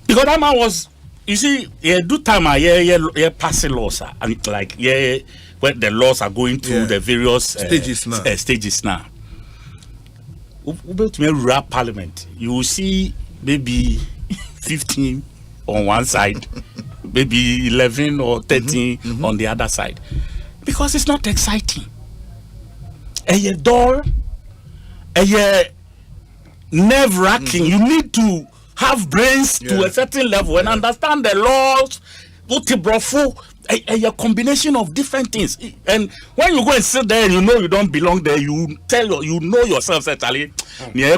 Because that man was, you see, do time passing laws and when the laws are going through the various stages now. To rural Parliament, you will see maybe 15 on one side, maybe 11 or 13 on the other side, because it's not exciting. A dull, nerve-wracking. You need to have brains to a certain level and understand the laws. A combination of different things. And when you go and sit there and you know you don't belong there, you know yourself actually, me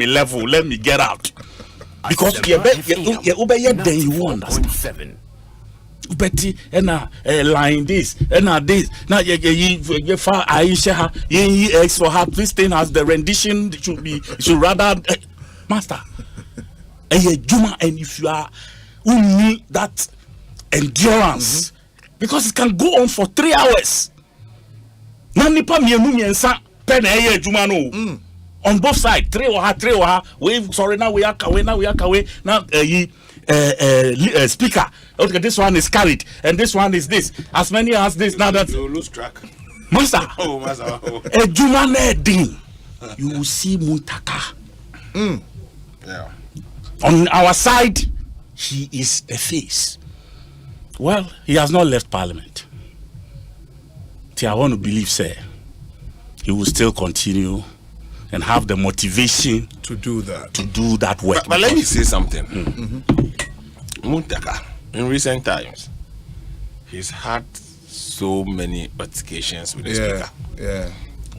level, let me get out. Because then you understand. Betty and line this and this now you far Aisha X for her. This thing has the rendition. It should rather master Juma. And if you are who need that endurance, because it can go on for 3 hours. Nanipa miensa pen Juma no on both sides. 3 or her wave. Sorry, now we are away now speaker. Okay, this one is carried and this one is this. As many as this now that you lose track. Master. Master. Juma Nedin. You will see Muntaka. Yeah. On our side, he is the face. Well, he has not left Parliament. I want to believe, sir, he will still continue and have the motivation to do that. Work. But let me say something. Muntaka, in recent times, he's had so many altercations with the speaker. Yeah.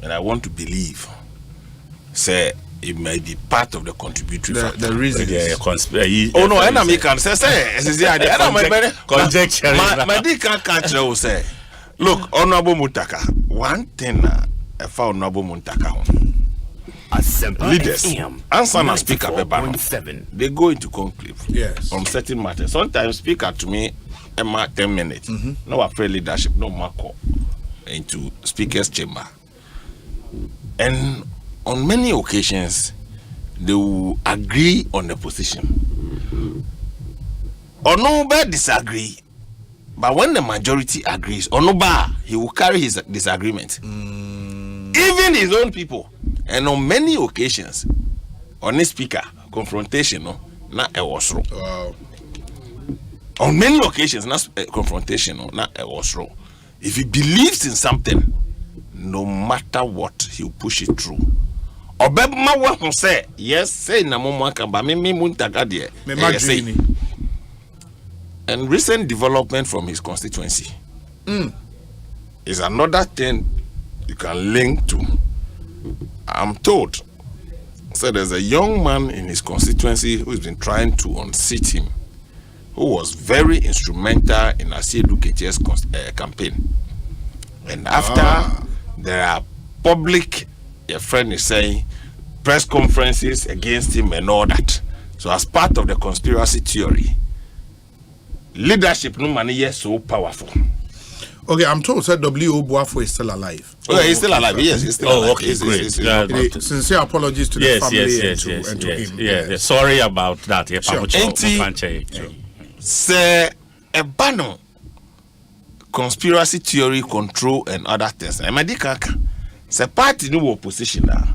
And I want to believe, say, it may be part of the contributory factor. The reason oh no, enemy can say conjecture. My dick can't catch you say. Look, Honorable Muntaka, one thing I found Honorable Muntaka leaders answer na speaker they go into conclave on certain matters. Sometimes speaker to me 10 minutes. No afraid leadership, no mark into speaker's chamber. And on many occasions, they will agree on the position. Or nobody disagree. But when the majority agrees, or nobody, he will carry his disagreement. Even his own people. And on many occasions, on this speaker, confrontation, not a was wrong. Wow. On many occasions, not a confrontation, not a was wrong. If he believes in something, no matter what, he'll push it through. Obema wa say yes, say na mo kan ba me Muntaka de. And recent development from his constituency is another thing you can link to. I'm told, so there's a young man in his constituency who's been trying to unseat him, who was very instrumental in Asiedu KTS campaign. And after there are public, your friend is saying, press conferences against him and all that. So as part of the conspiracy theory, leadership no money is so powerful. Okay, I'm told that W.O. Boafo is still alive. Oh, he's still alive. Yes, he's still alive. Okay, great. Sincere apologies to the family and to him. Yeah. Sorry about that. Yeah, sure. Say a banner conspiracy theory, control, and other things. Say party new opposition now.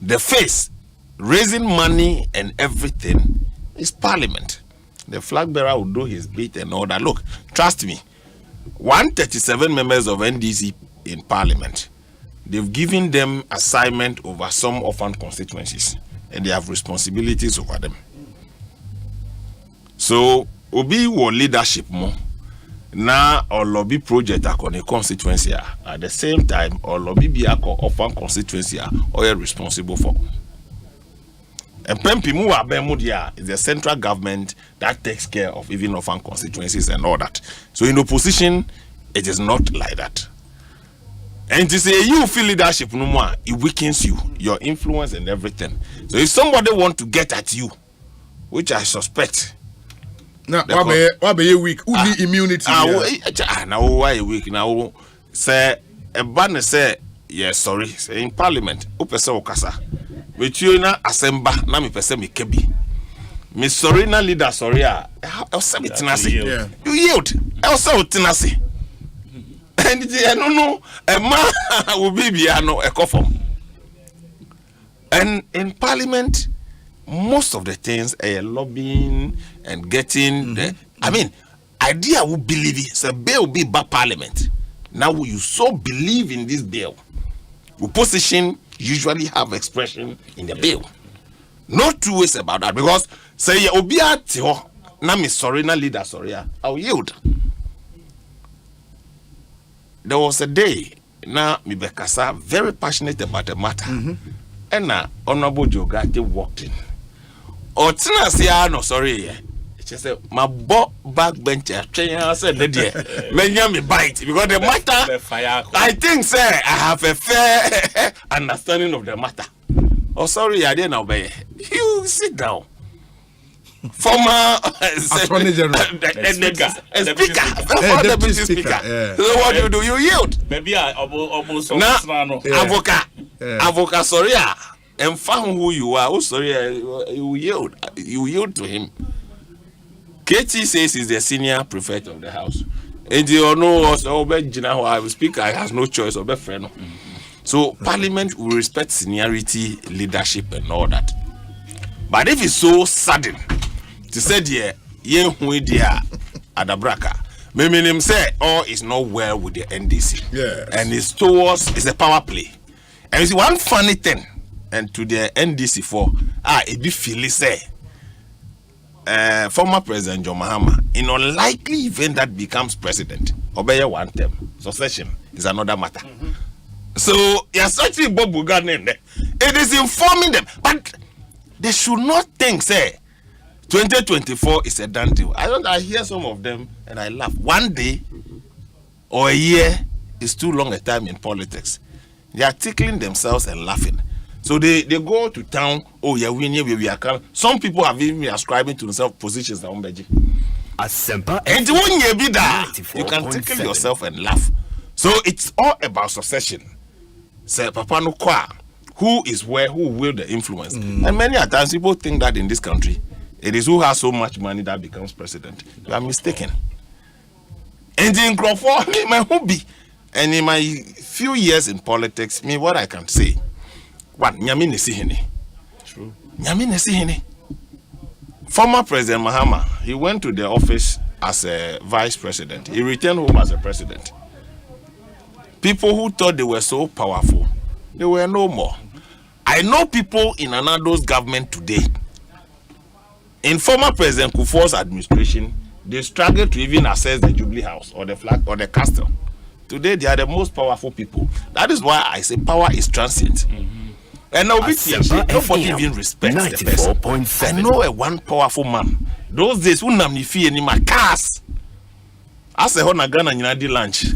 The face raising money and everything is Parliament. The flag bearer will do his bit and all that. Look, trust me. 137 members of NDC in Parliament. They've given them assignment over some orphan constituencies, and they have responsibilities over them. So, Obi will leadership more. Now, or lobby project on a constituency at the same time, or lobby be a orphan constituency or responsible for. And Pempimu Abemudia is the central government that takes care of even orphan constituencies and all that. So in opposition, it is not like that. And to say you feel leadership no more, it weakens you, your influence and everything. So if somebody want to get at you, which I suspect. Now, why be you weak? Who be immunity? Now why you weak? Now say a banner say yes, sorry, say in Parliament, upese okasa. With you na Asemba na mi pese mi kebi. Mi sorry na leader sorry a else me tinasi. You yield. Else o tinasi. And no a man will be no a coffin. And in Parliament, most of the things are lobbying and getting the I mean, idea will believe it. So bill will be by Parliament. Now you so believe in this bill. Opposition usually have expression in the bill. No two ways about that because say obia tiho na me sorry na leader sorry I'll yield. There was a day na me bekasa very passionate about the matter. And na Honorable Jogate walked in. Or tina say no sorry she said my backbencher train said the dear menya me bite because the matter I think say I have a fair understanding of the matter. Oh sorry I didn't obey. You sit down. Former Attorney General Deputy Speaker. So what you do? You yield. Maybe I almost Avoca sorry and found who you are. Oh sorry you yield. You yield to him. KT says he's the senior prefect of the house. And you know also speaker has no choice of a friend. So Parliament will respect seniority, leadership, and all that. But if it's so sudden to say Adabraka, maybe him say all is not well with the NDC. Yes. And it's a power play. And it's one funny thing, and to the NDC it be Philly say. Former President John Mahama, in unlikely event that becomes president, obey one term. Succession is another matter. So you're searching Bob Buga name there. It is informing them, but they should not think say 2024 is a done deal. I hear some of them and I laugh. One day or a year is too long a time in politics. They are tickling themselves and laughing. So they go to town, oh yeah, we are coming. Some people have even been ascribing to themselves positions that Asempa and when you be there, you can tickle yourself and laugh. So it's all about succession. Say Papa no kwa, who is where, who will the influence. And many times people think that in this country, it is who has so much money that becomes president. You are mistaken. And in Crawford, my hobby, and in my few years in politics, what I can say. What Nyami Nesihini? True. Nyami Nesihini. Former President Mahama, he went to the office as a vice president. He returned home as a president. People who thought they were so powerful, they were no more. I know people in Anado's government today. In former President Kufuor's administration, they struggled to even access the Jubilee House or the flag or the castle. Today, they are the most powerful people. That is why I say power is transient. And now nobody even respects the person. I know a one powerful man. Those days, who nam ni fee any my cars. As a hona Ghana nyina lunch.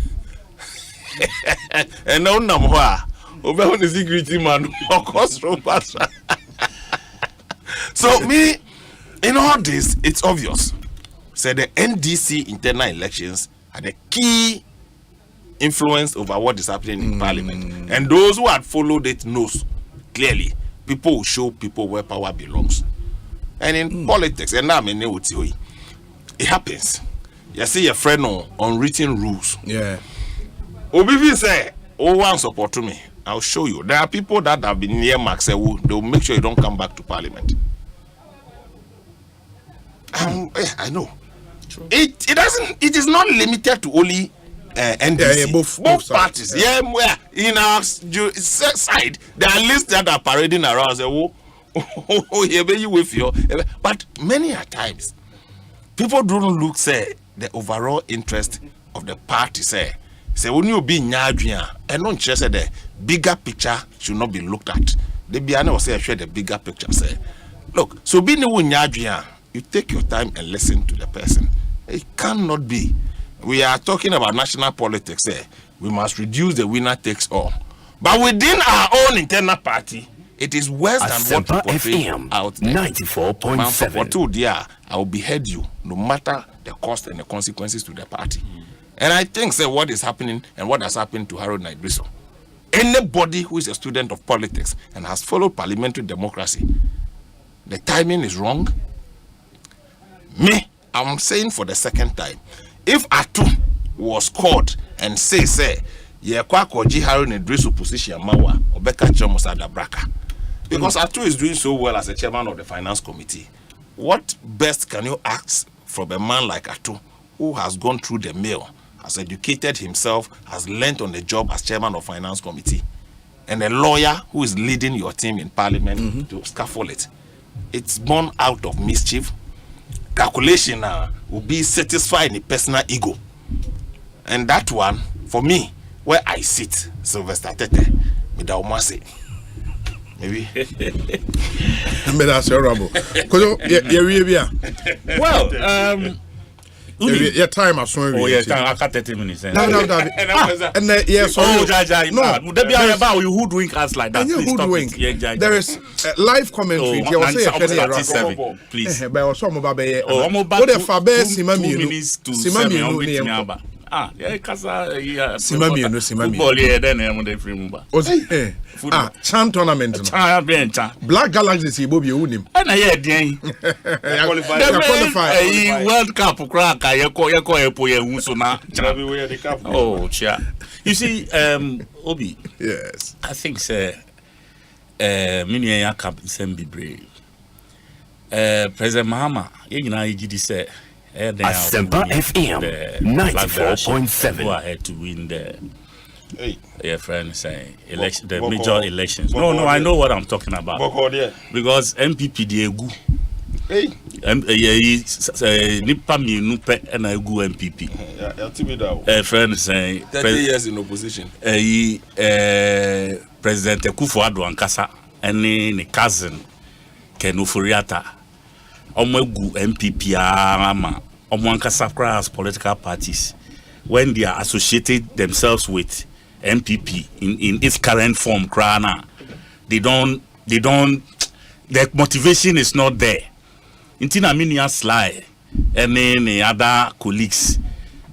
And now nam hoa. Over on the security man. So me, in all this, it's obvious. Say the NDC internal elections are the key influence over what is happening in parliament. And those who had followed it knows clearly people will show people where power belongs. And in politics, and now it happens. You see your friend on unwritten rules. Yeah. Obibi say, oh, one support to me. I'll show you. There are people that have been near Max Ewu. They'll make sure you don't come back to parliament. I know. It is not limited to only NDC. Both parties. Yeah, where in our side, there are lists that are parading around. Say, oh, you with you. But many a times, people don't look say the overall interest of the party. Say when you be nyadria, and don't just say the bigger picture should not be looked at. The Biane will say share the bigger picture. Say, look, so being nyadria, you take your time and listen to the person. It cannot be. We are talking about national politics. We must reduce the winner takes all. But within our own internal party, it is worse than what we portray out there. 94.7. For 2 years, I will behead you, no matter the cost and the consequences to the party. And I think what is happening and what has happened to Harold Naidriso. Anybody who is a student of politics and has followed parliamentary democracy, the timing is wrong. Me, I'm saying for the second time, if Atu was called and say, yeah, Kwakoji Harold Naidriso position mawa obeka chomusada braka. Because Atu is doing so well as a chairman of the finance committee. What best can you ask from a man like Atu, who has gone through the mill, has educated himself, has learnt on the job as chairman of finance committee, and a lawyer who is leading your team in parliament to scaffold it? It's born out of mischief. Calculation will be satisfied in personal ego. And that one, for me, where I sit, Sylvester Tete, Midawmase. Maybe. Well, your time has soon. Oh, yeah, time. I got 30 minutes. No. And yes, no, you hoodwink us like that. Please stop it. There is live commentary. Please. Chan tournament. Black Galaxy si Bobby Unim. And I qualify. World Cup crack. Oh, cha. You see, Obi. Yes. I think, sir, Minia Cup is brave. President Mahama, you know, he said, Asempa FM 94.7. Go ahead to win the. Your friend saying election, the major elections. No, I know what I'm talking about. Because MPP Diegu. Nipa mi nupe and I go MPP. Friend saying 30 years in opposition. President Akufo-Addo Ankasa and the cousin Ken Ofori-Atta. Omegu MPP ama Ankasa cross political parties when they are associated themselves with MPP in its current form, Krana, their motivation is not there. Intina Minia Sly and any other colleagues,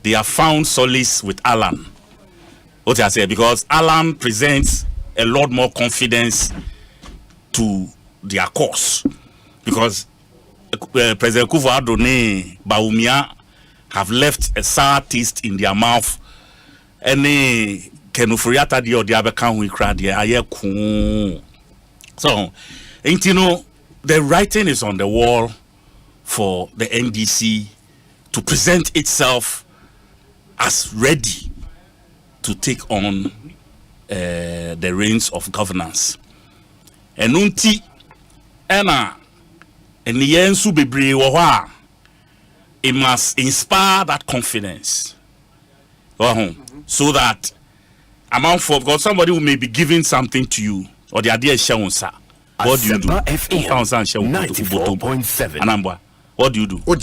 they have found solace with Alan. What I say, because Alan presents a lot more confidence to their cause. Because President Akufo-Addo ne Bawumia have left a sour taste in their mouth. Any Ken Ofori-Atta or the other can we cry there. So, you know, the writing is on the wall for the NDC to present itself as ready to take on the reins of governance. And unti ena and yensu bebre wa it must inspire that confidence. So that amount for because somebody who may be giving something to you or the idea is showing sir. What do you do? 94.7. What do you do? So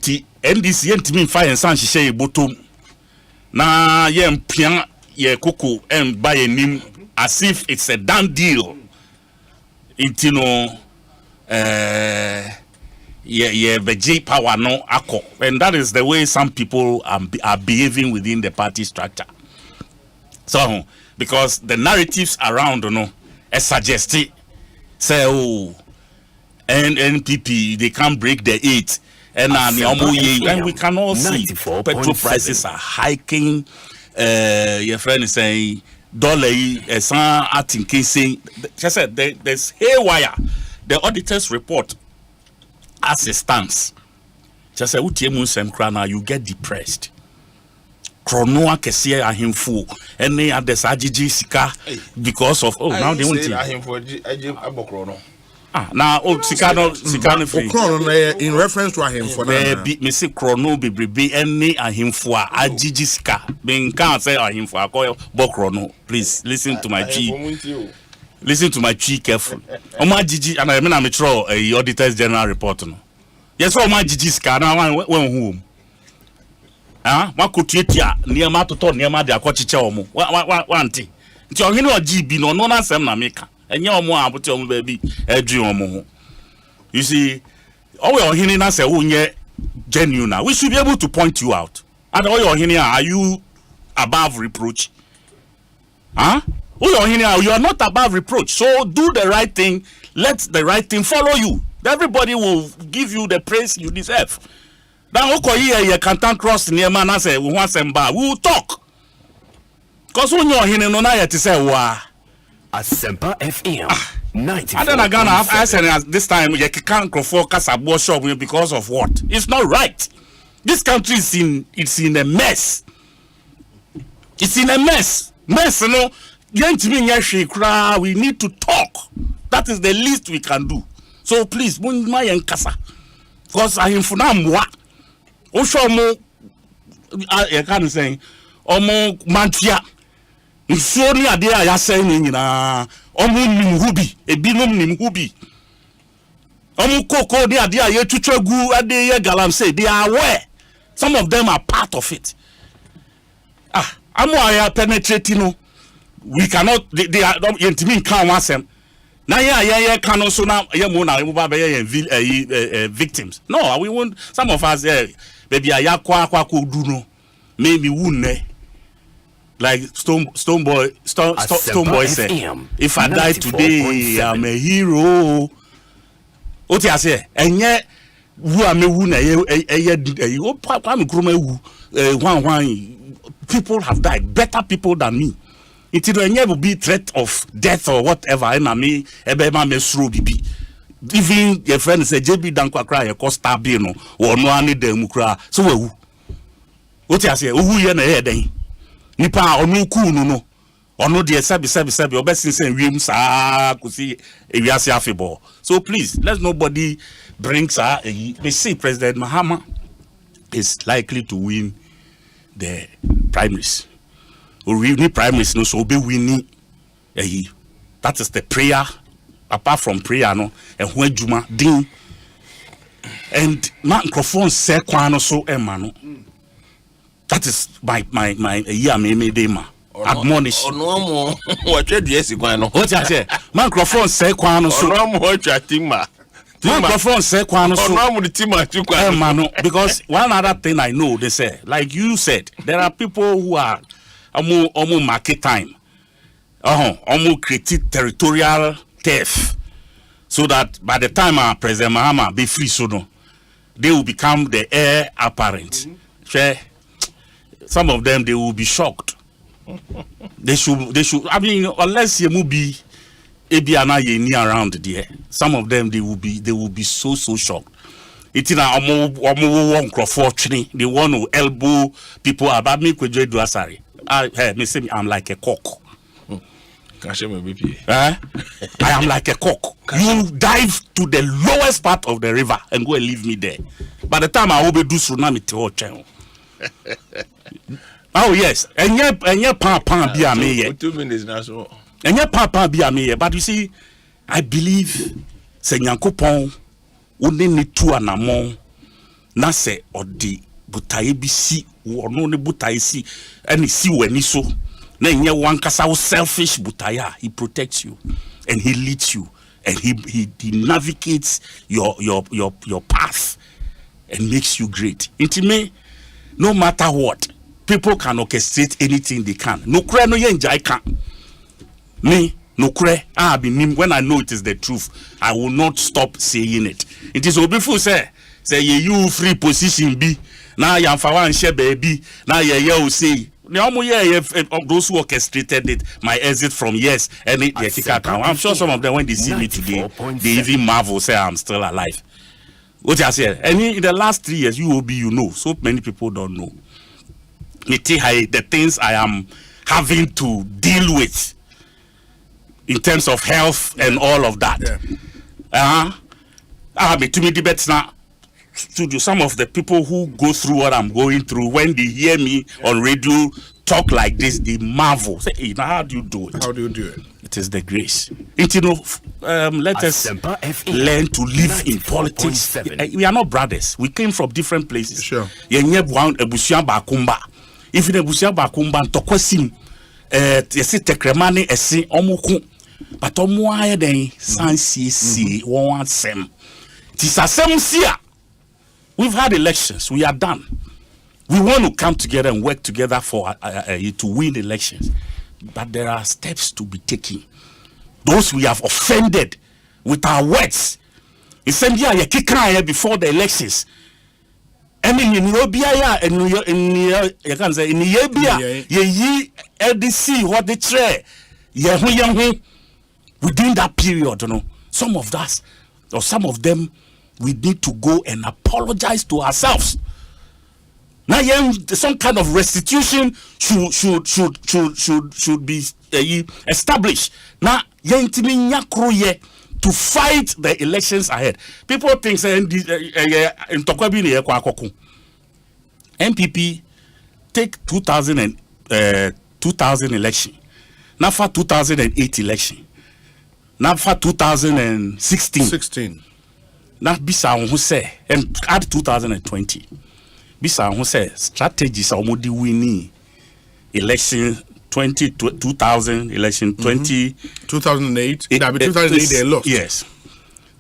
the NDC ntimi fa yensan hihye botom na ye mpia ye koko and buy a name as if it's a done deal. Intino the power no ako, and that is the way some people are behaving within the party structure. So because the narratives around suggest it, say and NPP they can't break the 8, and we can all see petrol prices are hiking. Your friend is saying dollar I think saying just said there's haywire. The auditors report as it stands. Just say you get depressed. Chronoa kesiye ahimfu any others agigi sika because of now they want to now sika free in reference to ahimfu na me say chrono be any ahimfu agigi sika me can say ahimfu akoyo bo chrono. Please listen to my tree careful. Oma agigi and I mean I'm sure auditors general report no yes oma agigi sika na when who makutuetia niema toto niema de akwachiche omo wanti nti ohene ogibi no no na sem na meka enye omo abote omo baabi adwi omo ho. You see owe ohene na se wonye genuine, we should be able to point you out. And owe ohene are you above reproach? Owe ohene you are not above reproach, so do the right thing, let the right thing follow you. Everybody will give you the praise you deserve. Now, you can't cross near man and say, we want some bar. We will talk. Because when you're here, no, I to say, wow. Asempa FM 94.7. I don't know, I said this time, you can't go for Casabo shop because of what? It's not right. This country is in a mess. It's in a mess. Mess, you know. We need to talk. That is the least we can do. So please, because I am for now. Oshomo, I can't say, Omo Mantia. If only a day I say, Omo Hubi, a binum nim Hubi. Omo Coco, they are there to Chogu, a day Galam say, they are aware. Some of them are part of it. I'm penetrating. We cannot, they are intimate, can't want them. Now, can also now, victims. No, we won't. Some of us, baby, maybe wound like Stone Boy said. If I die today, I'm a hero. What I say, and yet, who am a wound? People have died, better people than me. It will never be threat of death or whatever. And me, bibi. Even your friend say, JB Dankwa cry, a costa bino, or no any democrat. So, what I say, who you head? Nipa or no cool, no, or no, dear Sabi, or best in saying, Wims, could see a Yasi ball. So, please, let nobody bring, they say President Mahama is likely to win the primaries. We need primaries, no, so be winning. That is the prayer. Apart from prayer, no, and when Juma ding, and microphone say kwano so emano. That is my year me dema. Admonish. No what you yes kwano. What I say? Microphone say kwano so. No what you think ma. Microphone say kwano so. No the team kwano. Because one other thing I know, they say, like you said, there are people who are almost market time. Almost create territorial theft, so that by the time President Mahama be free, so no, they will become the heir apparent. Some of them they will be shocked. They should. I mean, unless you be Ebiana ye around there, some of them they will be so shocked. It's in a they want to elbow people about me. I'm like a cock. I am like a cock. You dive to the lowest part of the river and go and leave me there. By the time I will do tsunami to channel. Oh yes, and yet papa be a me. 2 minutes now so. And yet papa be a me. But you see, I believe Senyankopon only need 2 anamon. Na se odi butaye bisi or no ne butaye si and si when so. Na nye one kasa selfish butaya. He protects you and he leads you and he navigates your path and makes you great. Into me, no matter what, people can orchestrate anything they can. No cry, no yenjai can. Me, no cry. When I know it is the truth, I will not stop saying it. It is before say you free position B. Now you for share baby. Now you say. Those who orchestrated it, my exit from yes, and I'm sure some of them when they see me today, they even marvel, say I'm still alive. What I said, and in the last 3 years, you know, so many people don't know. The things I am having to deal with in terms of health and all of that. To me debates now. To some of the people who go through what I'm going through, when they hear me on radio talk like this, they marvel. Say, hey, now how do you do it? How do you do it? It is the grace. Let us learn to live in politics. We are not brothers. We came from different places. Sure. If in Ebusia Bakumba, Tokosim, yesi tekremani esi omuku, but omuaye den sansi one sem. Tisa sem siya. We've had elections. We are done. We want to come together and work together for to win elections. But there are steps to be taken. Those we have offended with our words. Incendia before the elections. I mean, in Yobia and you can say in Yabia, ye LDC what they try. Within that period, you know, some of us or some of them. We need to go and apologize to ourselves. Now, some kind of restitution should be established. Now, to fight the elections ahead. People think MPP take 2000 election. Now for 2008 election. Now for 2016. Now, Bisa who say, and add 2020. Bisa who say strategies are more winning election 2000 election 2008. 2008 they lost. Yes.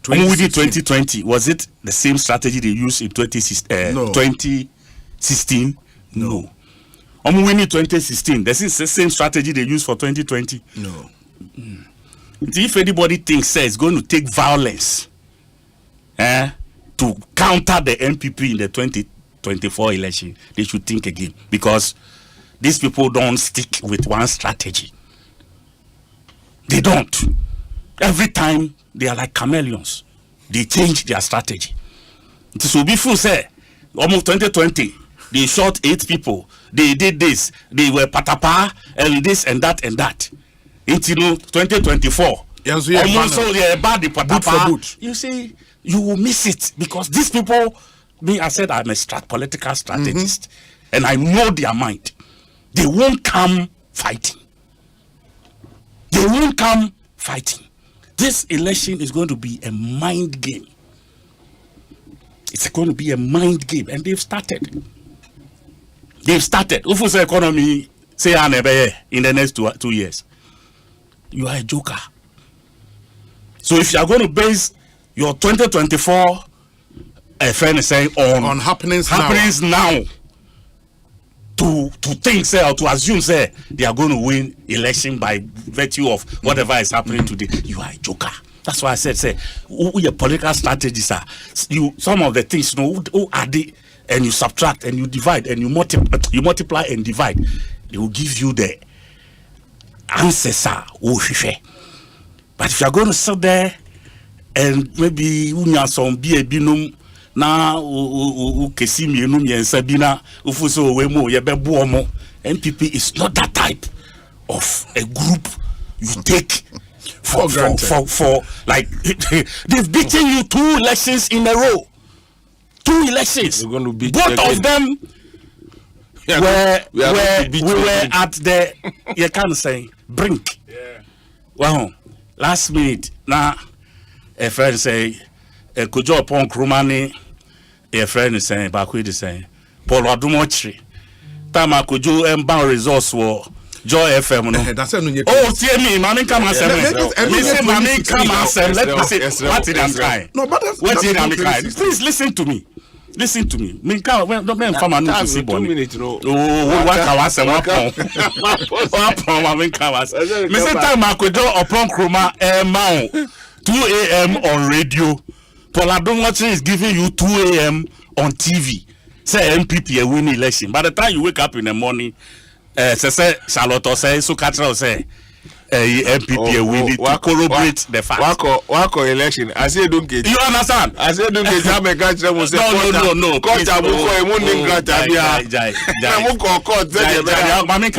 2020 was it the same strategy they used in 2016? No. Winning 2016. This is the same strategy they used for 2020. No. If anybody thinks it's going to take violence. To counter the MPP in the 2024 election, they should think again, because these people don't stick with one strategy. They don't. Every time they are like chameleons. They change their strategy. So before say, almost 2020, they shot 8 people. They did this. They were patapa and this and that and that. Until 2024. Yes, almost so they are bad patapa. You see. You will miss it because these people, I said I'm a political strategist, and I know their mind. They won't come fighting. This election is going to be a mind game. It's going to be a mind game, and they've started. If the economy say in the next 2 years, you are a joker. So if you are going to base your 2024 friend is saying on happenings now to think say or to assume say they are going to win election by virtue of whatever is happening today. You are a joker. That's why I said say who your political strategies are. You some of the things who are the and you subtract and you divide and you multiply and divide. They will give you the answers. But if you are going to sit there and maybe unya some be a binum na ukesi mienu miensa bina ufuso wemo yebebo omo. MPP is not that type of a group you take for like they've beaten you 2 elections in a row. 2 elections. We're going to beat both of them. We were at the you can't say brink. Yeah. Well, last minute now. A friend say, "A kujo upon Krumani." A friend is saying, "Bakwi is saying, Paul Adumochi." Tama kujo emban resource wo Joy FM no. That's no. Oh, see me, mami come asem. Me say mami come asem. Let me say what it am crying. No, but that's what it am crying. Please listen to me. Listen to me. Me come when don't me farmer no see boni. 2 minutes no. Oh, what ka wasem what pon mami come asem. Me say time akojo upon kroma ma 2 a.m. on radio. Poladon watching is giving you 2 a.m. on TV. Say MPP a win election. By the time you wake up in the morning, say Charlotte say so Catherine say MPP a win to corroborate the fact. Wako election. I say don't get. You understand? I say don't get. Jame Catherine will say no. Court abuko emuning grata bia. Na muko court say Mami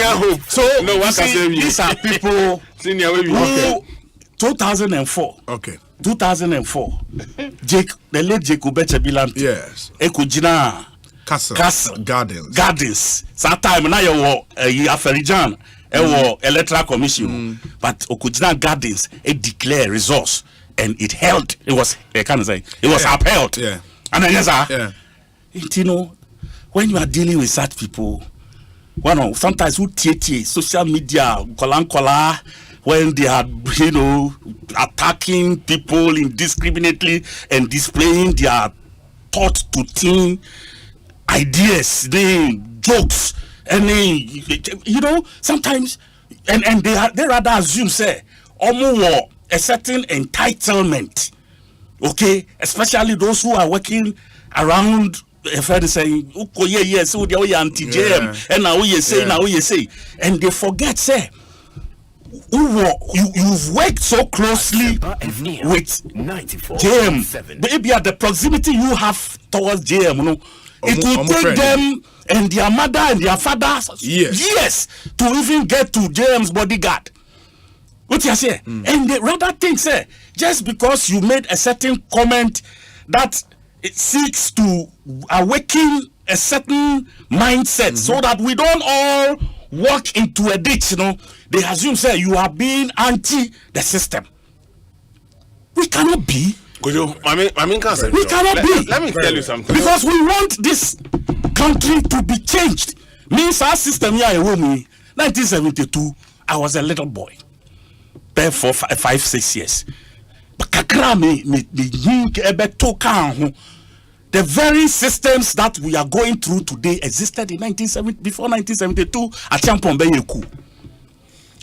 hope. So no one can say these are people. Senior we okay. 2004. Okay. 2004. The late Jacob Bechebilam. Yes. Ekojina Castle Gardens. That time now you Aferijan. Electoral Commission. But Okujina Gardens it declared resource and it held. It was upheld. Yeah. And then yeah. You know, when you are dealing with such people, sometimes who social media kola when they are attacking people indiscriminately and displaying their thought to teen ideas, they jokes, and sometimes and they rather assume say a certain entitlement, okay, especially those who are working around. If I say, yes, so they are anti-JM, and now you say, and they forget say. You've worked so closely with JM. Maybe at the proximity you have towards JM, it will take them and their mother and their father years to even get to JM's bodyguard. What you say? And they rather think, say, just because you made a certain comment that it seeks to awaken a certain mindset so that we don't all walk into a ditch, they assume say you are being anti the system. We cannot be. We cannot be. Let me tell you something. Because we want this country to be changed. Means our system here in 1972, I was a little boy. There for 5-6 years. The very systems that we are going through today existed in 1970 before 1972 at Champombeyeku.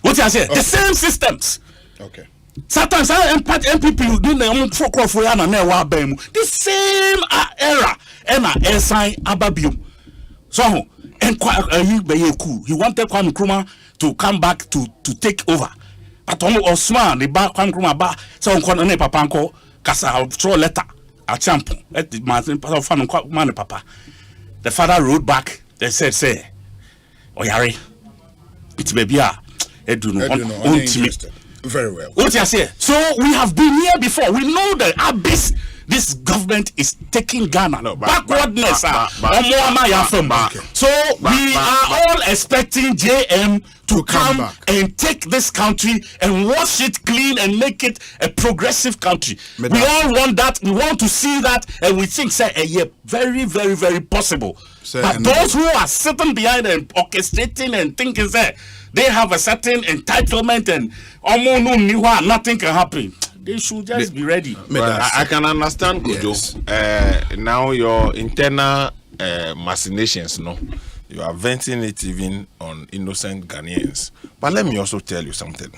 What I say? The same systems. Okay. Sometimes MPP do the same era and Osei Ababium. So he wanted Kwame Nkrumah to come back to take over. But Osman the Kwame Nkrumah ba so on papa anko kasa throw letter. A champion, let the man papa. The father wrote back. They said, "Say, Oyari, it's baby very well. What you say? So we have been here before. We know the abyss this government is taking Ghana backwardness. So we are all expecting JM to come back and take this country and wash it clean and make it a progressive country. We all want that. We want to see that, and we think very, very, very possible. But those who are sitting behind and orchestrating and thinking that they have a certain entitlement and nothing can happen. They should just be ready. I can understand, Kojo. Yes. Now your internal machinations, you are venting it even on innocent Ghanaians. But let me also tell you something.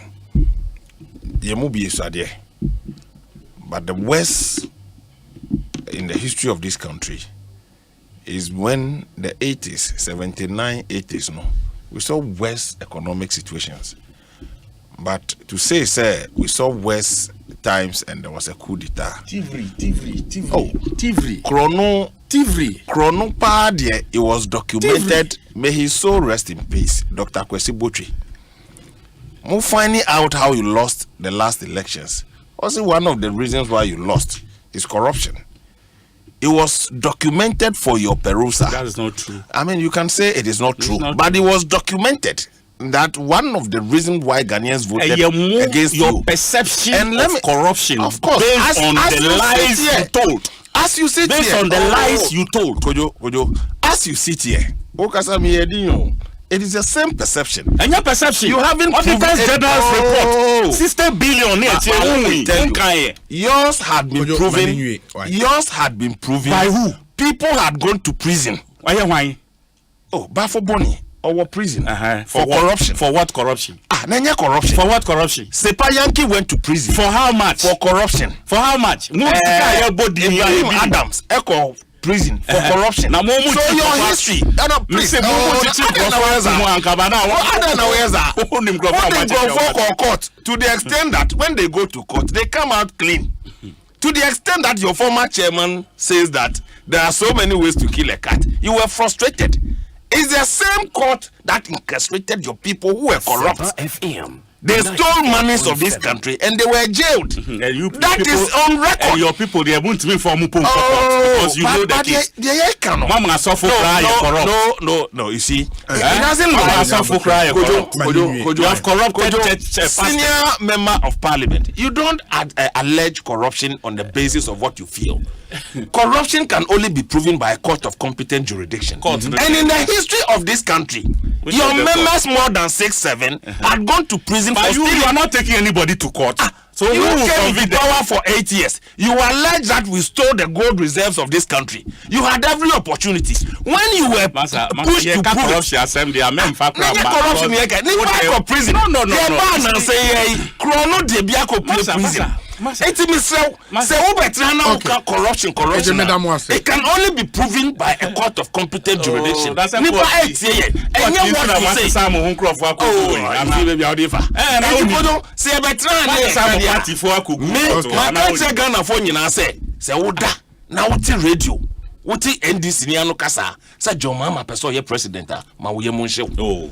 But the worst in the history of this country is when the 80s, 79, 80s, we saw worse economic situations. But to say we saw worse times and there was a coup d'etat. TV. Chrono Padie, it was documented. May his soul rest in peace, Dr. Kwesi Botri. More finding out how you lost the last elections. Also, one of the reasons why you lost is corruption. It was documented for your perusal. That is not true. I mean, you can say it is not true, but it was documented. That one of the reasons why Ghanaians voted against your perception of corruption, of course, based on the lies you told. As you sit based here, on the lies you told. Kojo, as you sit here, It is the same perception. And your perception. You haven't proven report. 60 billion. Yours had been proven. Yours had been proven. By who? People had gone to prison. Why? Oh, but for Bonnie. Or prison for corruption. For what corruption? Nanya corruption. For what corruption? Sepa Yankee went to prison. For how much? For corruption. For how much? Ibrahim Adams, Echo prison for corruption. So your history. Please. To the extent that when they go to court, they come out clean. To the extent that your former chairman says that there are so many ways to kill a cat, you were frustrated. It's the same court that incarcerated your people who were corrupt. They stole monies of this country and they were jailed. That is on record. And your people, they won't be for because you know the case. Mama suffer cry. No. You see, it doesn't you have corrupted senior member of parliament. You don't allege corruption on the basis of what you feel. Corruption can only be proven by a court of competent jurisdiction. And in the history of this country, your members more than 6-7 had gone to prison. But you are not taking anybody to court. So you came in power for 8 years. You allege that we stole the gold reserves of this country. You had every opportunity. When you were pushed to prove corruption, corruption. It can only be proven by a court of competent jurisdiction. Radio. Woti NDC ni anu kasa sa Jomama person ye president ma wo ye munhye.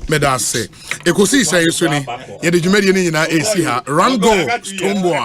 Medase. Ekosiisen so ni ye de dwumadi ni nyina esi ha. Rango Stoneboy.